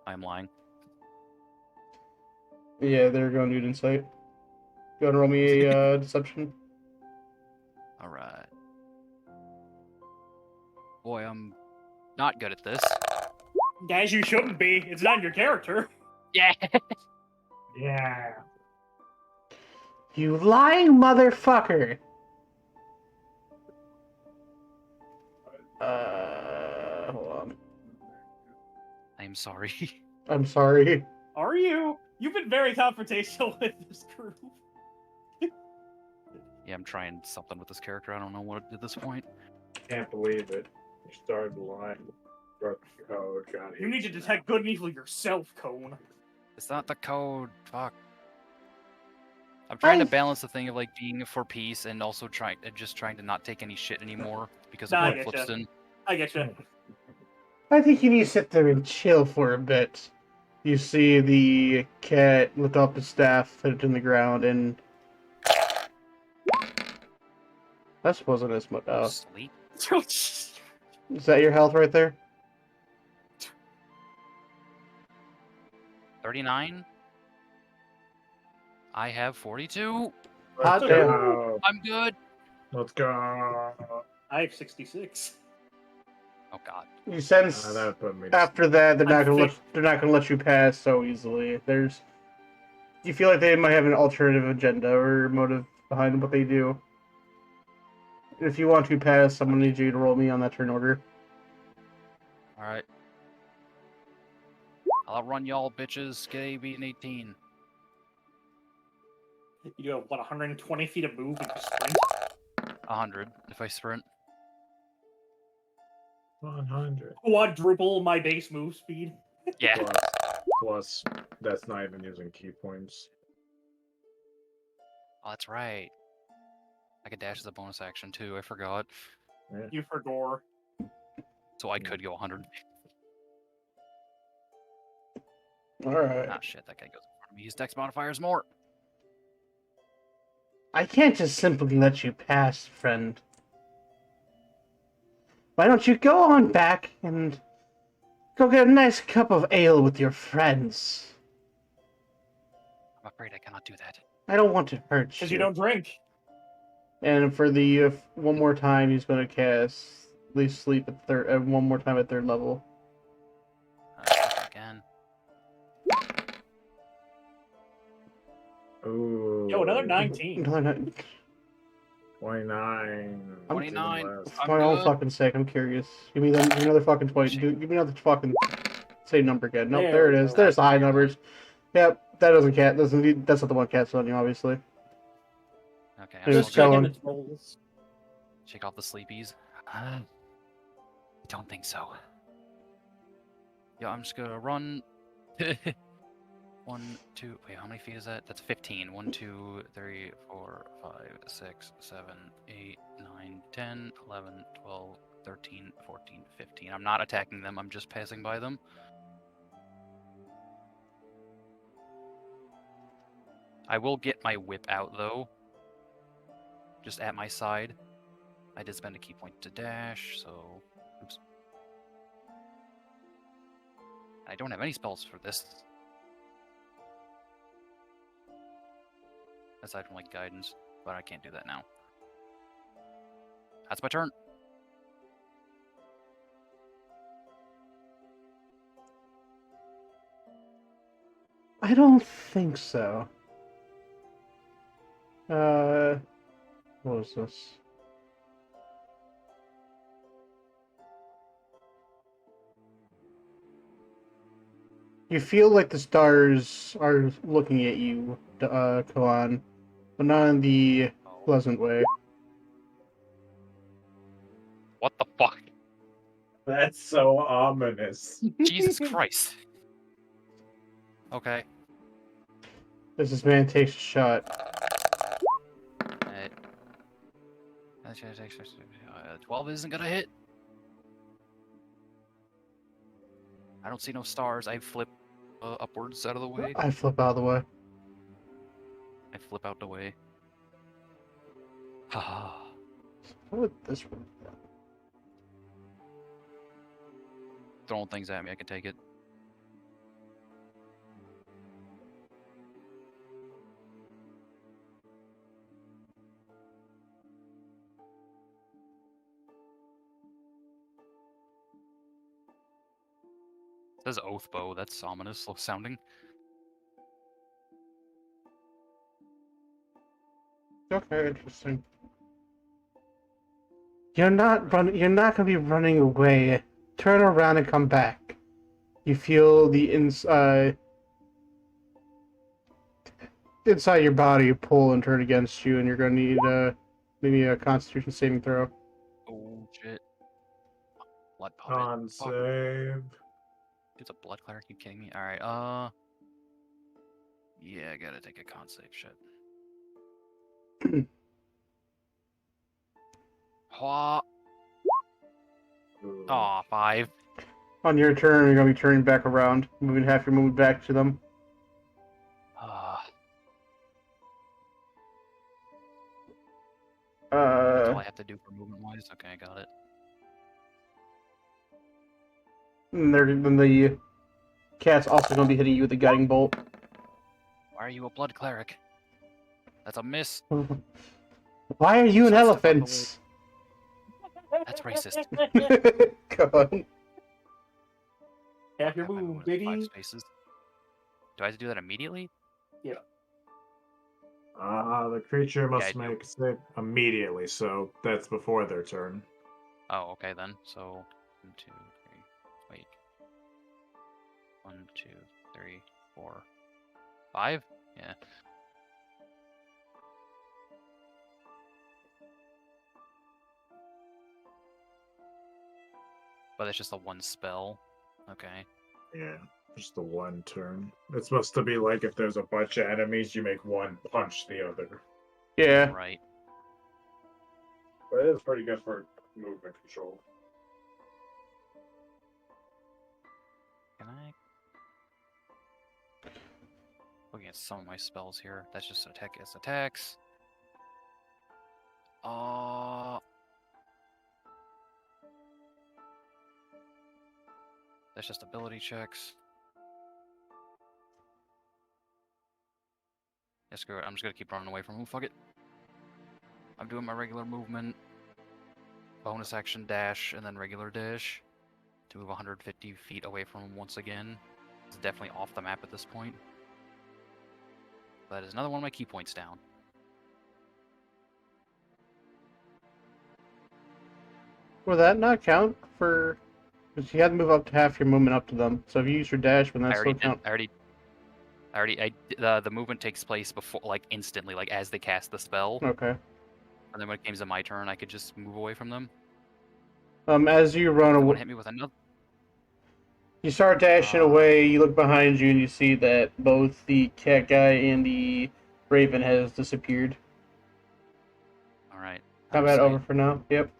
I am lying. Yeah, they're going to do insight. Go and roll me a deception. Alright. Boy, I'm not good at this. As you shouldn't be. It's not your character. Yeah! Yeah. You lying motherfucker! Hold on. I am sorry. I'm sorry. Are you? You've been very confrontational with this group. Yeah, I'm trying something with this character. I don't know what at this point. Can't believe it. You started lying. Broke the code. Got You need to detect good and evil yourself, Cone. It's not the code. Fuck. I'm trying to I- balance the thing of like being for peace and also trying to not take any shit anymore because of Nah, I what getcha. Flipston. I get you. I think you need to sit there and chill for a bit. You see the cat lift up his staff, put it in the ground, and that wasn't as much. Oh. Sleep. Is that your health right there? 39. I have 42. Hot Let's damn. go. I'm good. Let's go. I have 66. Oh god. You sense That put me to after that they're not I'm gonna let you pass so easily. You feel like they might have an alternative agenda or motive behind what they do. If you want to pass, someone needs you to roll me on that turn order. Alright. I'll outrun y'all bitches. Get A, B, and 18. You do have, what, 120 feet of move and you sprint? 100 if I sprint. 100. Quadruple my base move speed. Yeah. Plus, that's not even using key points. Oh, that's right. I could dash as a bonus action too. I forgot. You forgot. So I could go 100. Alright. Ah, shit. That guy goes in front of me. His dex modifier is more. I can't just simply let you pass, friend. Why don't you go on back and go get a nice cup of ale with your friends? I'm afraid I cannot do that. I don't want to hurt you. Because you don't drink. And for the one more time, he's going to cast at least sleep at one more time at 3rd level. Again. Ooh. Yo, another 19. No, no, 29. 29. Less. for my own good. fucking sake, I'm curious. Give me another fucking 20. Shit. Dude, give me another fucking same number again. Nope, There there it we is. go. There's the high numbers. Yep, that doesn't cat. That's not the one cat's on you, obviously. Okay, It I'm was Just still checking gonna telling. its rolls. shake off the sleepies. I don't think so. Yeah, I'm just gonna run. 1, 2. Wait, how many feet is that? That's 15. 1, 2, 3, 4, 5, 6, 7, 8, 9, 10, 11, 12, 13, 14, 15. I'm not attacking them. I'm just passing by them. I will get my whip out though. Just at my side. I did spend a key point to dash, so oops. I don't have any spells for this. Aside from like guidance, but I can't do that now. That's my turn. I don't think so. What was this? You feel like the stars are looking at you, Kalan, but not in the pleasant way. What the fuck? That's so ominous. Jesus Christ. Okay. As this man takes a shot. 12 isn't gonna hit. I don't see no stars. I flip upwards out of the way. I flip out of the way. I flip out the way. Haha. What would this one? Throwing things at me. I can take it. It says oath bow. That's ominous sounding. Okay, interesting. You're not gonna be running away. Turn around and come back. You feel the inside your body pull and turn against you, and you're gonna need maybe a Constitution saving throw. Oh shit. Blood puppet. Con Fuck. save. It's a blood cleric. You kidding me? All right. Yeah, I gotta take a con save. Shit. Hwa. Ooh. Aw, 5. On your turn, you're gonna be turning back around, moving half your movement back to them. That's all I have to do for movement wise. Okay, I got it. And then the cat's also gonna be hitting you with a guiding bolt. Why are you a blood cleric? That's a miss. Why are you an Sidestep out the elephant? That's racist. Come on. Have your Got my move, movement in 5 baby. spaces. Do I have to do that immediately? The creature must I do. make a save immediately, so that's before their turn. Oh, okay then. So 1, 2, 3. Wait. 1, 2, 3, 4, 5. Yeah. But it's just a 1 spell. Okay. Yeah, just the one turn. It's supposed to be like if there's a bunch of enemies, you make one punch the other. Yeah. Right. But it is pretty good for movement control. Can I? Looking at some of my spells here. That's just attack as attacks. That's just ability checks. Yeah, screw it. I'm just gonna keep running away from him. Fuck it. I'm doing my regular movement. Bonus action dash, and then regular dash. To move 150 feet away from him once again. It's definitely off the map at this point. That is another one of my key points down. Will that not count for Because you have to move up to half your movement up to them. So if you use your dash, when I that already still did. count. The movement takes place before, like instantly, like as they cast the spell, Okay. and then when it came to my turn, I could just move away from them. As you run If they want away, to hit me with another. you start dashing away. You look behind you and you see that both the cat guy and the raven has disappeared. All right. Combat over for now. Yep.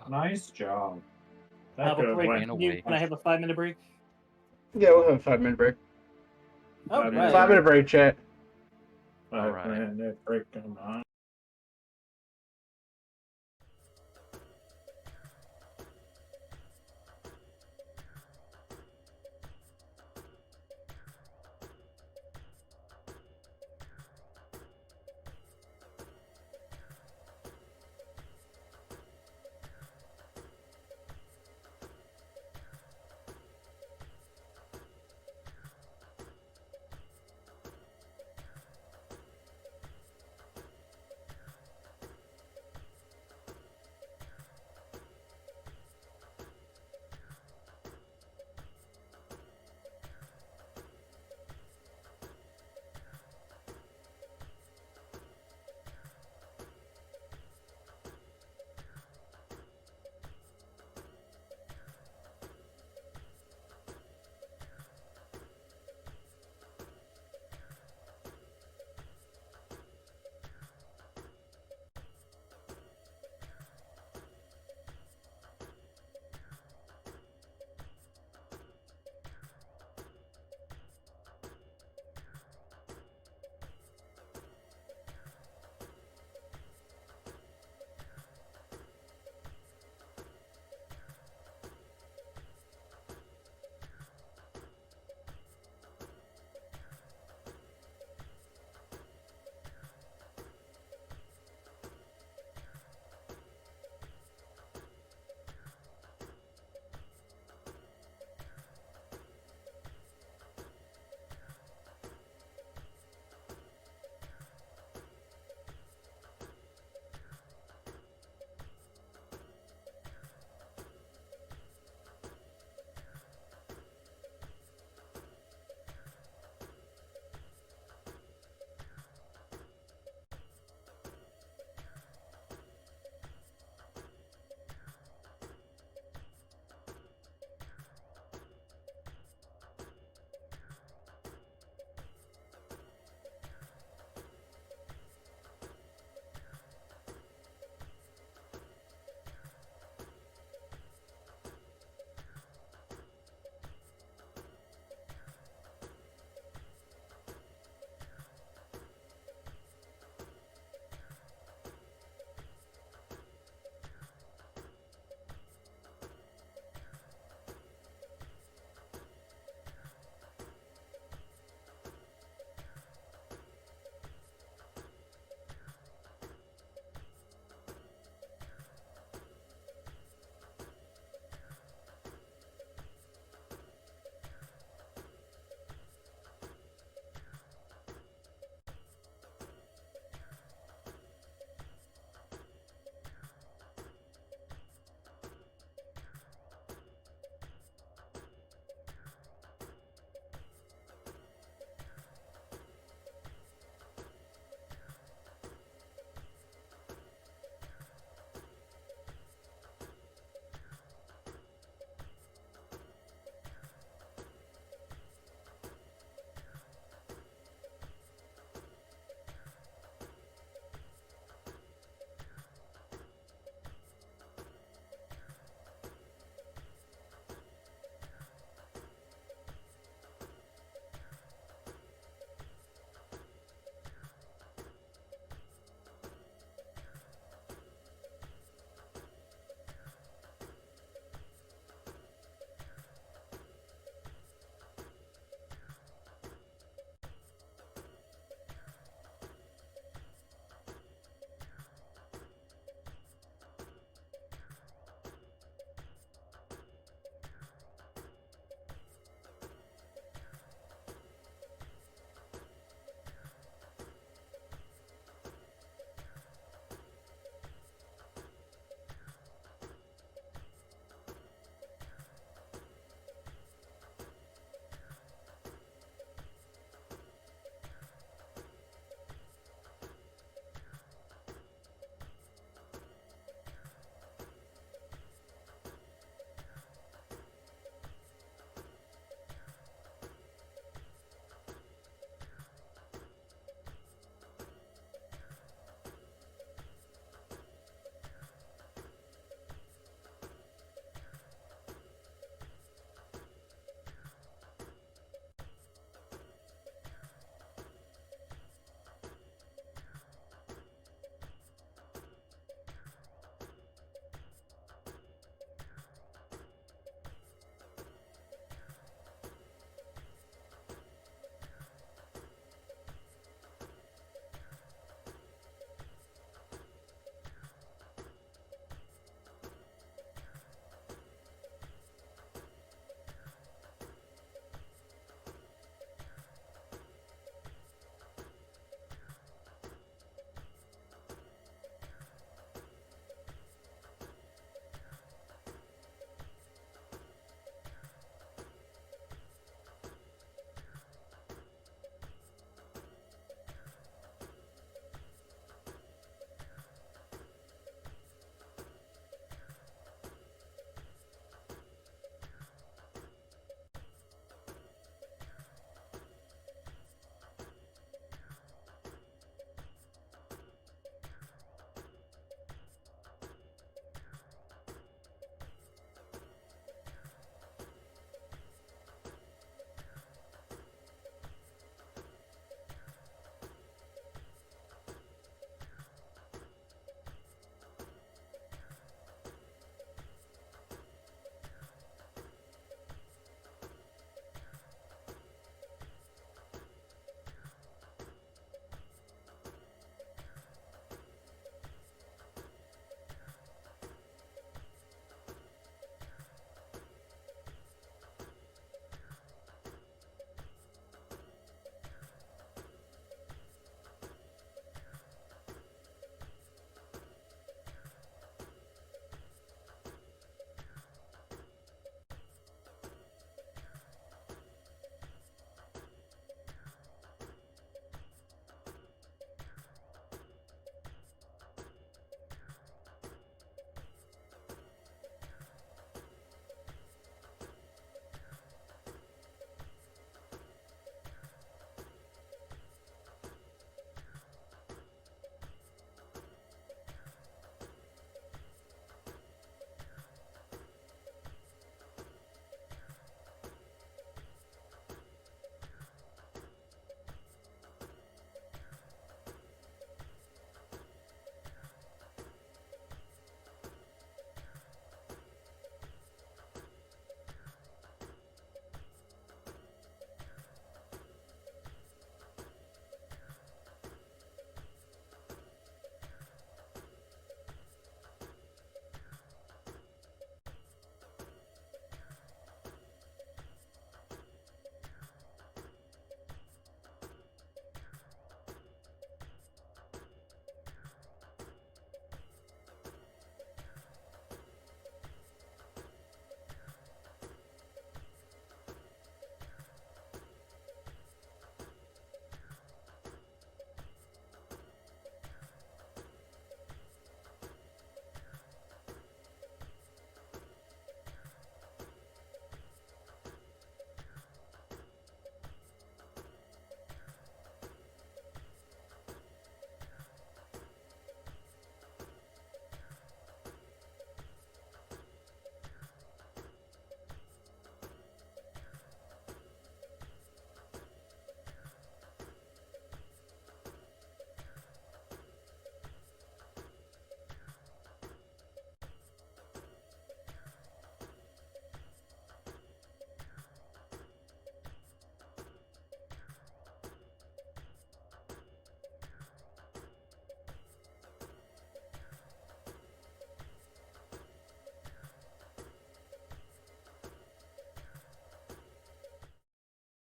Nice job. I That have could a have break. went. Can I have a 5-minute break? Yeah, we'll have a 5-minute break. Oh, Five right. 5-minute break, chat. Alright. 5-minute break. Come on.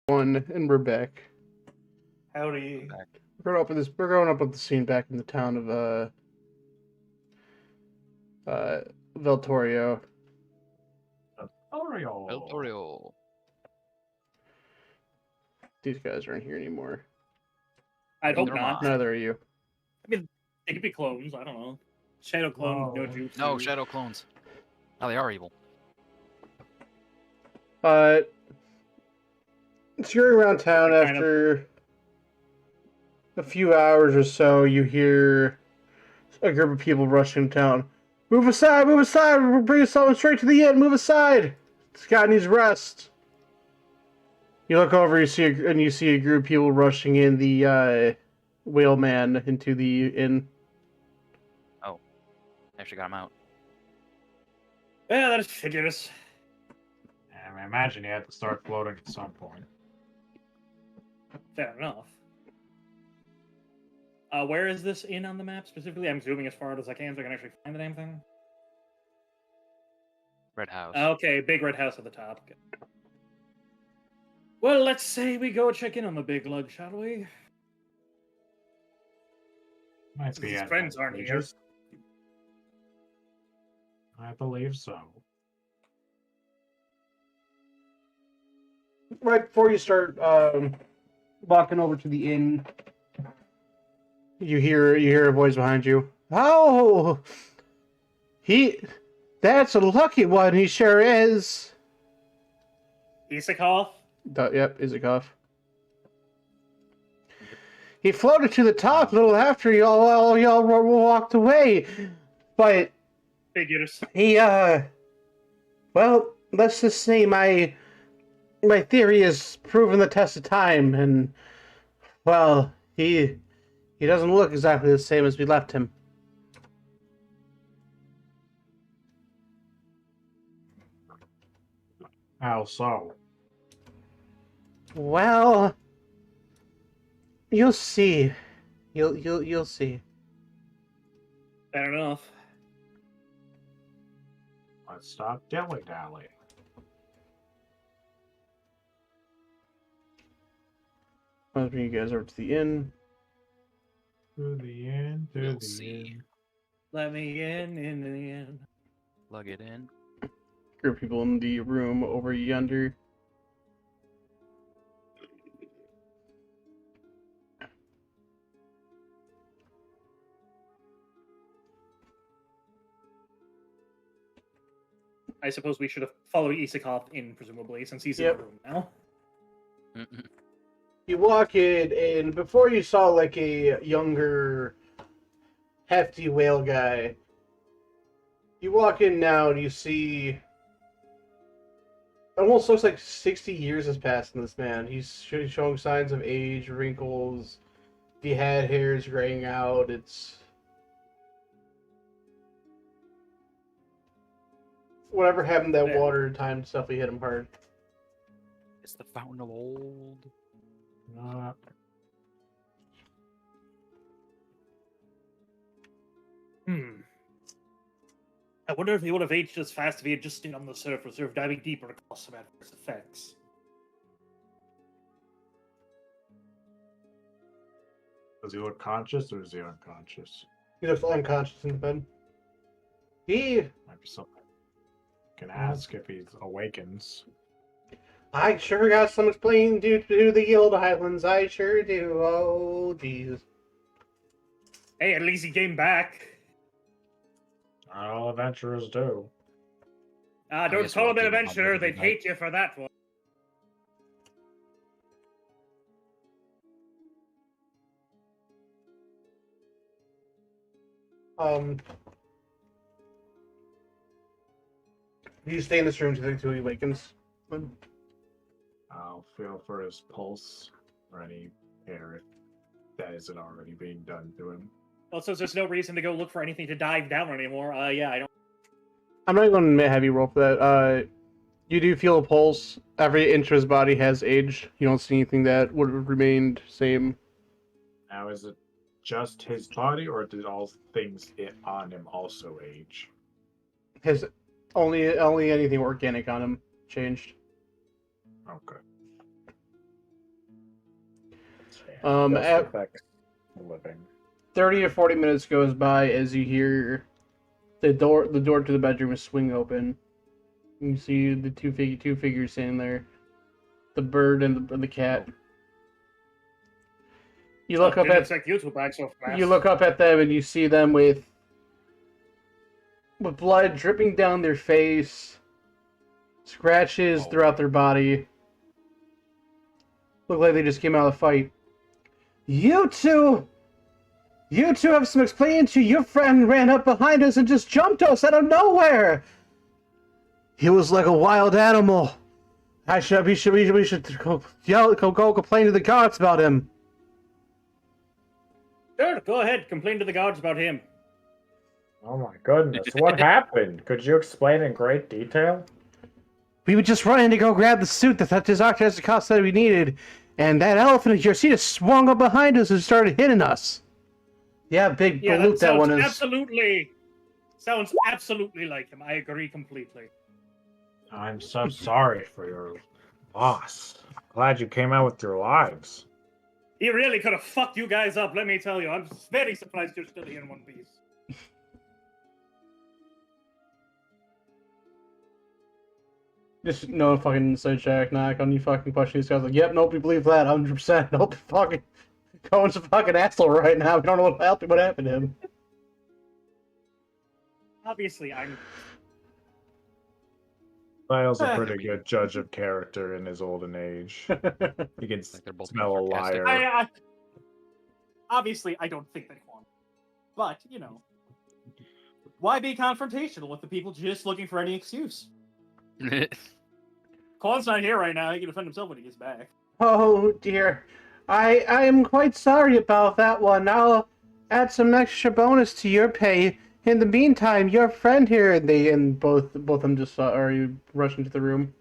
One, and we're back. Howdy. We're going up with the scene back in the town of Veltorio. Eltorio. These guys aren't here anymore. I'd hope Neither am not. I. Neither are you. I mean, they could be clones. I don't know. Shadow clones, no juice. No, shadow clones. Oh, they are evil. So you're around town Kind of- after a few hours or so. You hear a group of people rushing town. Move aside! Move aside! We're bringing someone straight to the inn. Move aside! This guy needs rest. You look over, you see a group of people rushing in the whaleman into the inn. Actually got him out. Yeah, that figures. I imagine you had to start floating at some point. Fair enough. Where is this inn on the map specifically? I'm zooming as far as I can so I can actually find the damn thing. Red house. Okay, big red house at the top. Okay. Well, let's say we go check in on the big lug, shall we? Might Since his friends aren't here. I believe so. Right before you start walking over to the inn, you hear a voice behind you. Oh, that's a lucky one. He sure is. Isakov? Yep, Izakov. He floated to the top a little after y'all walked away, but Figures. he well, let's just say my theory is proven the test of time, and well, he doesn't look exactly the same as we left him. How so? Well, you'll see. You'll see. Fair enough. Let's stop dilly-dallying. I'll bring you guys over to the inn. To the end, to We'll the see. end. Let me in the end. Plug it in. Group of people in the room over yonder. I suppose we should have followed Isakov in, presumably, since he's Yep. in the room now. Mm-mm. You walk in, and before you saw like a younger, hefty whale guy. You walk in now, and you see. It almost looks like 60 years has passed in this man. He's showing signs of age, wrinkles. The head hair is graying out. It's whatever happened to that Yeah. water time stuff. We hit him hard. It's the fountain of old. I wonder if he would have aged as fast if he had just stayed on the surface or if diving deeper to cause some adverse effects. Does he look conscious or is he unconscious? He looks unconscious in the bed. He. Might be something. Can ask if he awakens. I sure got some explaining to do the Guild Highlands. I sure do. Oh, jeez. Hey, at least he came back. All adventurers do. Don't guess call we'll him an give him a adventurer, little they'd bit. hate you for that one. You stay in this room until he awakens. I'll feel for his pulse or any hair that isn't already being done to him. Also, there's no reason to go look for anything to dive down anymore. Yeah, I don't. I'm not going to have you roll for that. You do feel a pulse. Every inch of his body has aged. You don't see anything that would have remained same. Now, is it just his body, or did all things on him also age? His only anything organic on him changed. Okay. Ghost at effects living. 30 or 40 minutes goes by as you hear the door to the bedroom is swing open. You see the two figures standing there, the bird and the cat. You look up didn't at expect you to back so fast. you look up at them and you see them with blood dripping down their face, scratches throughout their body. Look like they just came out of a fight. You two have some explaining to you. Your friend ran up behind us and just jumped us out of nowhere. He was like a wild animal. We should go complain to the guards about him. Sure, go ahead. Complain to the guards about him. Oh my goodness, what happened? Could you explain in great detail? We were just running to go grab the suit that his Octopus cost said we needed, and that elephant of yours, he just swung up behind us and started hitting us. Yeah, big balut that one is. Sounds absolutely like him. I agree completely. I'm so sorry for your loss. Glad you came out with your lives. He really could have fucked you guys up, let me tell you. I'm very surprised you're still here in one piece. Just no fucking inside check, knock on you fucking question these guys like, yep, nope, we believe that, 100%. Nope, fucking Cohen's a fucking asshole right now. We don't know what happened to him. Obviously, I'm... Niall's a pretty good judge of character in his olden age. He can smell a liar. Obviously, I don't think they want. But, you know, why be confrontational with the people just looking for any excuse? Colin's not here right now. He can defend himself when he gets back. Oh dear, I am quite sorry about that one. I'll add some extra bonus to your pay. In the meantime, your friend here, and both of them just are you rushing to the room.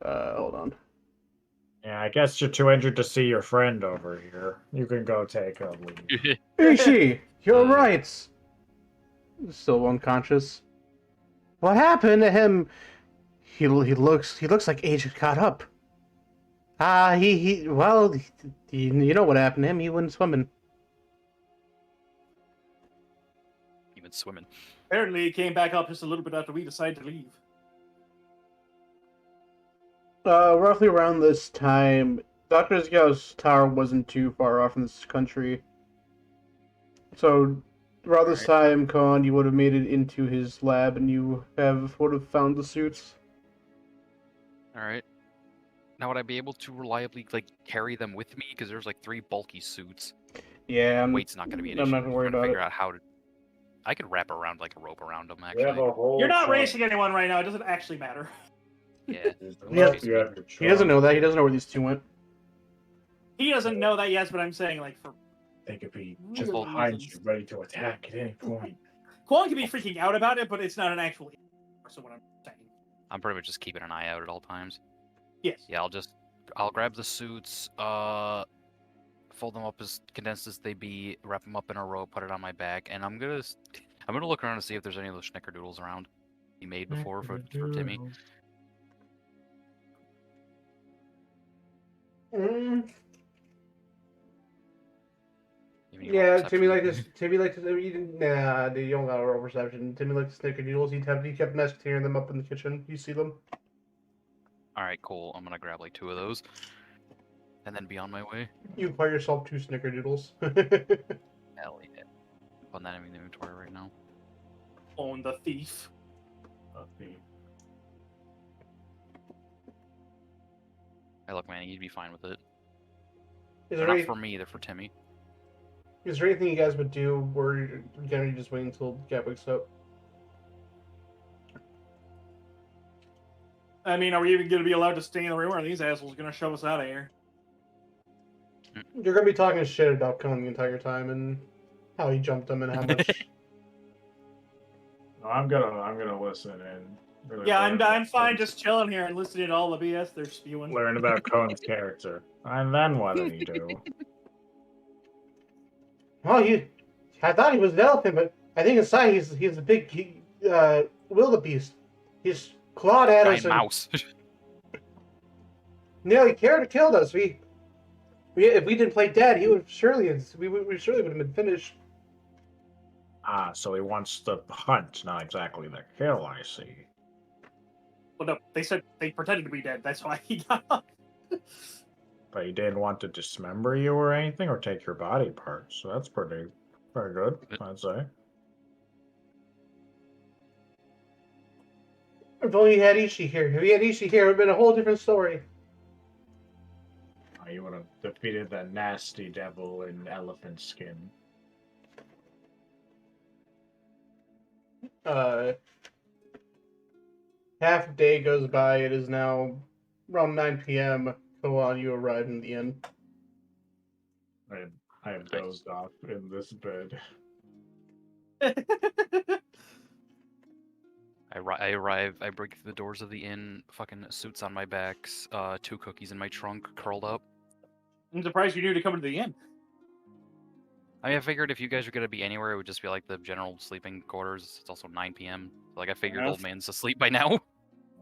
Hold on. Yeah, I guess you're too injured to see your friend over here. You can go take a leave. Ishi, you're right. Still unconscious. What happened to him? He looks like Agent caught up. You know what happened to him? He went swimming. He went swimming. Apparently, he came back up just a little bit after we decided to leave. Roughly around this time, Dr. Zgao's tower wasn't too far off from this country. So, around this time, Khan, you would have made it into his lab and you would have found the suits. Alright. Now, would I be able to reliably, carry them with me? Because there's, 3 bulky suits. Yeah, Weight's not going to be an issue. I'm not going to worry about figure it. out how to... I could wrap around, a rope around them, We have actually. a whole You're not truck. racing anyone right now. It doesn't actually matter. Yeah. Yeah. You have your He doesn't truck. know that. He doesn't know where these two went. He doesn't know that yet, but I'm saying, for... They could be just behind you, ready to attack at any point. Quan can be freaking out about it, but it's not an actual... So what I'm saying. I'm pretty much just keeping an eye out at all times. Yes. Yeah, I'll grab the suits, fold them up as condensed as they be, wrap them up in a rope, put it on my back, and I'm gonna look around and see if there's any of those snickerdoodles around he made before for Timmy. Yeah, Timmy liked this. Nah, you don't got a real perception. Timmy liked the snickerdoodles. He kept tearing them up in the kitchen. You see them? Alright, cool. I'm gonna grab 2 of those. And then be on my way. You buy yourself 2 snickerdoodles. Hell yeah. Putting that in the inventory right now. Own the thief. Hey, look, man, you'd be fine with it. Is They're there, not for me, they're for Timmy. is there anything you guys would do where you're generally just waiting until Cat wakes up? I mean, are we even going to be allowed to stay in the room, or are these assholes going to shove us out of here? You're gonna be talking shit about Conan the entire time and how he jumped him and how much. No, I'm gonna listen and really Yeah, learn I'm about fine Cone's- just chilling here and listening to all the BS they're spewing. learn about Cone's character. And then what did he do? Well, I thought he was an elephant, but I think inside he's a big wildebeest. He's clawed at us Giant and mouse. nearly killed us. If we didn't play dead, he would surely we surely would have been finished. Ah, so he wants the hunt, not exactly the kill, I see. Well, no, they said they pretended to be dead. That's why he got up. But he didn't want to dismember you or anything, or take your body parts. So that's pretty good, I'd say. If only you had Ishi here. If you had Ishi here, it would have been a whole different story. You would have defeated that nasty devil in elephant skin. Half a day goes by. It is now around 9 p.m. Go on, you arrive in the inn. I have dozed off in this bed. I arrive, I break through the doors of the inn, fucking suits on my back, 2 cookies in my trunk, curled up. I'm surprised you knew to come to the inn. I mean, I figured if you guys are gonna be anywhere, it would just be like the general sleeping quarters. It's also 9 p.m. Like, I figured old man's asleep by now.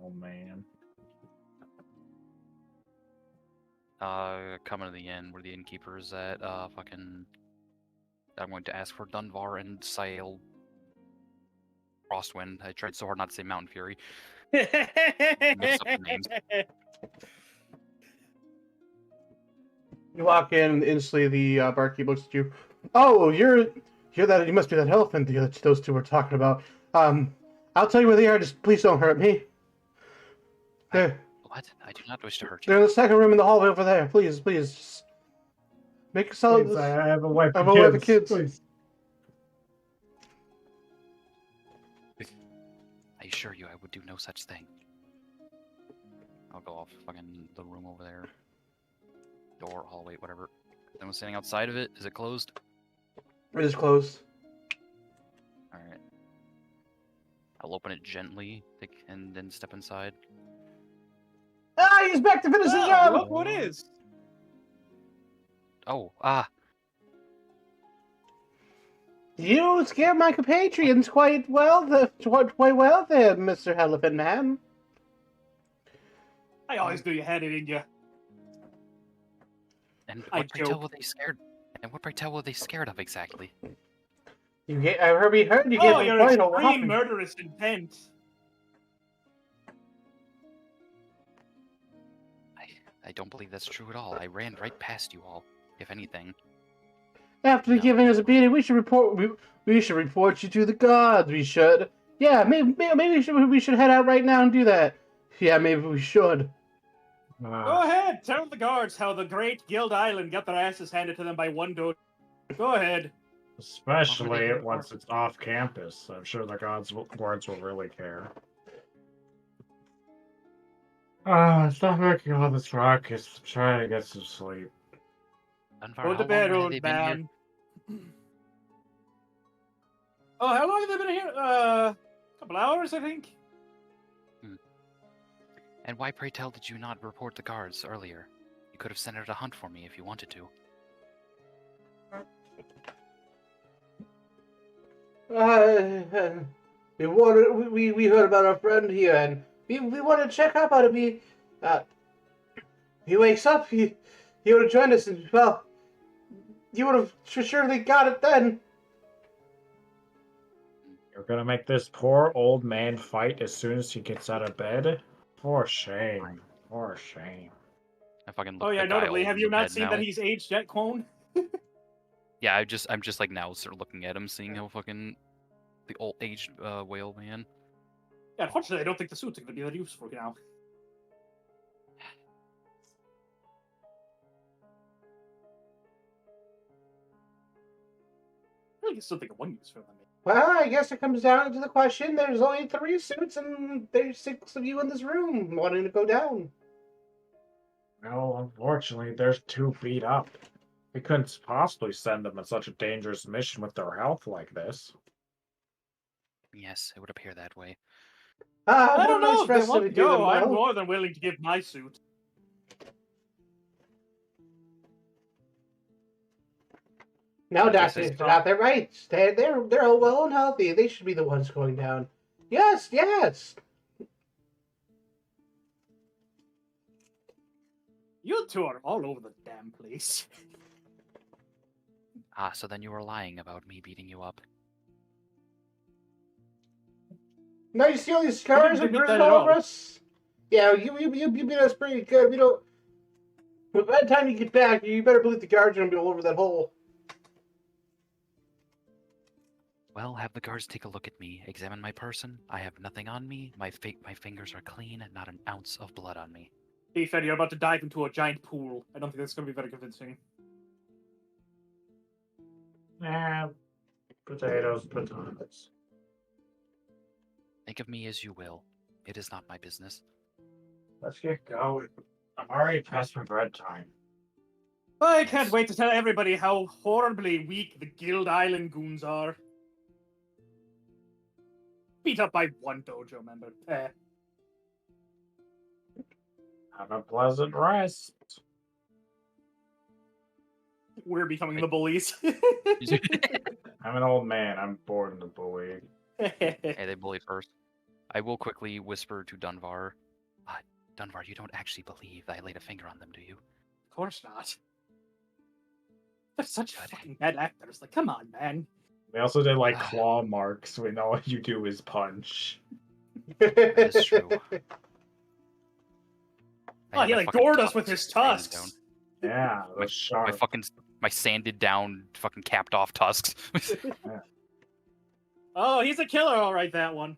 Oh man. Coming to the inn where the innkeeper is at, fucking... I'm going to ask for Dunvar and Sail Frostwind. I tried so hard not to say Mountain Fury. Mix up the names. You walk in, and instantly the barkeep looks at you. Oh, you're that. You must be that elephant those two were talking about. I'll tell you where they are. Just please don't hurt me. They're What? I do not wish to hurt they're you. in the second room in the hallway over there. Please, just make a solid. Please, I have a wife I have and a wife and kids. kids. Please. I assure you I would do no such thing. I'll go off fucking the room over there. Door, hallway, whatever. Someone standing outside of it. Is it closed? It is closed. Alright. I'll open it gently and then step inside. Ah, he's back to finish his job. Look what is. Oh, You scare my compatriots quite well. Quite well there, Mr. Elephant Man. I always knew you had it in you. and I what pray tell joke. were they scared? And what pray tell were they scared of exactly? I heard you Oh, gave me your quite a extreme whopping. murderous intent. I don't believe that's true at all. I ran right past you all, if anything. After No. giving us a beating, we should report. We should report you to the gods. We should. Yeah, maybe we should head out right now and do that. Yeah, maybe we should. Go ahead, tell the guards how the great Guild Island got their asses handed to them by one dude. Go ahead. Especially here once it's off campus. I'm sure the guards will really care. Stop making all this ruckus. I'm trying to get some sleep. Dunvar, Go how to bed, long have old they been here? man. Oh, how long have they been here? A couple hours, I think. And why, pray tell, did you not report the guards earlier? You could have sent out a hunt for me if you wanted to. We heard about our friend here, and we wanted to check up on him. He wakes up. He would have joined us, and well, you would have surely got it then. You're gonna make this poor old man fight as soon as he gets out of bed? For shame. For shame. I fucking look Oh yeah, the guy notably, all have in you the not bed seen now. that he's aged yet, Quone? Yeah, I'm just like now sort of looking at him, seeing how fucking the old aged whale man. Yeah, unfortunately, I don't think the suits are going to be that useful now. I really can still think of one use for them. Well, I guess it comes down to the question. There's only 3 suits, and there's 6 of you in this room wanting to go down. No, unfortunately, there's 2 beat up. We couldn't possibly send them on such a dangerous mission with their health like this. Yes, it would appear that way. I don't know. If they Express want we to do them go, I'm well. more than willing to give my suit. No, I guess Doctor, it's got that right. They're all well and healthy. They should be the ones going down. Yes, yes. You two are all over the damn place. Ah, so then you were lying about me beating you up. Now you see all these scars didn't and admit bruises that at all over all. us? Yeah, you beat us pretty good. We don't. But by the time you get back, you better believe the guards are gonna be all over that hole. Well, have the guards take a look at me, examine my person. I have nothing on me. My fingers are clean, not an ounce of blood on me. To be fair, you're about to dive into a giant pool. I don't think that's going to be very convincing. Potatoes. Think of me as you will. It is not my business. Let's get going. I'm already past my bread time. I can't Yes. wait to tell everybody how horribly weak the Guild Island goons are. Beat up by one dojo member. Have a pleasant rest. We're becoming the bullies. I'm an old man. I'm bored of the bully. Hey, they bullied first. I will quickly whisper to Dunvar. Dunvar, you don't actually believe that I laid a finger on them, do you? Of course not. They're such Good. fucking bad actors. Like, come on, man. They also did like claw marks when all you do is punch. That is true. I Oh, had he my like fucking gored us with tusks his sanded tusks. down. Yeah, My, those sharp. my sanded down, fucking capped off tusks. Oh, he's a killer, all right, that one.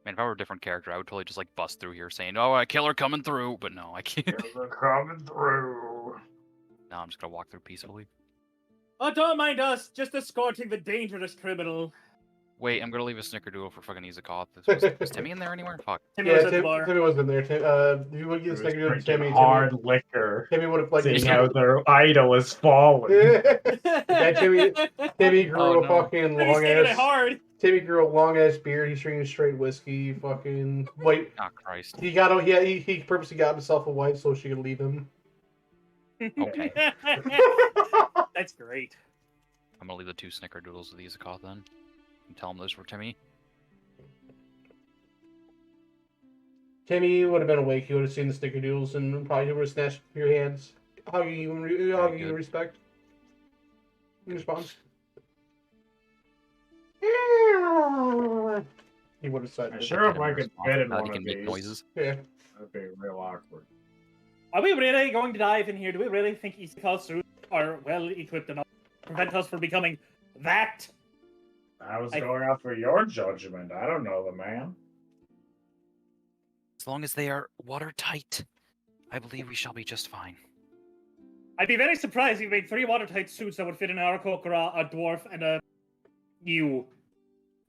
Man, if I were a different character, I would totally just like bust through here saying, "Oh, a killer coming through," but no, I can't. They're coming through. No, I'm just gonna walk through peacefully. Oh, don't mind us, just escorting the dangerous criminal. Wait, I'm gonna leave a snickerdoodle for fucking Izakoth. Was Timmy in there anywhere? Fuck. Timmy was at the Tim, bar. Timmy wasn't there. If you would It get was a snickerdoodle to drinking Timmy, hard liquor, Timmy would have like. seeing how their idol is falling. Timmy grew Oh, a no. fucking Timmy's long taking it ass. hard. Timmy grew a long ass beard. He's drinking straight whiskey. Fucking wait. Oh Christ. He purposely got himself a wife so she could leave him. Okay. That's great. I'm gonna leave the 2 snickerdoodles with Izakoth then. And tell him those were Timmy. Timmy would have been awake. He would have seen the snickerdoodles and probably would have snatched your hands, hugging you in good. respect. In response. He would have said. I'm it. sure if Hit him I in could response. fit in Now one he of can make these, noises. Yeah. that'd be real awkward. Are we really going to dive in here? Do we really think Isekal's suits are well equipped enough to prevent us from becoming that? I was going out for your judgment. I don't know the man. As long as they are watertight, I believe we shall be just fine. I'd be very surprised if you made 3 watertight suits that would fit an Aarakocra, a dwarf, and a you.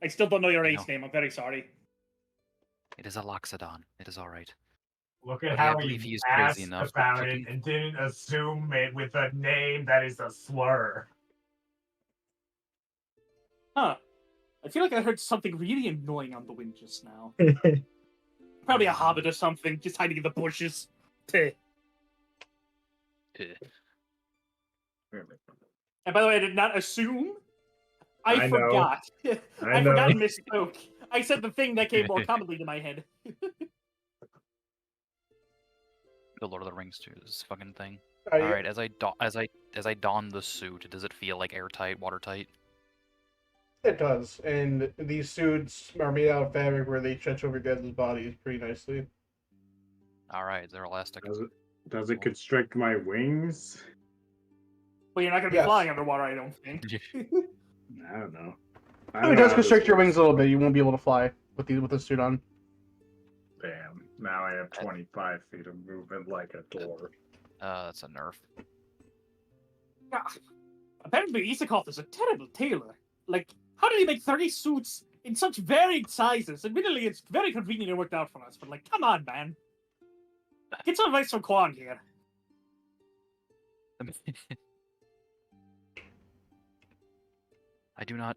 I still don't know your ace No. name. I'm very sorry. It is a Loxodon. It is alright. Look Okay, at I how believe he he is asked crazy enough to about fucking- it and didn't assume it with a name that is a slur. Huh. I feel like I heard something really annoying on the wind just now. Probably a hobbit or something, just hiding in the bushes. Teh. Eh. And by the way, I did not assume. I I know. forgot. I know. forgot and misspoke. I said the thing that came more commonly to my head. The Lord of the Rings too. This fucking thing. Are All you- right, as I don the suit, does it feel like airtight, watertight? It does, and these suits are made out of fabric where they stretch over your guys' bodies pretty nicely. All right, they're elastic. Does it constrict my wings? But you're not going to be Yes. flying underwater, I don't think. I don't know. It does constrict your wings a little bit. You won't be able to fly with the suit on. Damn. Now I have 25 feet of movement like a dwarf. That's a nerf. Apparently, Isakoth is a terrible tailor. Like, how did he make 30 suits in such varied sizes? Admittedly, it's very convenient and worked out for us, but like, come on, man. Get some advice from Quan here. I do not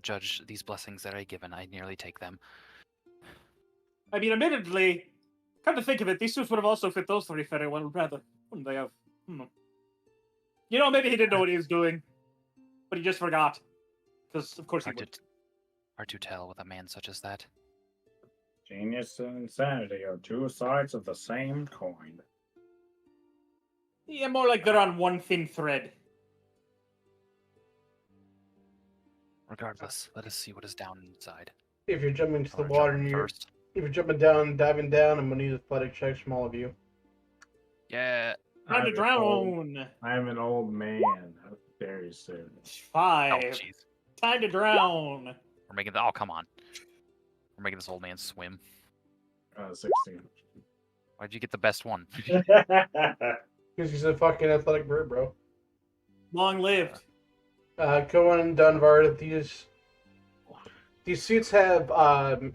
judge these blessings that I given. I nearly take them. I mean, admittedly, come to think of it, these suits would have also fit those 3 very well, rather. Wouldn't they have? You know, maybe he didn't know what he was doing, but he just forgot. Because, of course, he Hard would. to tell with a man such as that. Genius and insanity are two sides of the same coin. Yeah, more like they're on one thin thread. Regardless, let us see what is down inside. If you're jumping into I the wanna water jump and in you're first. if you're jumping down, diving down, I'm gonna need athletic checks from all of you. Yeah. Time to drown. I'm an old man. How dare you say that? Oh, 5. jeez. Time to drown. We're making the. Oh, come on. We're making this old man swim. 16. Why'd you get the best one? Because he's a fucking athletic bird, bro. Long lived. Cohen and Dunvar, these suits have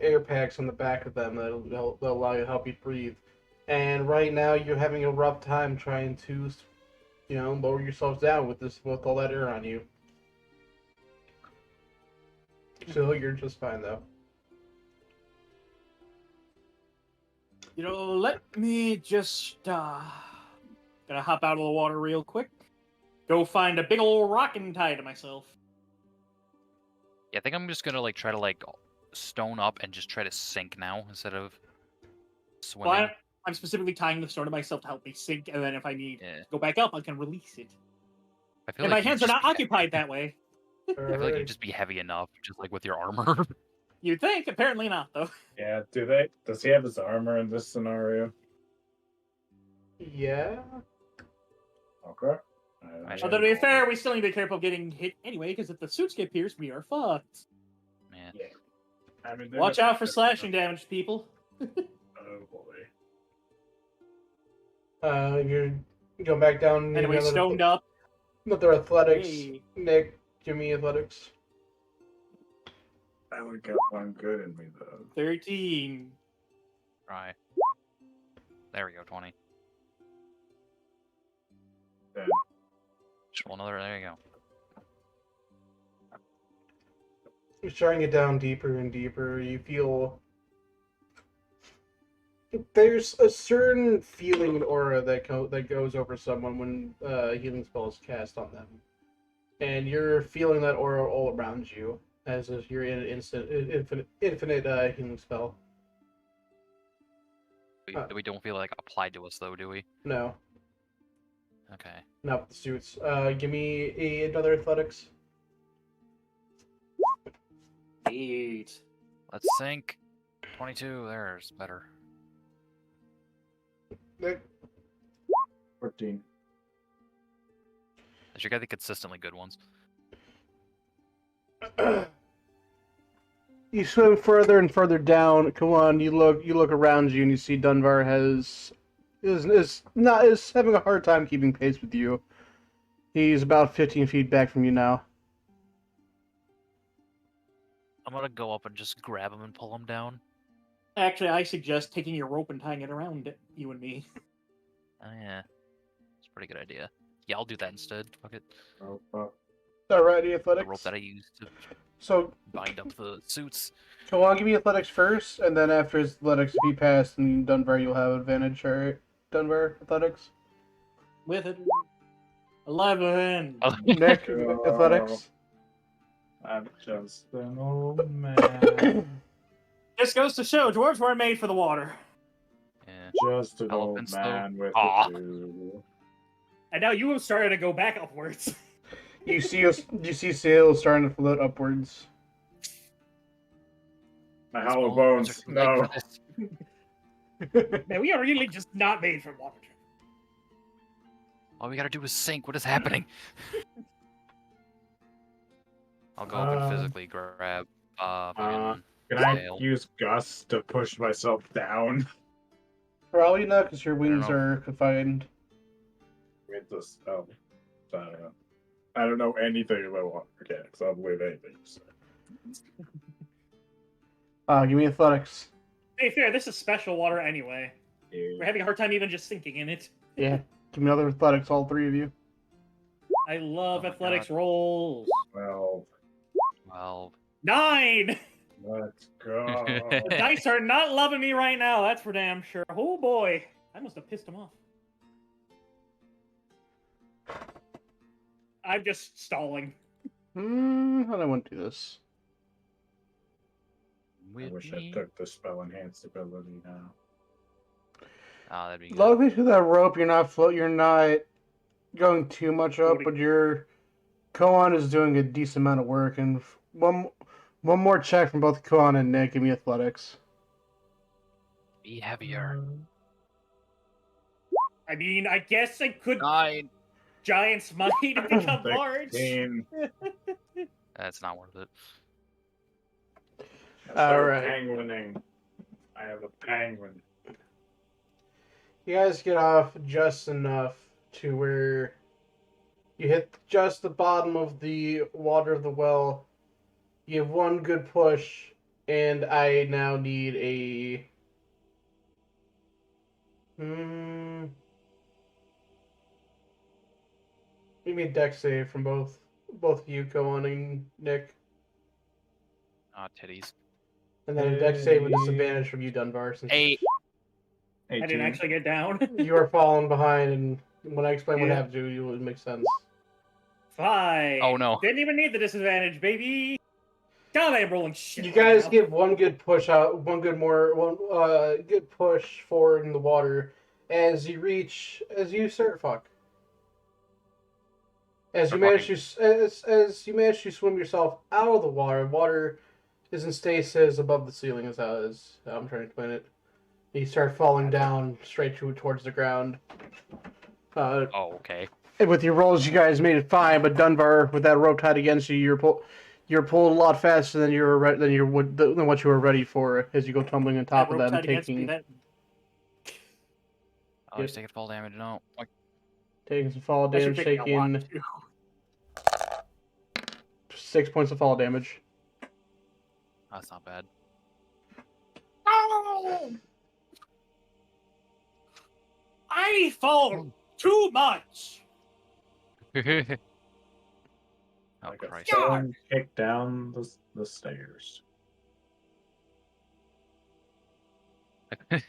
air packs on the back of them that'll allow you to help you breathe. And right now you're having a rough time trying to, lower yourselves down with all that air on you. So you're just fine though. Let me just gonna hop out of the water real quick. Go find a big old rock and tie to myself. Yeah, I think I'm just gonna try to stone up and just try to sink now instead of swimming. Well, I'm specifically tying the stone to myself to help me sink, and then if I need Yeah. to go back up, I can release it. I feel And like my hands are not occupied that way. I feel like Alright. you'd just be heavy enough, just like with your armor. You'd think, apparently not, though. Yeah, does he have his armor in this scenario? Yeah. Okay. Although to be fair, we still need to be careful of getting hit anyway, because if the suits get pierced, we are fucked. Man. Yeah. I mean, Watch out for slashing damage, people. Oh boy. You're going back down. Anyway, stoned up. Another athletics. Hey. Nick, give me athletics. I would get one good in me though. 13. Right. There we go, 20. Then Just roll another. There you go. You're starting to get down deeper and deeper. You feel there's a certain feeling and aura that goes over someone when healing spell is cast on them, and you're feeling that aura all around you as if you're in an infinite healing spell. We don't feel applied to us though, do we? No, Okay. not with the suits. Give me another athletics. 8. Let's sink. 22. There's better. Nick. 14. I should get the consistently good ones. You swim further and further down. Come on, you look around you and you see Dunvar is having a hard time keeping pace with you. He's about 15 feet back from you now. I'm gonna go up and just grab him and pull him down. Actually, I suggest taking your rope and tying it around you and me. Oh yeah. It's a pretty good idea. Yeah, I'll do that instead. Fuck it. Oh fuck. Alrighty, The athletics. rope that I used to So, bind up the suits. come on, give me athletics first, and then after his athletics, if he passed, and Dunvar, you'll have advantage. Alright, Dunvar, athletics. With it. 11. Nick, Oh. athletics. I'm just an old man. This goes to show dwarves weren't made for the water. Yeah. Just an old Elephants, though? man with Aw. a two. And now you have started to go back upwards. You see sails starting to float upwards. My These hollow bones bones. are too big No. for this. Man, we are really just not made for water. All we gotta do is sink. What is happening? I'll go up and physically grab fucking Can I sail. use Gus to push myself down? Probably not, because your wings know. are confined. With this, I don't know. I don't know anything about water mechanics. I don't believe anything. So. Give me athletics. To be fair, this is special water anyway. We're having a hard time even just sinking in it. Yeah, give me another athletics, all three of you. I love Oh my athletics God. rolls. Well, 12. 9! let's go. The dice are not loving me right now, that's for damn sure. Oh boy. I must have pissed him off. I'm just stalling. How do I want to do this? with wish me. I took the spell enhanced ability now. Oh, that'd be good. Luckily through that rope, you're not you're not going too much up, but your Koan is doing a decent amount of work. And one more check from both Koan and Nick. Give me athletics. Be heavier. I mean, I guess I could 9. giant smite and become large. 16. That's not worth it. All right. Penguining. I have a penguin. You guys get off just enough to where you hit just the bottom of the water of the well. You have one good push, and I now need a. Give me a dex save from both of you, Koan and Nick, Ah, titties. and then a dex save with disadvantage from you, Dunvar. Since 8. I didn't actually get down. you are falling behind, and when I explain what Yeah. happened to you, it makes sense. Fine. Oh, no. Didn't even need the disadvantage, baby. God, I am rolling shit. You right guys now. give one good push out, one good push forward in the water as you start as you manage to as you manage to swim yourself out of the water. Water is in stasis above the ceiling, as I'm trying to explain it. You start falling down straight towards the ground. Oh, okay. And with your rolls, you guys made it fine, but Dunvar, with that rope tied against you, you're pulled a lot faster than than what you were ready for as you go tumbling on top of rope them, tied against me, taking that Oh, he's taking fall damage. No. Like, some fall I should damage, take a lot, taking too. 6 points of fall damage. that's not bad. Oh! I fall too much. Oh, Like a Christ. thorn kick down the stairs. I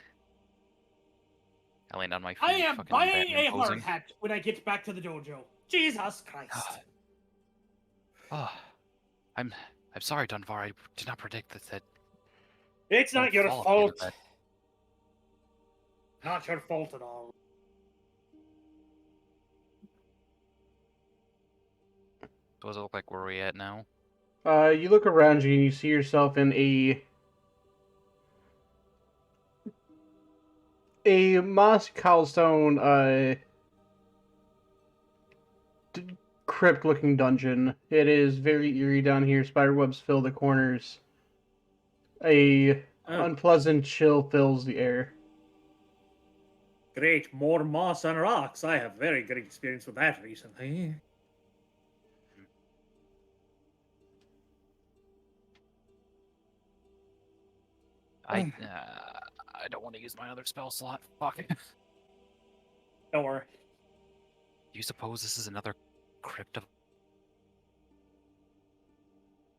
land on my feet. I am fucking buying Batman a hard posing. hat when I get back to the dojo. Jesus Christ. Oh, I'm sorry, Dunvar. I did not predict that. It's not won't your fall at the end of fault. that. Not your fault at all. So does it look like where we at now? You look around you and you see yourself in a moss cobblestone crypt-looking dungeon. It is very eerie down here. Spiderwebs fill the corners. A unpleasant chill fills the air. Great, more moss and rocks. I have very good experience with that recently. I don't want to use my other spell slot. Fuck. Don't worry. Do you suppose this is another crypt of?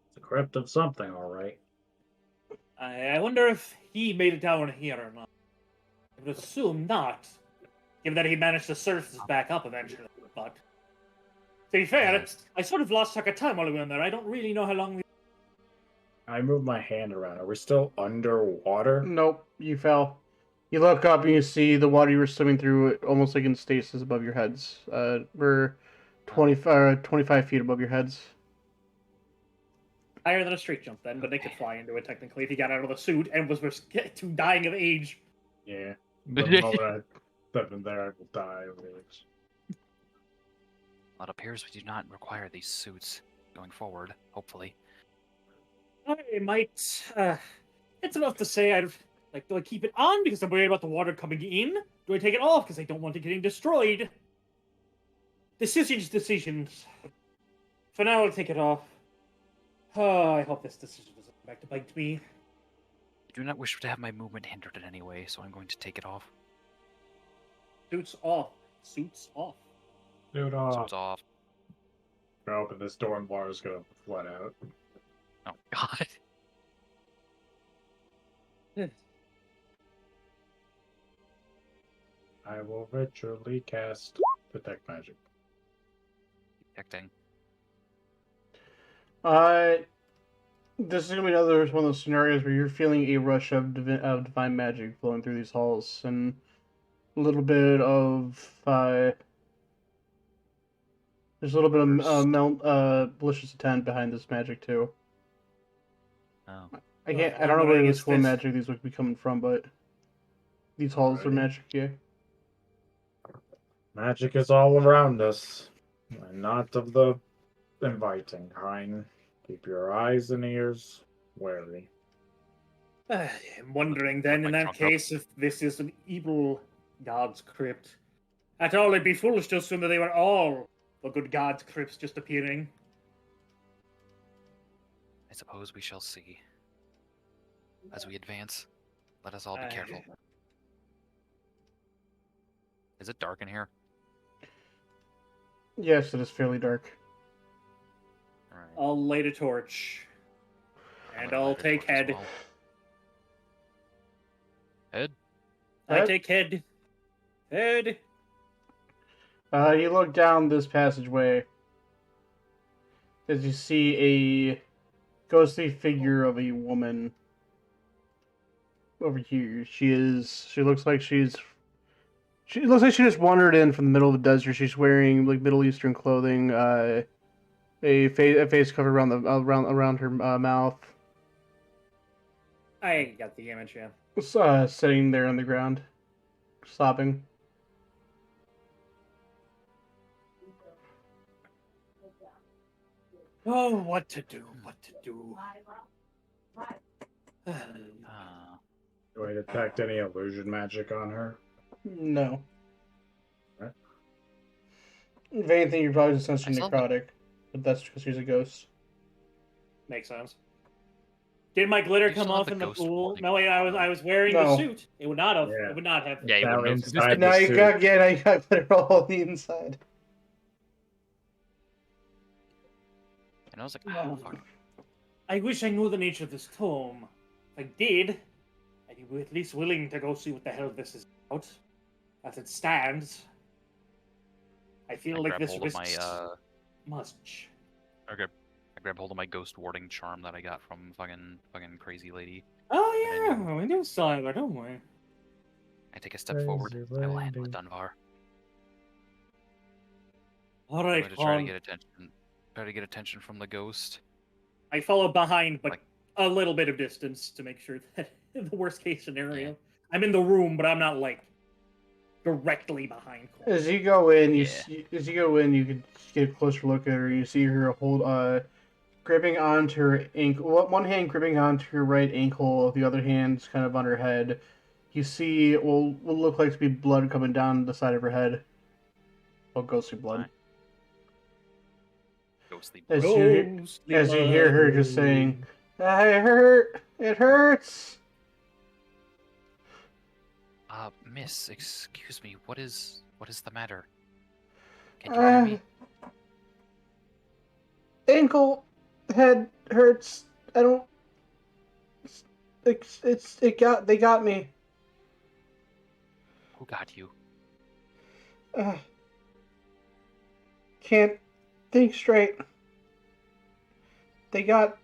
It's a crypt of something, all right. I wonder if he made it down here or not. I would assume not, given that he managed to surface back up eventually. But to be fair, Yes. I sort of lost track of time while we were in there. I don't really know how long we. I moved my hand around. Are we still underwater? Nope, you fell. You look up and you see the water you were swimming through, almost like in stasis above your heads. We're 25 feet above your heads. Higher than a straight jump then, but they could fly into it technically if he got out of the suit and was too dying of age. Yeah. The moment I step in there, I will die of age. Well, it appears we do not require these suits going forward. Hopefully. I might. It's enough to say I'd like. Do I keep it on because I'm worried about the water coming in? Do I take it off because I don't want it getting destroyed? Decisions. For now, I'll take it off. Oh, I hope this decision doesn't come back to bite me. I do not wish to have my movement hindered in any way, so I'm going to take it off. Suits off. Suits off. Dude, So it's off. gonna open this door and water's gonna flood out. Oh God. I will ritually cast Detect Magic. Detecting. This is gonna be another one of those scenarios where you're feeling a rush of divine magic flowing through these halls, and a little bit of there's a little bit of malicious intent behind this magic too. Oh. I can't. I I'm don't know not where the against school it. magic these would be coming from, but these halls are Alrighty. magic. Yeah. Magic is all around us, and not of the inviting kind. Keep your eyes and ears wary. I'm wondering then, in my that trunk up. case, if this is an evil god's crypt. At all, it'd be foolish to assume that they were all the good god's crypts just appearing. I suppose we shall see. As we advance, let us all be careful. Is it dark in here? Yes, it is fairly dark. Alright. I'll light a torch. I'm And gonna I'll light a take torch as head. well. Head? I Head? take head. Head. You look down this passageway as you see a ghostly figure of a woman over here. She looks like she looks like she just wandered in from the middle of the desert. She's wearing like Middle Eastern clothing, a face cover around the around her mouth. I got the image, yeah. Sitting there on the ground, sobbing. Oh, what to do? What to do? Do I detect any illusion magic on her? No. Right. If anything, you're probably just sensing I saw necrotic, but that's because she's a ghost. Makes sense. Did my glitter You come still have off the in the ghost pool? warning. No, wait, I was wearing No. the suit. It would not have. Yeah. It would not have. Yeah, you Now wouldn't have inside Now the you suit. got now you got glitter all on the inside. And I was like, oh, fuck. I wish I knew the nature of this tome. If I did, I'd be at least willing to go see what the hell this is about. As it stands, I feel I like grab this hold of my, risks much. I grab hold of my ghost warding charm that I got from fucking crazy lady. Oh yeah, we do cyber, don't we? I take a step forward. Crazy I will handle it, lady. Dunvar. All I'm right, going to try to Con. get attention. Try to get attention from the ghost. I follow behind, but Like- a little bit of distance to make sure that in the worst case scenario, Yeah. I'm in the room, but I'm not like directly behind. Con. As you go in, Yeah. you can get a closer look at her. You see her gripping onto her ankle. One hand gripping onto her right ankle, the other hand's kind of on her head. You see what will look like to be blood coming down the side of her head. Oh, ghostly blood. Right. Ghostly As blood. as you hear her just saying, "I hurt. It hurts." Miss, excuse me. What is the matter? Can you hear me? Ankle, head hurts. I don't. They got me. Who got you? Can't think straight. They caught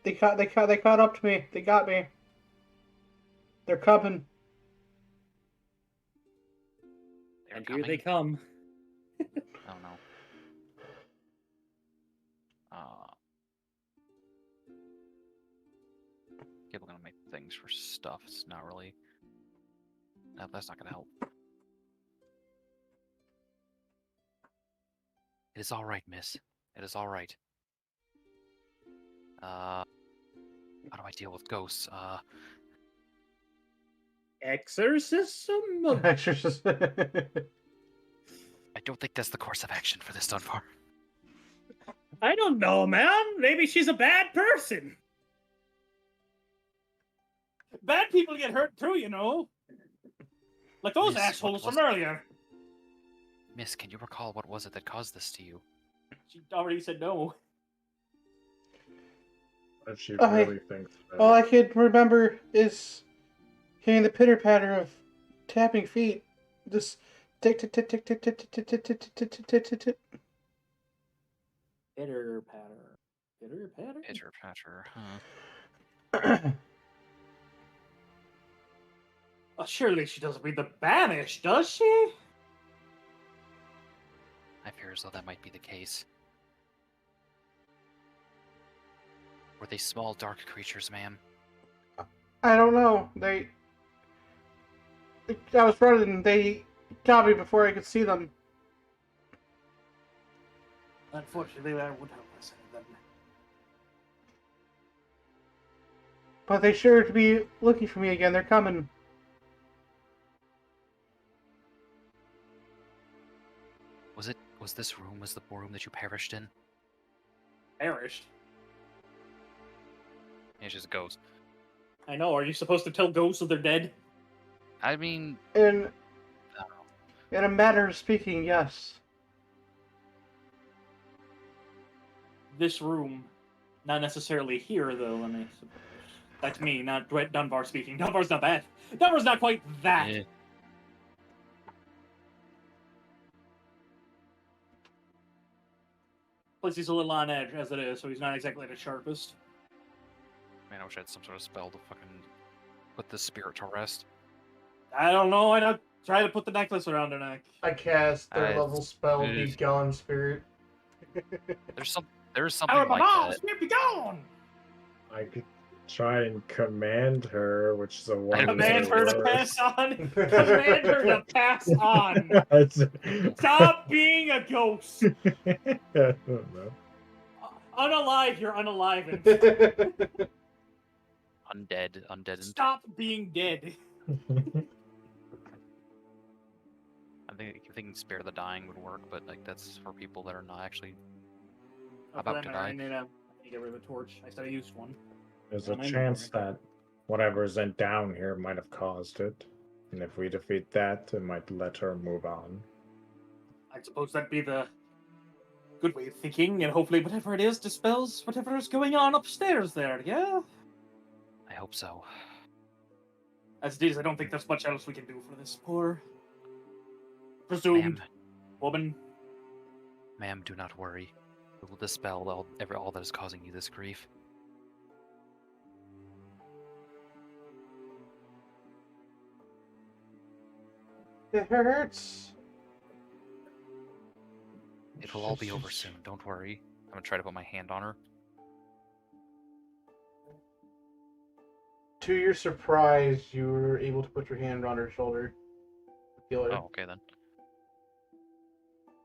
up to me. They got me. They're coming. They're And here they coming? come. Oh no. People gonna make things for stuff. It's not really. No, that's not gonna help. It is all right, miss. It is all right. How do I deal with ghosts? Exorcism? Exorcist. I don't think that's the course of action for this, Dunvar. I don't know, man. Maybe she's a bad person. Bad people get hurt too, you know. Like those Miss, assholes what from was- earlier. Miss, can you recall what was it that caused this to you? She already said no. If she I- really thinks that. All I could remember is hearing the pitter patter of tapping feet. Just tick tick tick tick tick tick tick tick tick tick tick tick tick tick. Pitter patter. Pitter patter. Pitter patter, huh? Oh, surely she doesn't read the Banish, does she? I fear as though that might be the case. Were they small, dark creatures, ma'am? I don't know. I was running. They got me before I could see them. Unfortunately, that would help us then. But they sure to be looking for me again. They're coming. Was this room the room that you perished in? Perished. It's just a ghost. I know. Are you supposed to tell ghosts that they're dead? I mean, In a matter of speaking, yes. This room, not necessarily here, though. I mean, that's me, not Dunvar speaking. Dunvar's not bad. Dunvar's not quite that. eh, Plus, he's a little on edge as it is, so he's not exactly the sharpest. man, I wish I had some sort of spell to fucking put this spirit to rest. I don't know. I don't try to put the necklace around her neck. I cast third I- level spell, eh. Be Gone Spirit. There's something Power of my like mom, that. spirit be gone! I could try and command her, which is a one. Command her to pass on. Command her to pass on. Stop being a ghost. I don't know. Unalive, you're unalive. Undead. Stop being dead. I'm thinking spare the dying would work, but like that's for people that are not actually Oh, about for to that matter, die. I need to get rid of a torch. I said I used one. There's a Am I chance ignoring? that whatever's in down here might have caused it, and if we defeat that, it might let her move on. I suppose that'd be the good way of thinking, and hopefully whatever it is dispels whatever is going on upstairs there, yeah? I hope so. As it is, I don't think there's much else we can do for this poor presumed Ma'am, woman. ma'am, do not worry. We will dispel all that is causing you this grief. It hurts. It will all be over soon. Don't worry. I'm gonna try to put my hand on her. To your surprise, you were able to put your hand on her shoulder. Heal her. Oh, okay then.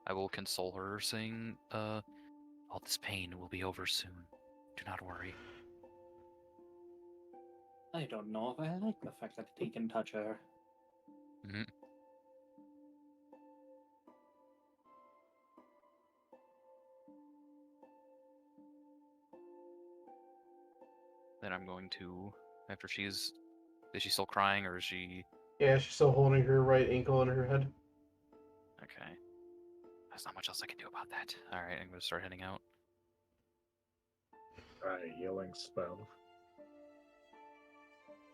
I will console her, saying, all this pain will be over soon. Do not worry. I don't know if I like the fact that he can touch her. Mhm. Then I'm going to, after is she still crying or is she? Yeah, she's still holding her right ankle in her head. Okay. There's not much else I can do about that. Alright, I'm gonna start heading out. Try a healing spell.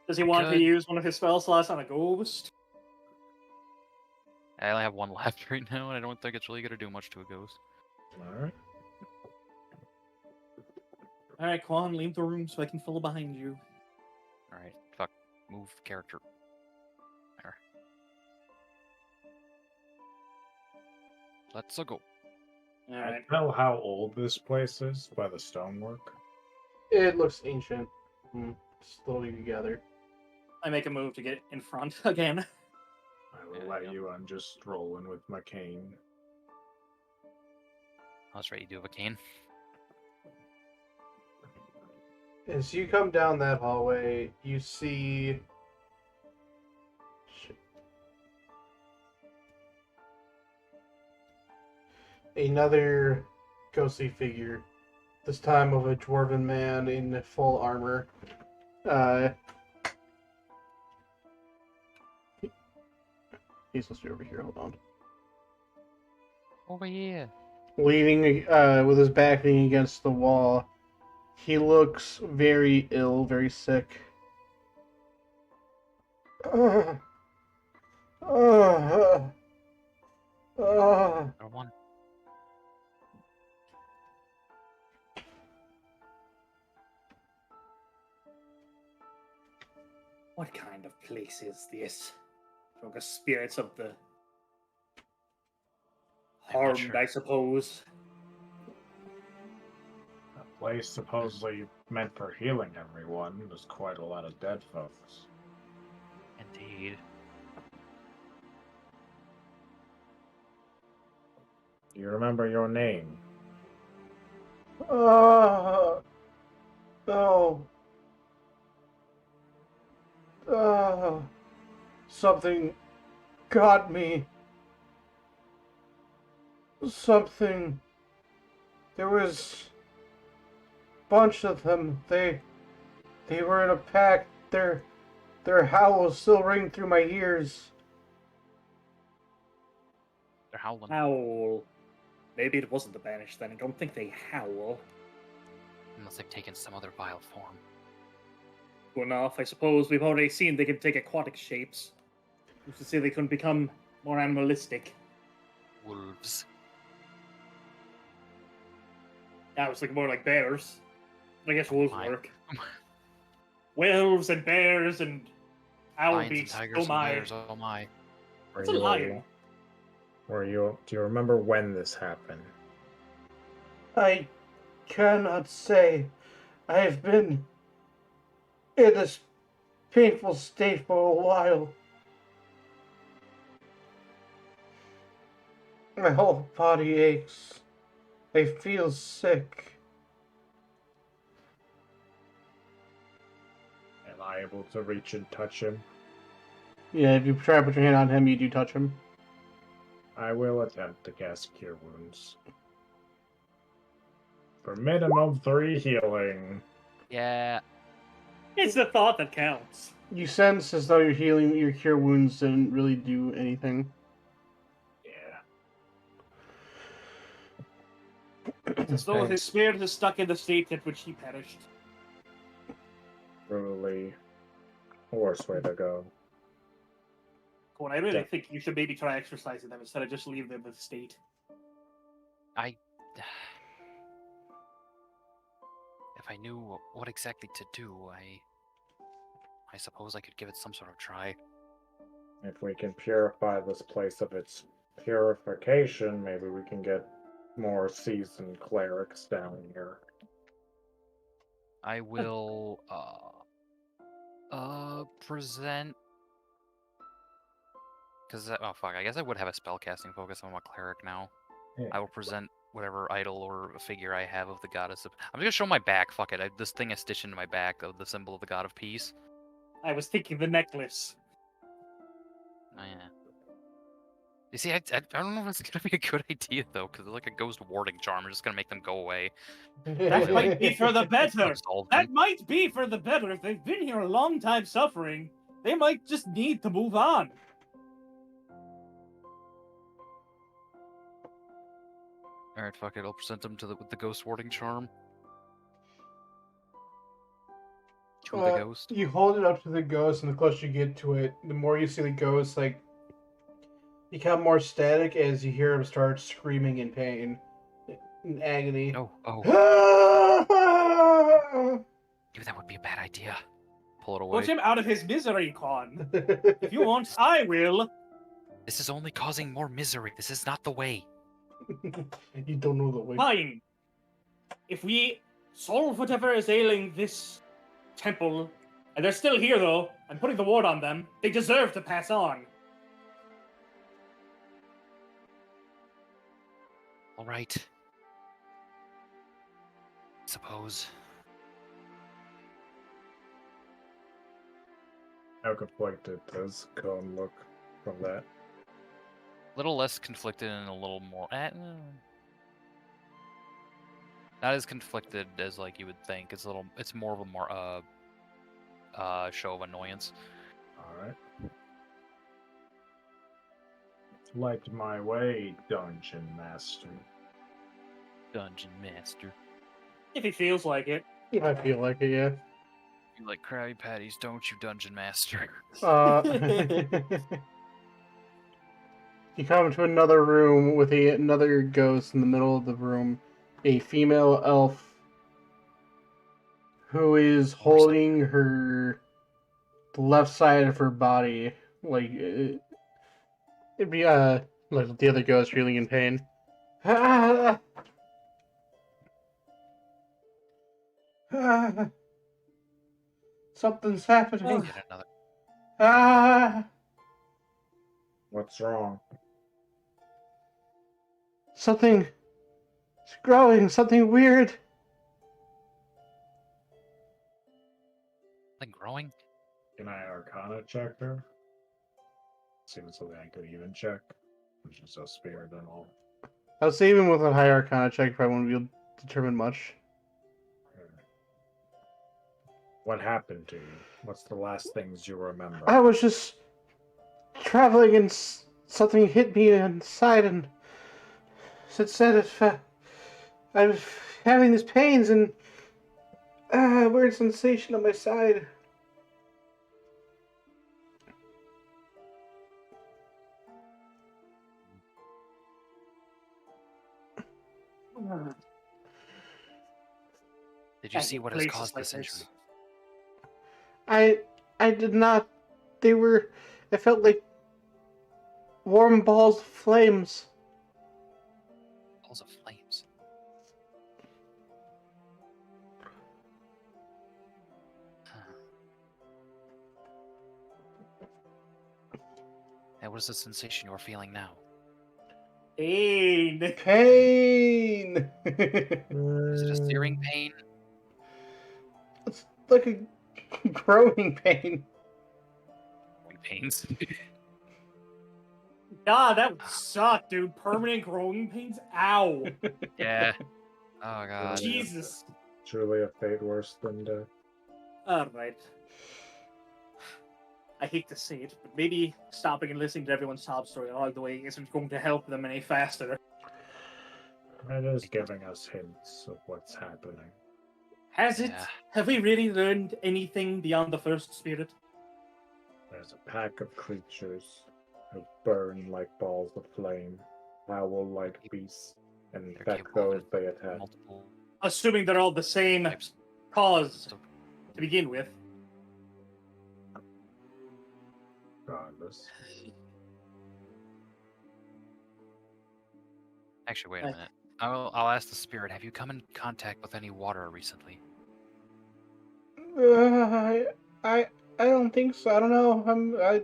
Does he I want to could. use one of his spell slots on a ghost? I only have one left right now, and I don't think it's really gonna do much to a ghost. Alright. Alright, Quan, leave the room so I can follow behind you. Alright, fuck. Move character. There. Let's go. I Alright. tell how old this place is by the stonework. It looks ancient. Slowly together. I make a move to get in front again. I will Yeah, let yeah. you. I'm just rolling with my cane. That's right, you do have a cane. As you come down that hallway, you see another ghostly figure. This time of a dwarven man in full armor. He's supposed to be over here. Hold on. Over here. Leaning with his back leaning against the wall. He looks very ill, very sick. Number one. What kind of place is this? For the spirits of the I'm not harmed, sure. I suppose. A place supposedly meant for healing everyone. There's quite a lot of dead folks. Indeed. Do you remember your name? Oh. Something got me. Something. There was a bunch of them. They were in a pack. Their howls still ring through my ears. They're howling. Howl. Maybe it wasn't the banished then. I don't think they howl. Unless they've taken some other vile form. True enough, I suppose we've already seen they can take aquatic shapes. Who's to say they couldn't become more animalistic? Wolves. I was thinking more like bears. I guess wolves my. work. Wolves and bears and owl Lions and beasts. tigers Oh and my. bears, oh my. It's a lion. Do you remember when this happened? I cannot say. I've been in this painful state for a while. My whole body aches. I feel sick. Am I able to reach and touch him? Yeah, if you try to put your hand on him, you do touch him. I will attempt to cast Cure Wounds. For minimum 3 healing. Yeah. It's the thought that counts. You sense as though your cure wounds didn't really do anything. Yeah. It's as though his spirit is stuck in the state at which he perished. Truly worst way to go. Well, I really think you should maybe try exercising them instead of just leaving them in the state. If I knew what exactly to do, I suppose I could give it some sort of try. If we can purify this place of its purification, maybe we can get more seasoned clerics down here. I will present, because oh fuck, I guess I would have a spellcasting focus on my cleric now. Yeah. I will present whatever idol or figure I have of the goddess of. I'm just gonna show my back. Fuck it. This thing is stitched into my back of the symbol of the god of peace. I was thinking the necklace. Oh, yeah. You see, I don't know if it's gonna be a good idea though, because it's like a ghost warding charm. I'm just gonna make them go away. That might be for the better. Absolve That them. might be for the better. If they've been here a long time suffering, they might just need to move on. All right, fuck it. I'll present them with the ghost warding charm. To the ghost. You hold it up to the ghost, and the closer you get to it, the more you see the ghost like become more static as you hear him start screaming in pain, in agony. Oh. Maybe that would be a bad idea. Pull it away. Put him out of his misery, Con. If you want, I will. This is only causing more misery. This is not the way. You don't know the way. Fine. If we solve whatever is ailing this temple, and they're still here though, I'm putting the ward on them, they deserve to pass on. All right. Suppose. How conflicted does Cone look from that? A little less conflicted and a little more. Not as conflicted as like you would think. It's more of a more show of annoyance. Alright. Liked my way, Dungeon Master. Dungeon Master. If he feels like it. I feel like it, yeah. You like Krabby Patties, don't you, Dungeon Master? You come to another room with another ghost in the middle of the room. A female elf who is holding the the left side of her body, like it'd be like the other ghost feeling in pain. Ah, ah, something's happening. Yet another. Ah, What's wrong? something is growing. Something weird. Something growing? Can I Arcana check her? Seems something I could even check. Which is a spirit and all. I'll say even with a high Arcana check, probably won't be able to determine much. What happened to you? What's the last things you remember? I was just traveling and something hit me inside, and it said if I was having these pains and weird sensation on my side. Did you I see hate what has places caused like this injury? I did not. They were. I felt like warm balls of flames. Balls of flames. Huh. And what is the sensation you're feeling now? Pain. Pain. Is it a searing pain? It's like a growing pain. Growing pains. God, that would suck, dude. Permanent growing pains? Ow. Yeah. Oh god. Jesus. Truly a fate worse than death. Alright. I hate to say it, but maybe stopping and listening to everyone's sob story all the way isn't going to help them any faster. It is giving us hints of what's happening. Has it? Yeah. Have we really learned anything beyond the first spirit? There's a pack of creatures who burn like balls of flame, howl like beasts, and They're infect capable those of they attack. multiple Assuming they're all the same types cause of to begin with. Regardless. Actually, wait a minute. I'll ask the spirit. Have you come in contact with any water recently? I don't think so. I don't know.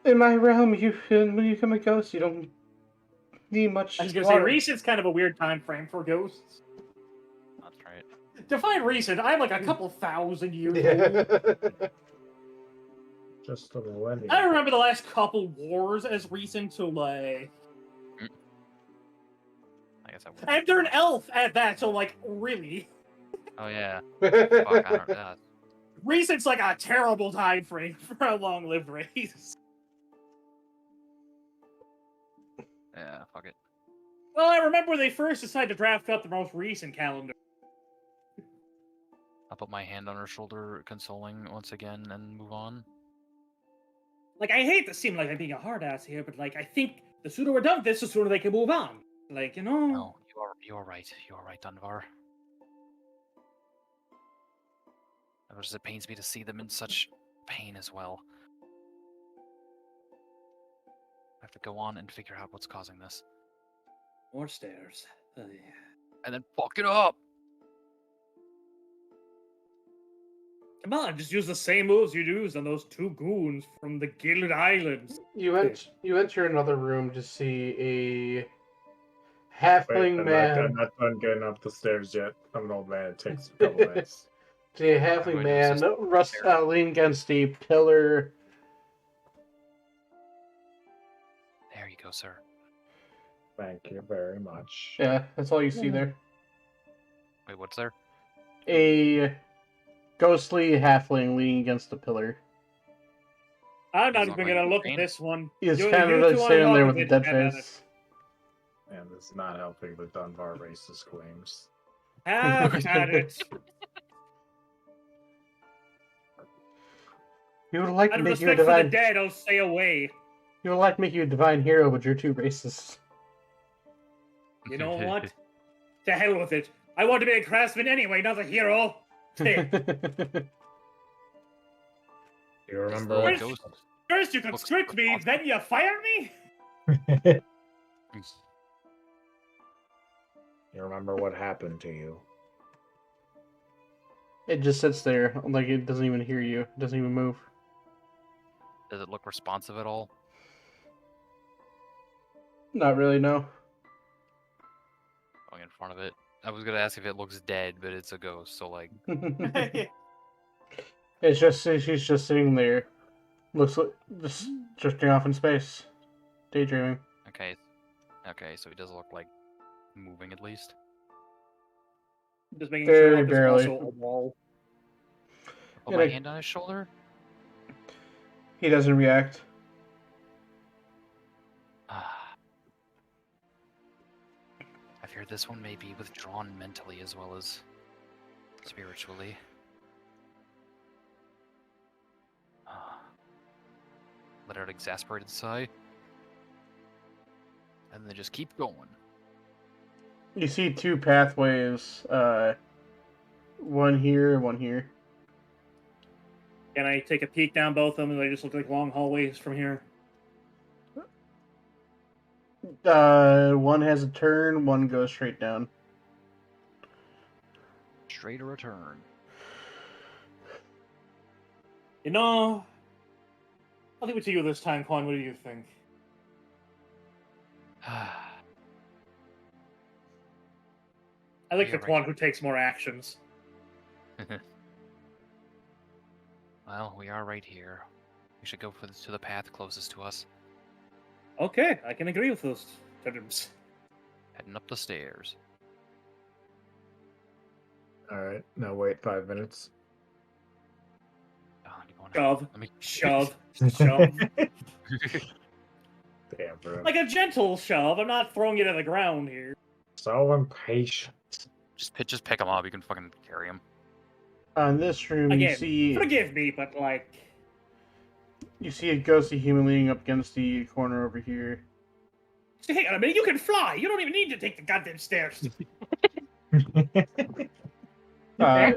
In my realm, when you become a ghost, you don't need much I was gonna say, water. recent's kind of a weird time frame for ghosts. That's right. Define recent, I'm like a couple thousand years old. Just a millennium. I remember the last couple wars as recent, so like... I guess I would. And they're an elf at that, so like, really? Oh yeah. Fuck, I don't know. Recent's like a terrible time frame for a long-lived race. Yeah, fuck it. Well, I remember when they first decided to draft up the most recent calendar. I'll put my hand on her shoulder, consoling once again, and move on. Like, I hate to seem like I'm being a hard ass here, but like, I think the sooner we're done with this, the sooner they can move on. Like, you know. No, you're right. You're right, Dunvar. It pains me to see them in such pain as well. I have to go on and figure out what's causing this. More stairs. And then fuck it up! Come on, just use the same moves you used on those two goons from the Gilded Islands. You enter another room to see a Wait, halfling I'm man. not done getting up the stairs yet. I'm an old man. It takes a couple minutes. See a halfling Wait, man is this- leaning against a pillar. There you go, sir. Thank you very much. Yeah, that's all you see Yeah. there. Wait, what's there? A ghostly halfling leaning against the pillar. I'm not Doesn't even look gonna like look Ukraine. at this one. He's You- kind you of two just are standing there along with a it, dead have at it. face. And this is not helping the Dunvar racist claims. Have at it. You would like Out to of make you a respect for the divine. dead, I'll stay away. You would like to make you a divine hero, but you're too racist. You know what? To hell with it. I want to be a craftsman anyway, not a hero. Hey, You remember the what? ghost First you looks conscript me, responsible. then you fire me? You remember what happened to you? It just sits there, like it doesn't even hear you. It doesn't even move. Does it look responsive at all? Not really, no. Going in front of it. I was gonna ask if it looks dead, but it's a ghost, so like, It's just she's just sitting there, looks like just drifting off in space, daydreaming. okay, so he does look like moving at least. Just making Very sure that there's barely. also a wall. Put Yeah, my like- hand on his shoulder. He doesn't react. Ah. I fear this one may be withdrawn mentally as well as spiritually. Let out exasperated sigh. And then just keep going. You see two pathways, one here, one here. Can I take a peek down both of them? They just look like long hallways from here. One has a turn, one goes straight down. Straight a return. You know, I'll leave it to you this time, Quan. What do you think? I like Yeah, the right. Quan who takes more actions. Well, we are right here. We should go to the path closest to us. Okay, I can agree with those terms. Heading up the stairs. Alright, now wait 5 minutes. Oh, you wanna... Shove, Let me... shove, shove. Damn, bro. Like a gentle shove. I'm not throwing it at the ground here. So impatient. Just pick him up. You can fucking carry him. On this room, Again, you see forgive me, but like, a ghostly human leaning up against the corner over here. see, hang on a minute. You can fly. You don't even need to take the goddamn stairs. Uh,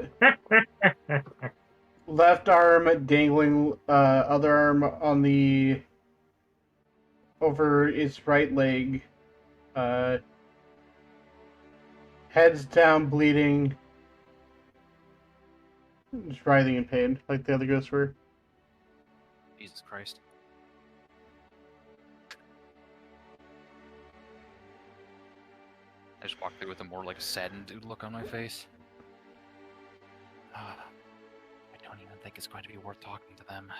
left arm dangling, other arm on the over its right leg. Heads down, bleeding. Just writhing in pain, like the other ghosts were. Jesus Christ. I just walked through with a more like saddened look on my face. I don't even think it's going to be worth talking to them.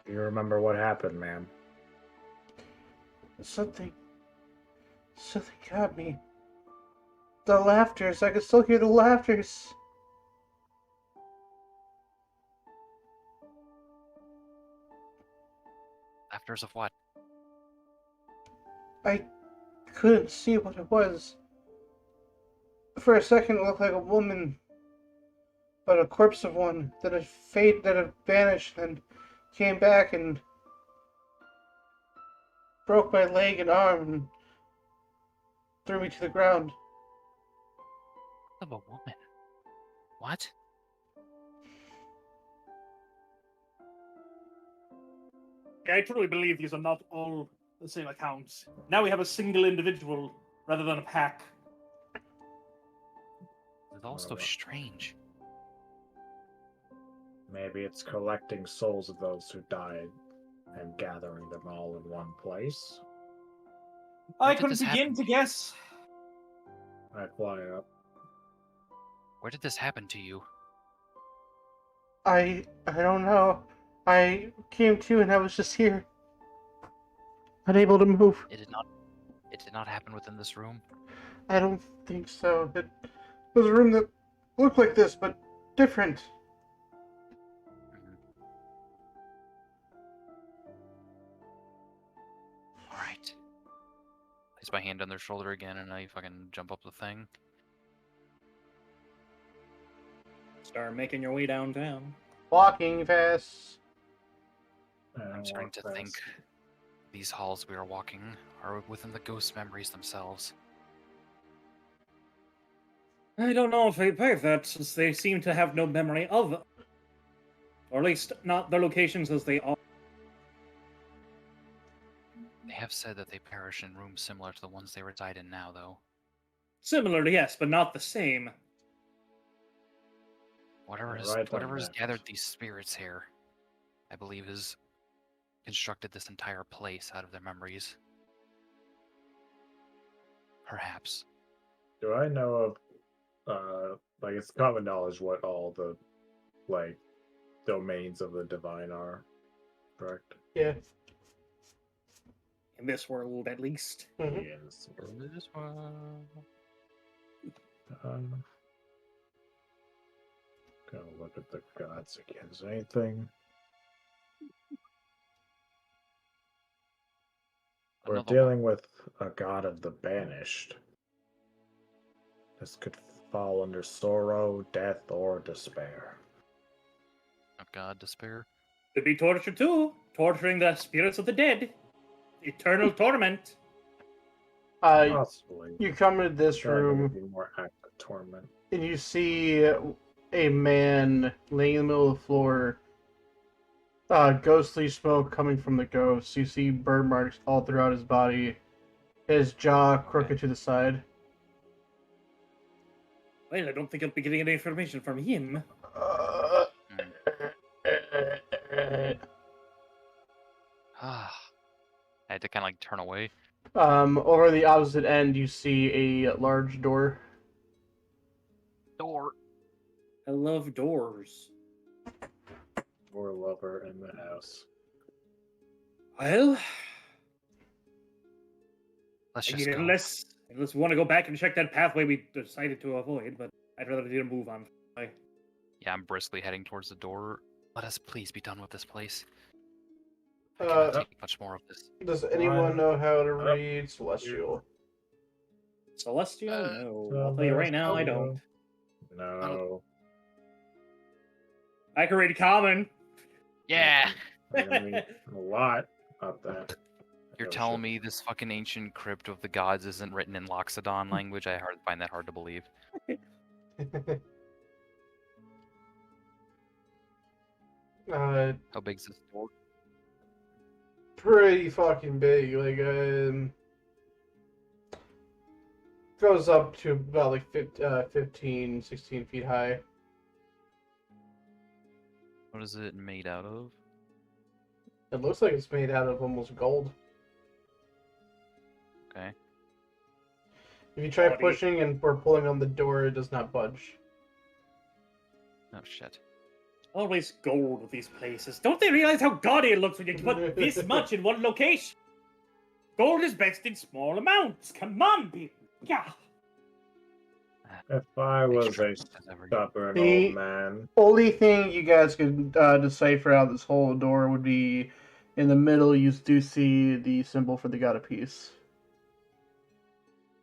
Do you remember what happened, ma'am? Something got me. The laughters. I could still hear the laughters. Laughters of what? I couldn't see what it was. For a second, it looked like a woman, but a corpse of one that had vanished, and came back and broke my leg and arm and threw me to the ground. Of a woman. What? I truly believe these are not all the same accounts. Now we have a single individual rather than a pack. It's all so strange. Maybe it's collecting souls of those who died and gathering them all in one place. I did couldn't this begin happen? to guess. I fly up. Where did this happen to you? I don't know. I came to and I was just here. Unable to move. It did not happen within this room. I don't think so. It was a room that looked like this, but different. Alright. Place my hand on their shoulder again and I fucking jump up the thing. Start making your way downtown. Walking fast. I'm starting to think these halls we are walking are within the ghost memories themselves. I don't know if I believe that, since they seem to have no memory of Or at least not their locations as they are. They have said that they perish in rooms similar to the ones they reside in now, though. Similar, yes, but not the same. Whatever Right on has that. gathered these spirits here, I believe has constructed this entire place out of their memories. Perhaps. Do I know of, like, it's common knowledge what all the, like, domains of the divine are, correct? Yeah. In this world, at least. Mhm. Yes. This one. Gonna look at the gods again. Is there anything? We're Another dealing with a god of the banished. This could fall under sorrow, death, or despair. one. Of God, despair. Could be torture too. Torturing the spirits of the dead. Eternal torment. Possibly. You come into this Feel like it would room be more active torment. and you see a man laying in the middle of the floor. Ghostly smoke coming from the ghost. You see burn marks all throughout his body. His jaw crooked to the side. Well, I don't think I'll be getting any information from him. Ah. I had to kind of like turn away. Over the opposite end, you see a large door. Door. I love doors. Or lover in the house. Well, Let's just again, go. unless we want to go back and check that pathway we decided to avoid, but I'd rather do a move on. Yeah, I'm briskly heading towards the door. Let us please be done with this place. I Uh, cannot take much more of this. Does anyone know how to read Celestial? Celestial? Uh, No. I'll tell you right now, I don't. No. I can read common. Yeah! I mean, a lot of that. You're Oh, telling shit. me this fucking ancient crypt of the gods isn't written in Loxodon language? Find that hard to believe. How big's this door? Pretty fucking big. Like, goes up to about like 15, 16 feet high. What is it made out of? It looks like it's made out of almost gold. Okay. If you try Body. pushing or pulling on the door, it does not budge. Oh shit. Always gold with these places. Don't they realize how gaudy it looks when you put this much in one location? Gold is best in small amounts. Come on, people. Yeah. If I was a Extra as ever. stubborn The- old man, Only thing you guys could decipher out this whole door would be in the middle. You do see the symbol for the god of peace.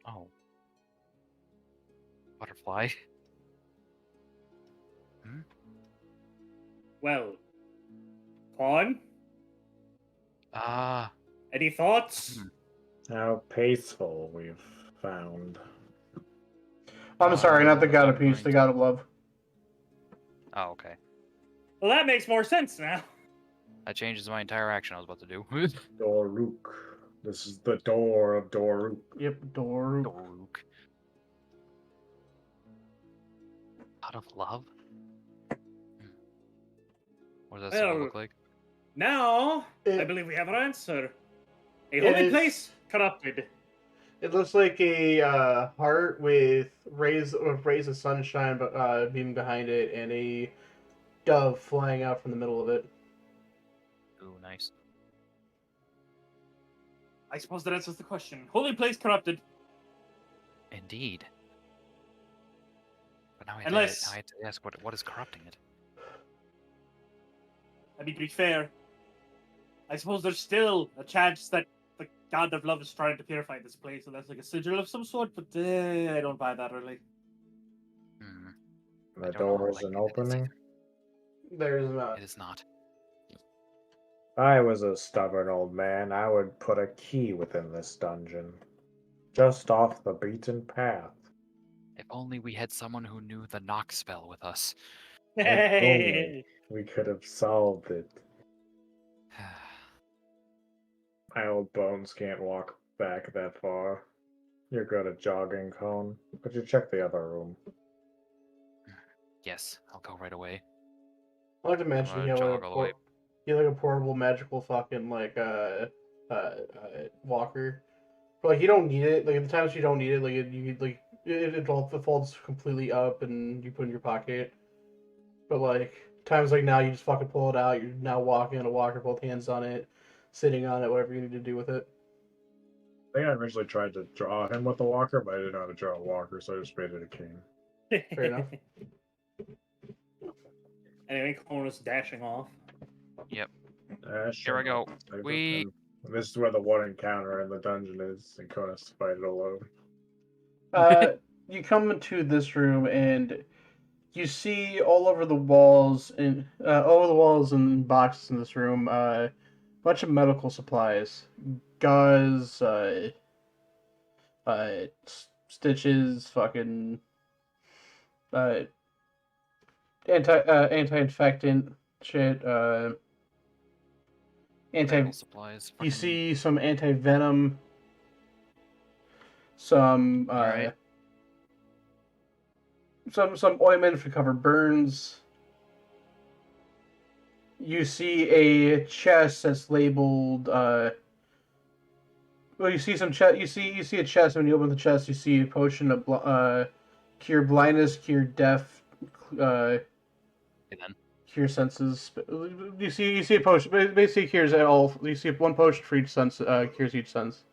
Oh. Butterfly. Well, Con, Ah. any thoughts? how peaceful we've found. I'm sorry, not the god of peace, the god of love. Oh, okay. Well, that makes more sense now. That changes my entire action I was about to do. Doruk. This is the door of Doruk. Yep, door. Doruk. Out of love? What does that symbol Well, look like? Now, I It, believe we have our answer. A It holy is- place corrupted. it looks like a heart with rays of sunshine beaming behind it, and a dove flying out from the middle of it. Ooh, nice. I suppose that answers the question. Holy place corrupted. Indeed. But now I Unless- have to ask what is corrupting it? I mean, to be fair, I suppose there's still a chance that the god of love is trying to purify this place, and that's like a sigil of some sort, but I don't buy that really. Hmm. The I don't know, door is like, an it's opening. either- There's not. It is not. If I was a stubborn old man, I would put a key within this dungeon. Just off the beaten path. If only we had someone who knew the knock spell with us. If only we could have solved it. My old bones can't walk back that far. You're good at jogging, Cone. Could you check the other room? Yes, I'll go right away. I like to imagine gonna you have jog all the way. like a portable magical fucking like walker. But like you don't need it. Like at the times you don't need it, like it folds completely up and you put it in your pocket. But like times like now, you just fucking pull it out. You're now walking on a walker, both hands on it, sitting on it, whatever you need to do with it. I think I originally tried to draw him with a walker, but I didn't know how to draw a walker, so I just made it a cane. Fair enough. Anyway, Cornus dashing off. Yep. Here I go. This is where the one encounter in the dungeon is, and Kona's fight it alone. You come into this room and you see all over the walls and boxes in this room, a bunch of medical supplies, gauze, stitches, fucking anti-infectant shit, Medical supplies. You Fucking... see some anti-venom, some Alright. some ointment to cover burns. You see a chest that's labeled. Well, you see some chest. You see a chest. When you open the chest, you see a potion of cure blindness, cure deaf, And then cure senses. You see a potion. Basically, cures all. You see one potion for each sense. Cures each sense.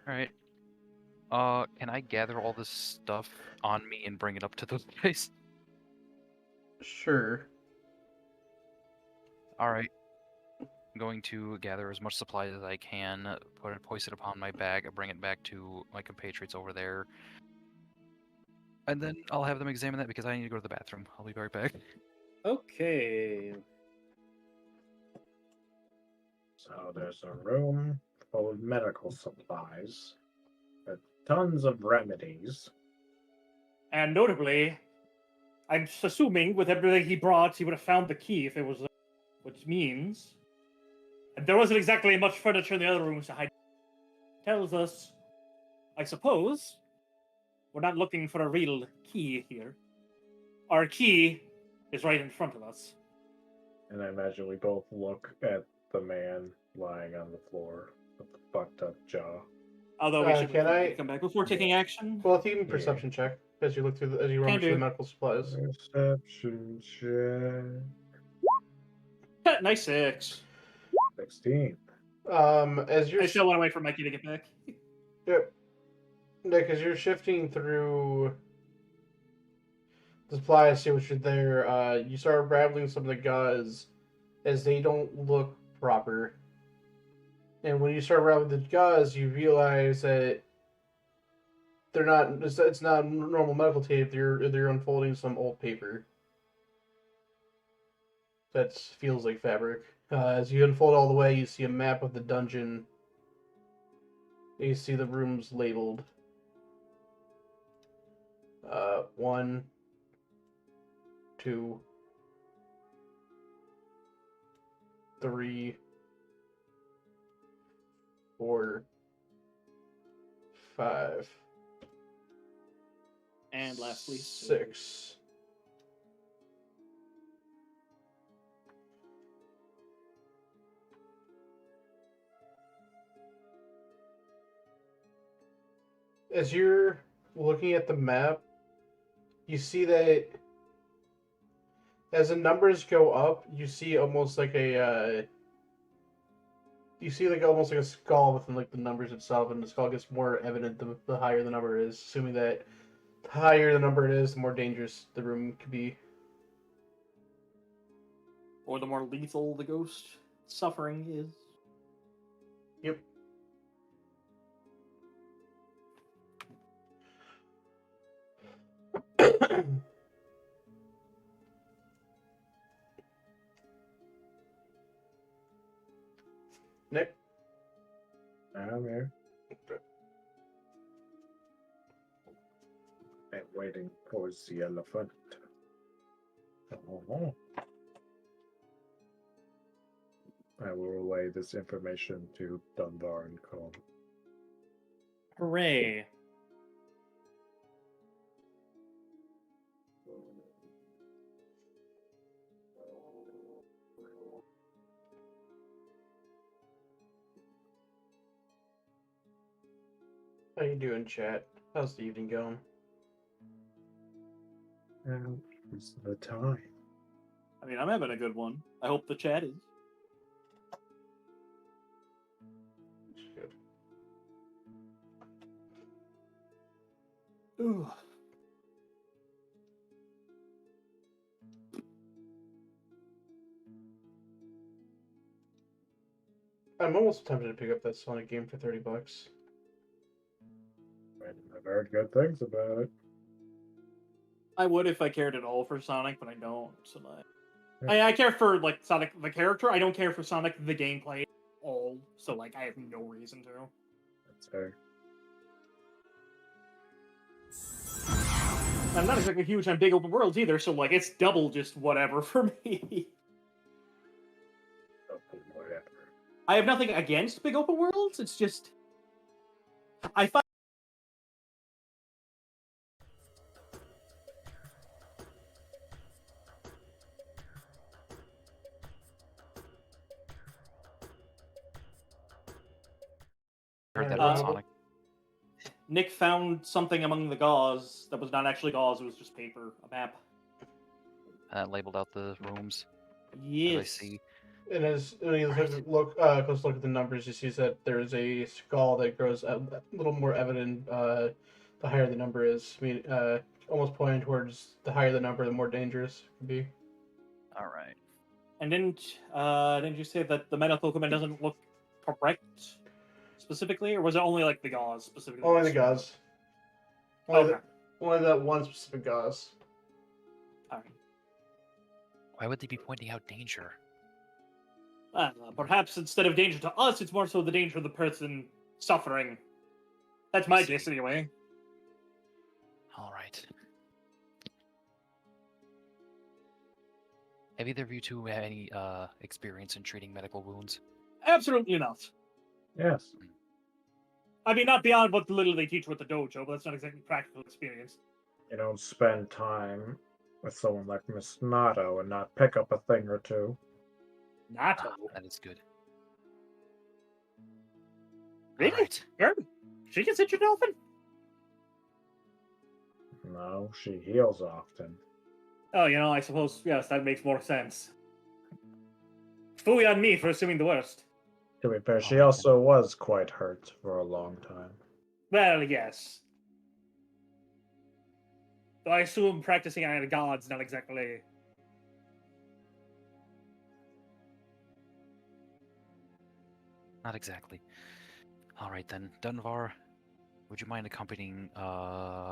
Alright. Can I gather all this stuff on me and bring it up to the place? Sure. Alright. I'm going to gather as much supplies as I can, hoist it upon my back, and bring it back to my compatriots over there. And then I'll have them examine that because I need to go to the bathroom. I'll be right back. Okay. So there's a room full of medical supplies, with tons of remedies. And notably, I'm assuming with everything he brought, he would have found the key if it was, which means there wasn't exactly much furniture in the other rooms to hide. Tells us, I suppose, we're not looking for a real key here. Our key is right in front of us. And I imagine we both look at the man lying on the floor with the fucked up jaw. Although we should come back before taking action. Well, if you can perception check as you look through as you run through the medical supplies. Perception check. Nice 6. 16. As you're I still want to wait for Mikey to get back. Yep. Nick, as you're shifting through the supplies, see what you're there, you start rattling some of the gauze as they don't look proper. And when you start rattling the gauze, you realize that they're not. It's not normal medical tape. They're unfolding some old paper that feels like fabric. As you unfold all the way, you see a map of the dungeon. And you see the rooms labeled. 1, 2, 3, 4, 5, And lastly, 6. As you're looking at the map, you see that as the numbers go up, you see almost like a almost like a skull within like the numbers itself, and the skull gets more evident the higher the number is, assuming that the higher the number it is, the more dangerous the room could be. or the more lethal the ghost suffering is. Yep. Nick? I'm here. I'm waiting for the elephant. Oh. I will relay this information to Dunvar and Co. Hooray. How you doing, chat? How's the evening going? And it's the time. I mean, I'm having a good one. I hope the chat is. Good. Ooh. I'm almost tempted to pick up that Sonic game for $30. I've heard good things about it. I would if I cared at all for Sonic, but I don't. So Yeah. I care for like Sonic the character. I don't care for Sonic the gameplay at all. So like I have no reason to. That's fair. I'm not exactly huge on big open worlds either, so like it's double just whatever for me. Whatever. I have nothing against big open worlds. It's just I find Heard that Uh, about Sonic. Nick found something among the gauze that was not actually gauze. It was just paper, a map. Labeled out the rooms. As I Yes. see. And as when you close look at the numbers, you see that there's a skull that grows a little more evident the higher the number is. I mean, almost pointing towards the higher the number, the more dangerous it can be. All right. And didn't you say that the medical equipment doesn't look correct specifically, or was it only like the gauze specifically? Only the gauze. Only, Okay. only that one specific gauze. Alright. Why would they be pointing out danger? Perhaps instead of danger to us, it's more so the danger of the person suffering. That's my guess, anyway. All right. Have either of you two had any experience in treating medical wounds? Absolutely not. Yes. I mean, not beyond what little they teach with the dojo, but that's not exactly practical experience. You don't spend time with someone like Miss Nato and not pick up a thing or two. Nato. That is good. Really? All right. Good. She can sit your dolphin? No, she heals often. Oh, I suppose, yes, that makes more sense. Fooey on me for assuming the worst. To be fair, she Alright, also was quite hurt for a long time. Well, yes. So I assume practicing on the gods not exactly. Not exactly. All right then, Dunvar, would you mind accompanying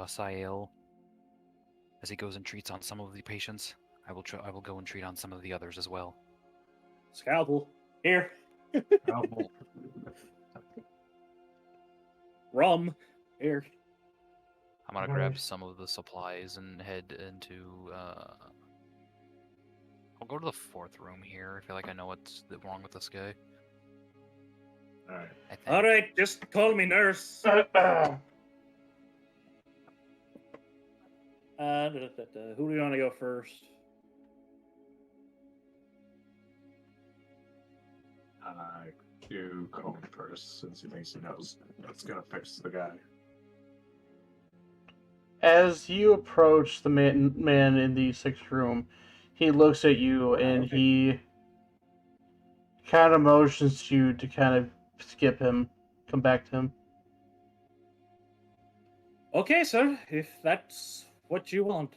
Sael as he goes and treats on some of the patients? I will go and treat on some of the others as well. Scalpel. Here. Oh, well, Rum. Here. I'm gonna Alright. grab some of the supplies and head into. I'll go to the fourth room here. I feel like I know what's wrong with this guy. Alright. I think. Alright, just call me nurse. Who do you want to go first? Do Cone first, since he thinks he knows that's gonna fix the guy. As you approach the man in the sixth room, he looks at you and Okay. he kind of motions you to kind of skip him, come back to him. Okay, sir, if that's what you want.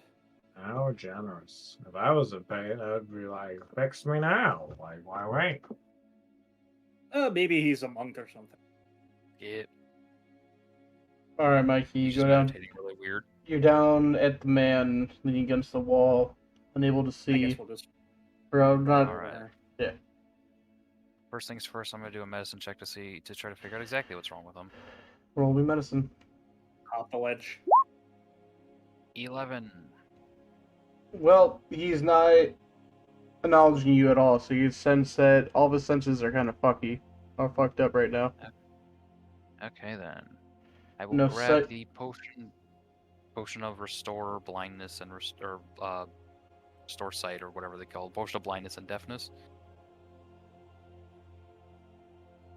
How generous. If I was in pain, I'd be like, fix me now. Like, why wait? Maybe he's a monk or something. Yeah. All right, Mikey, you He's go just down. meditating really weird. You're down at the man, leaning against the wall, unable to I see. guess we'll just. Or not. All right. Yeah. First things first, I'm gonna do a medicine check to try to figure out exactly what's wrong with him. Roll me medicine. Off the ledge. 11. Well, he's not acknowledging you at all, so you sense that all of his senses are kind of fucked up right now. Okay then. I will No grab sight. the potion of restore blindness and restore sight or whatever they call it. Potion of blindness and deafness.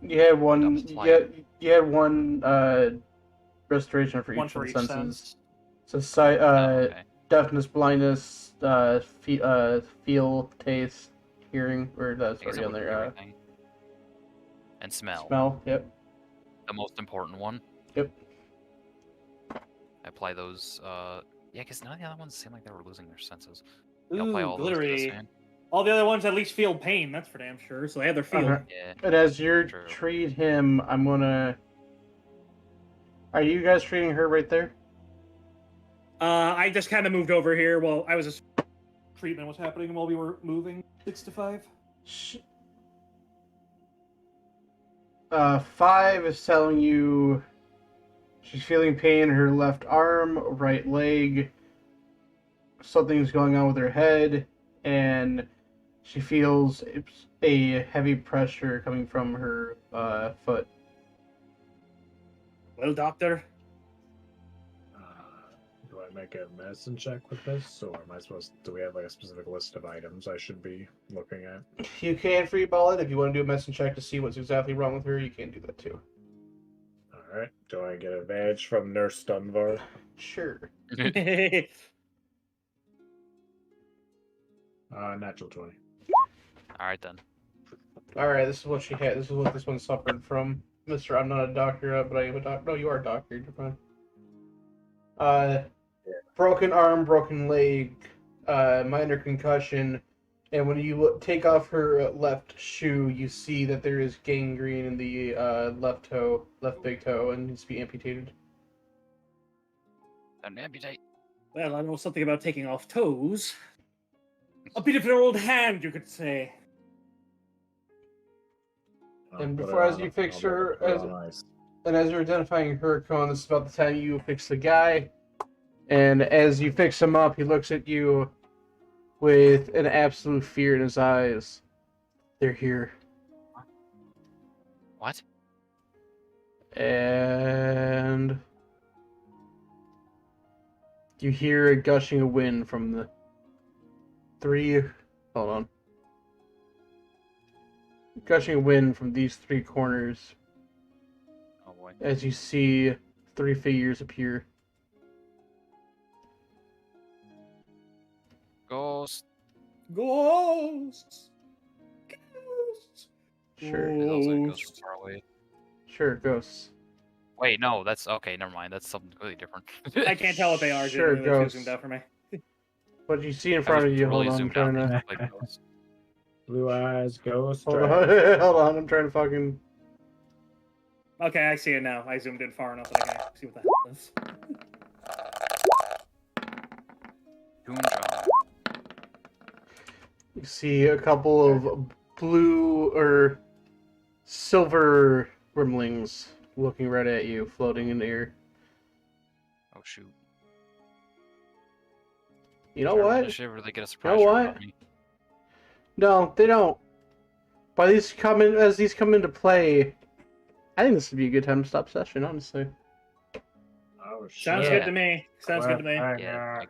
You had And one. apply it. You had one restoration for One each of for the each senses. sense. So sight, Oh, okay. deafness, blindness, feel, taste, hearing, or that's I guess already I on would do there. everything. And smell. Smell. Yep. The most important one. Yep. I apply those. Yeah, because none of the other ones seem like they were losing their senses. I'll apply Ooh, all those to this glittery. man. All the other ones at least feel pain, that's for damn sure. So they have their feel. Okay. Yeah. And as you're True. treat him, I'm gonna. Are you guys treating her right there? I just kind of moved over here while I was just treatment was happening while we were moving 6 to 5. 5 is telling you she's feeling pain in her left arm, right leg. Something's going on with her head, and she feels a heavy pressure coming from her foot. Well, doctor, Do I make a medicine check with this, or am I supposed? Do we have like a specific list of items I should be looking at? You can freeball it if you want to do a medicine check to see what's exactly wrong with her. You can do that too. All right. Do I get advantage from Nurse Dunvar? Sure. Natural 20. All right then. All right. This is what she had. This is what this one suffered from, Mister. I'm not a doctor, but I am a doctor. No, you are a doctor. You're fine. Broken arm, broken leg, minor concussion, and when you take off her left shoe, you see that there is gangrene in the left big toe, and needs to be amputated. Then amputate. well, I know something about taking off toes. A bit of an old hand, you could say. And Put it before, as on- you fix I'll her, put it as on ice. and as you're identifying her, Cohen, this is about the time you fix the guy. And as you fix him up, he looks at you with an absolute fear in his eyes. They're here. What? And you hear a gushing of wind from the hold on. Gushing wind from these 3 corners Oh boy. as you see 3 figures appear. Ghost. Ghosts! Ghosts! Sure. There's also a ghost Ghost. far away. Sure, ghosts. Wait, no, that's okay. Never mind. That's something completely different. I can't tell what they are. Sure, Genuinely, ghosts. zoomed out for me. What you see in I front was of you, really hold on, I'm zoomed trying out. to... They look like ghosts. Blue eyes, ghost. Hold dragon. on, hold on, I'm trying to fucking... Okay, I see it now. I zoomed in far enough that I can see what the hell it is. Goon John. You see a couple of blue or silver gremlins looking right at you, floating in the air. Oh shoot. You know Sure, what? Initiative, or they get a surprise know shot what? from me. No, they don't. As these come into play, I think this would be a good time to stop session, honestly. Oh, shit. Sounds Yeah. good to me. Sounds good to me. Yeah. Like,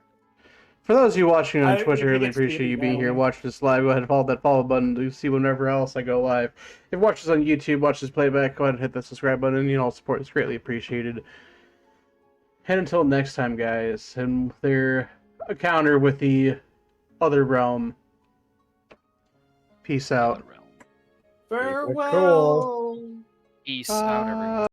For those of you watching on I- Twitch, I if he really gets to appreciate it, you being that'll here. be- Watch this live. Go ahead and follow that follow button to see whenever else I go live. If you watch this on YouTube, watch this playback, go ahead and hit that subscribe button. And all support is greatly appreciated. And until next time, guys, and their encounter with the other realm. Peace out. realm. Farewell! Peace out, everyone.